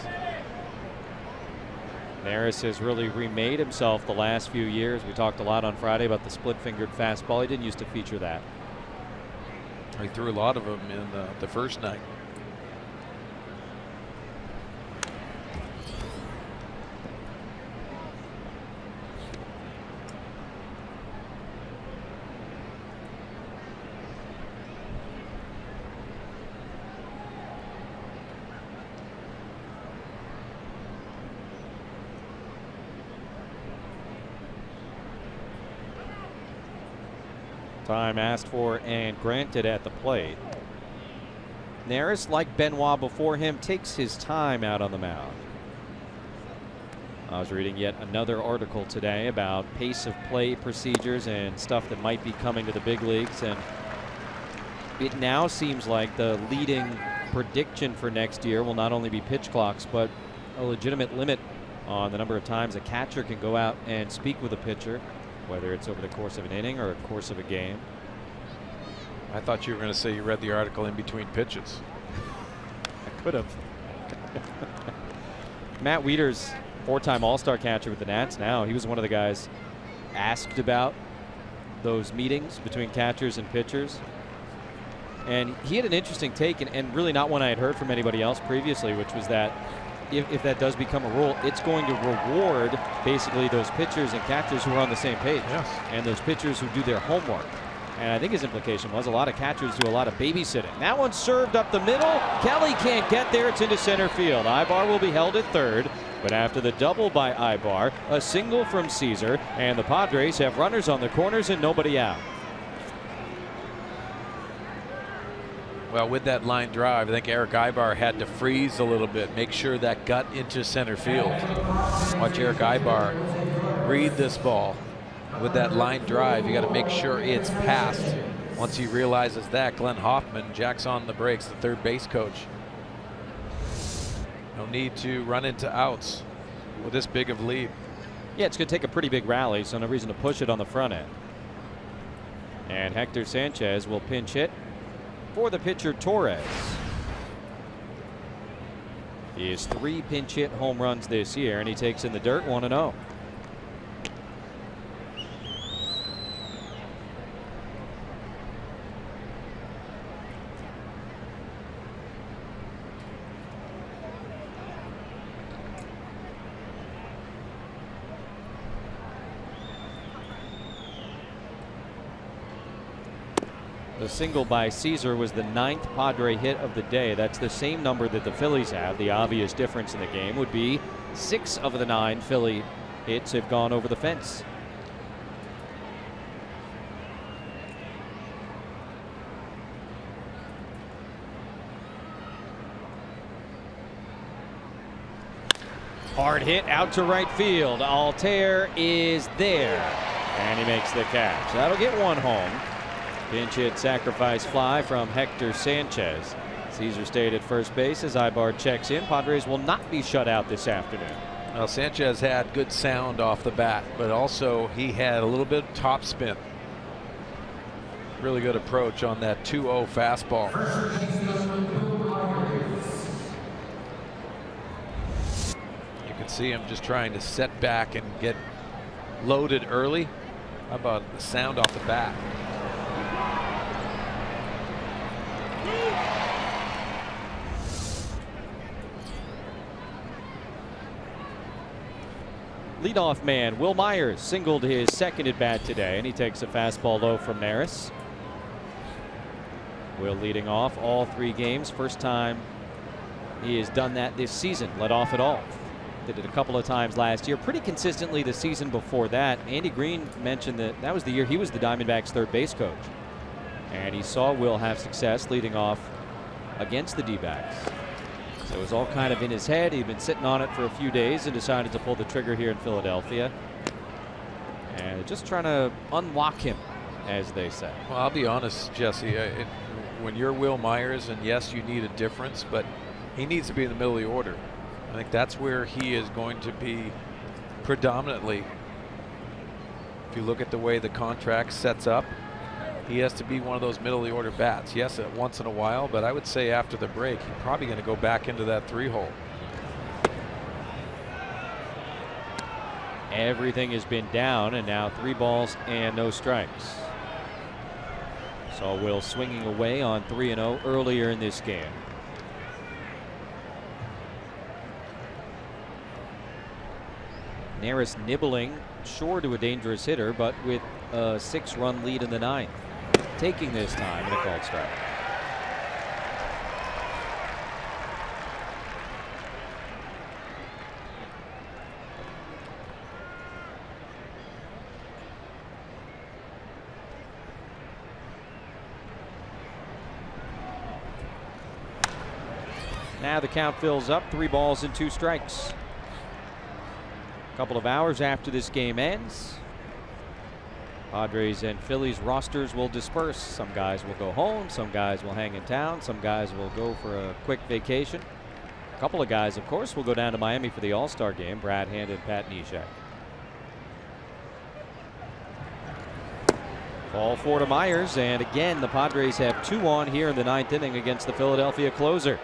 Neris has really remade himself the last few years. We talked a lot on Friday about the split-fingered fastball. He didn't used to feature that. He threw a lot of them in the first night. Time asked for and granted at the plate. Neris, like Benoit before him, takes his time out on the mound. I was reading yet another article today about pace of play procedures and stuff that might be coming to the big leagues, and it now seems like the leading prediction for next year will not only be pitch clocks, but a legitimate limit on the number of times a catcher can go out and speak with a pitcher, whether it's over the course of an inning or a course of a game. I thought you were going to say you read the article in between pitches. I could have. Matt Wieters, 4-time All-Star catcher with the Nats now. He was one of the guys asked about those meetings between catchers and pitchers. And he had an interesting take, and really not one I had heard from anybody else previously, which was that if that does become a rule, it's going to reward basically those pitchers and catchers who are on the same page. Yes. And those pitchers who do their homework. And I think his implication was a lot of catchers do a lot of babysitting. That one served up the middle. Kelly can't get there. It's into center field. Ibar will be held at third. But after the double by Ibar, a single from Caesar, and the Padres have runners on the corners and nobody out. Well, with that line drive, I think Eric Ibar had to freeze a little bit, make sure that got into center field. Watch Eric Ibar read this ball. With that line drive, you got to make sure it's passed. Once he realizes that, Glenn Hoffman jacks on the brakes, the third base coach. No need to run into outs with this big of lead. Yeah, it's going to take a pretty big rally, so no reason to push it on the front end. And Hector Sanchez will pinch hit for the pitcher Torres. He has 3 pinch hit home runs this year, and he takes in the dirt 1-0. The single by Caesar was the 9th Padre hit of the day. That's the same number that the Phillies have. The obvious difference in the game would be 6 of the 9 Philly hits have gone over the fence. Hard hit out to right field. Altair is there, and he makes the catch. That'll get 1 home. Pinch hit sacrifice fly from Hector Sanchez. Caesar stayed at first base as Ibar checks in. Padres will not be shut out this afternoon. Well, Sanchez had good sound off the bat, but also he had a little bit of top spin. Really good approach on that 2-0 fastball. You can see him just trying to set back and get loaded early. How about the sound off the bat? Leadoff man Will Myers singled his 2nd at bat today, and he takes a fastball low from Neris. Will leading off all 3 games. First time he has done that this season, led off at all. Did it a couple of times last year, pretty consistently the season before that. Andy Green mentioned that that was the year he was the Diamondbacks' 3rd base coach, and he saw Will have success leading off against the D-backs. So it was all kind of in his head. He'd been sitting on it for a few days and decided to pull the trigger here in Philadelphia. And just trying to unlock him, as they say. Well, I'll be honest, Jesse, when you're Will Myers, and yes, you need a difference, but he needs to be in the middle of the order. I think that's where he is going to be predominantly. If you look at the way the contract sets up, he has to be one of those middle of the order bats. Yes, once in a while, but I would say after the break, he's probably going to go back into that 3-hole. Everything has been down, and now 3 balls and no strikes. So Will swinging away on 3-0 earlier in this game. Neris nibbling sure to a dangerous hitter, but with a 6-run lead in the 9th. Taking this time in a called strike. Now the count fills up, 3 balls and 2 strikes. A couple of hours after this game ends, Padres and Phillies rosters will disperse. Some guys will go home, some guys will hang in town, some guys will go for a quick vacation. A couple of guys, of course, will go down to Miami for the All-Star game, Brad Hand and Pat Neshek. Ball 4 to Myers, and again the Padres have 2 on here in the 9th inning against the Philadelphia closer.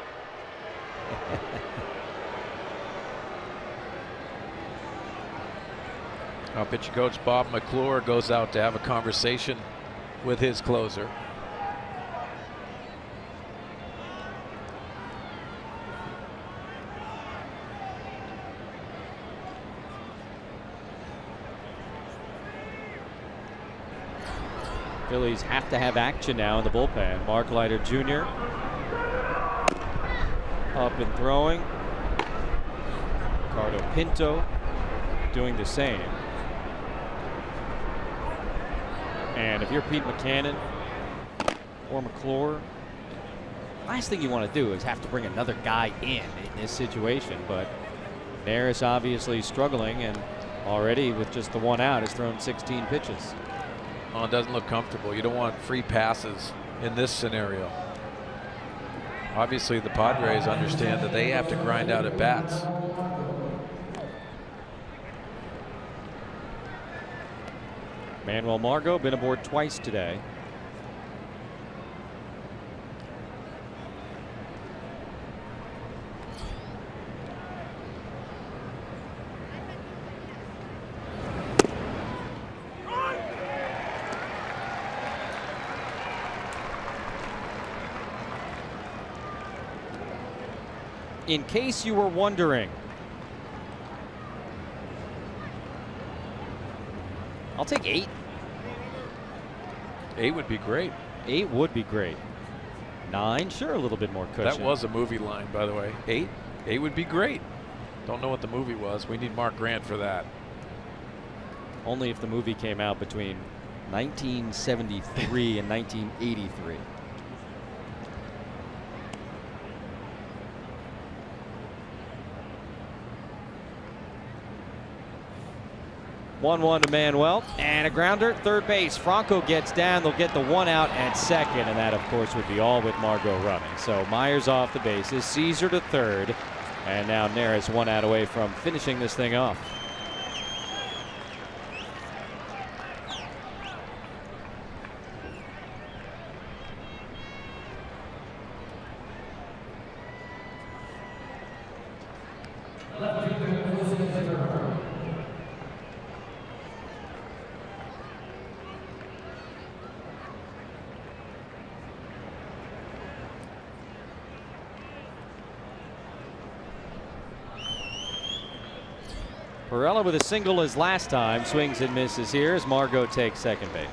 Pitching coach Bob McClure goes out to have a conversation with his closer. Phillies have to have action now in the bullpen. Mark Leiter Jr. up and throwing. Ricardo Pinto doing the same. And if you're Pete Mackanin or McClure, last thing you want to do is have to bring another guy in this situation. But Neris obviously struggling, and already with just the 1 out has thrown 16 pitches. Well, it doesn't look comfortable. You don't want free passes in this scenario. Obviously the Padres understand that they have to grind out at bats. Manuel Margot been aboard twice today. In case you were wondering, I'll take 8. 8 would be great. 8 would be great. 9, sure, a little bit more cushion. That was a movie line, by the way. 8 would be great. Don't know what the movie was. We need Mark Grant for that. Only if the movie came out between 1973 and 1983. 1-1 to Manuel, and a grounder, third base. Franco gets down. They'll get the 1 out at second, and that, of course, would be all with Margot running. So Myers off the bases, Caesar to third, and now Neris 1 out away from finishing this thing off. Perella with a single as last time, swings and misses here as Margot takes second base.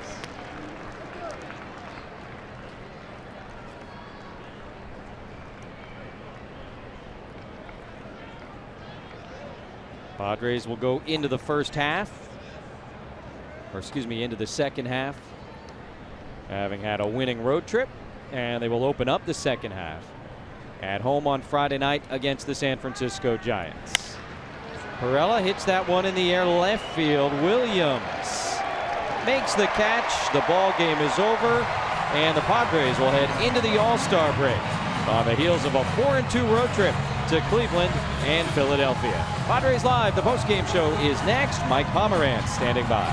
Padres will go into the first half, or excuse me, into the second half, having had a winning road trip, and they will open up the second half at home on Friday night against the San Francisco Giants. Perella hits that one in the air left field. Williams makes the catch. The ball game is over, and the Padres will head into the All-Star break on the heels of a 4-2 road trip to Cleveland and Philadelphia. Padres Live, the postgame show is next. Mike Pomerantz standing by.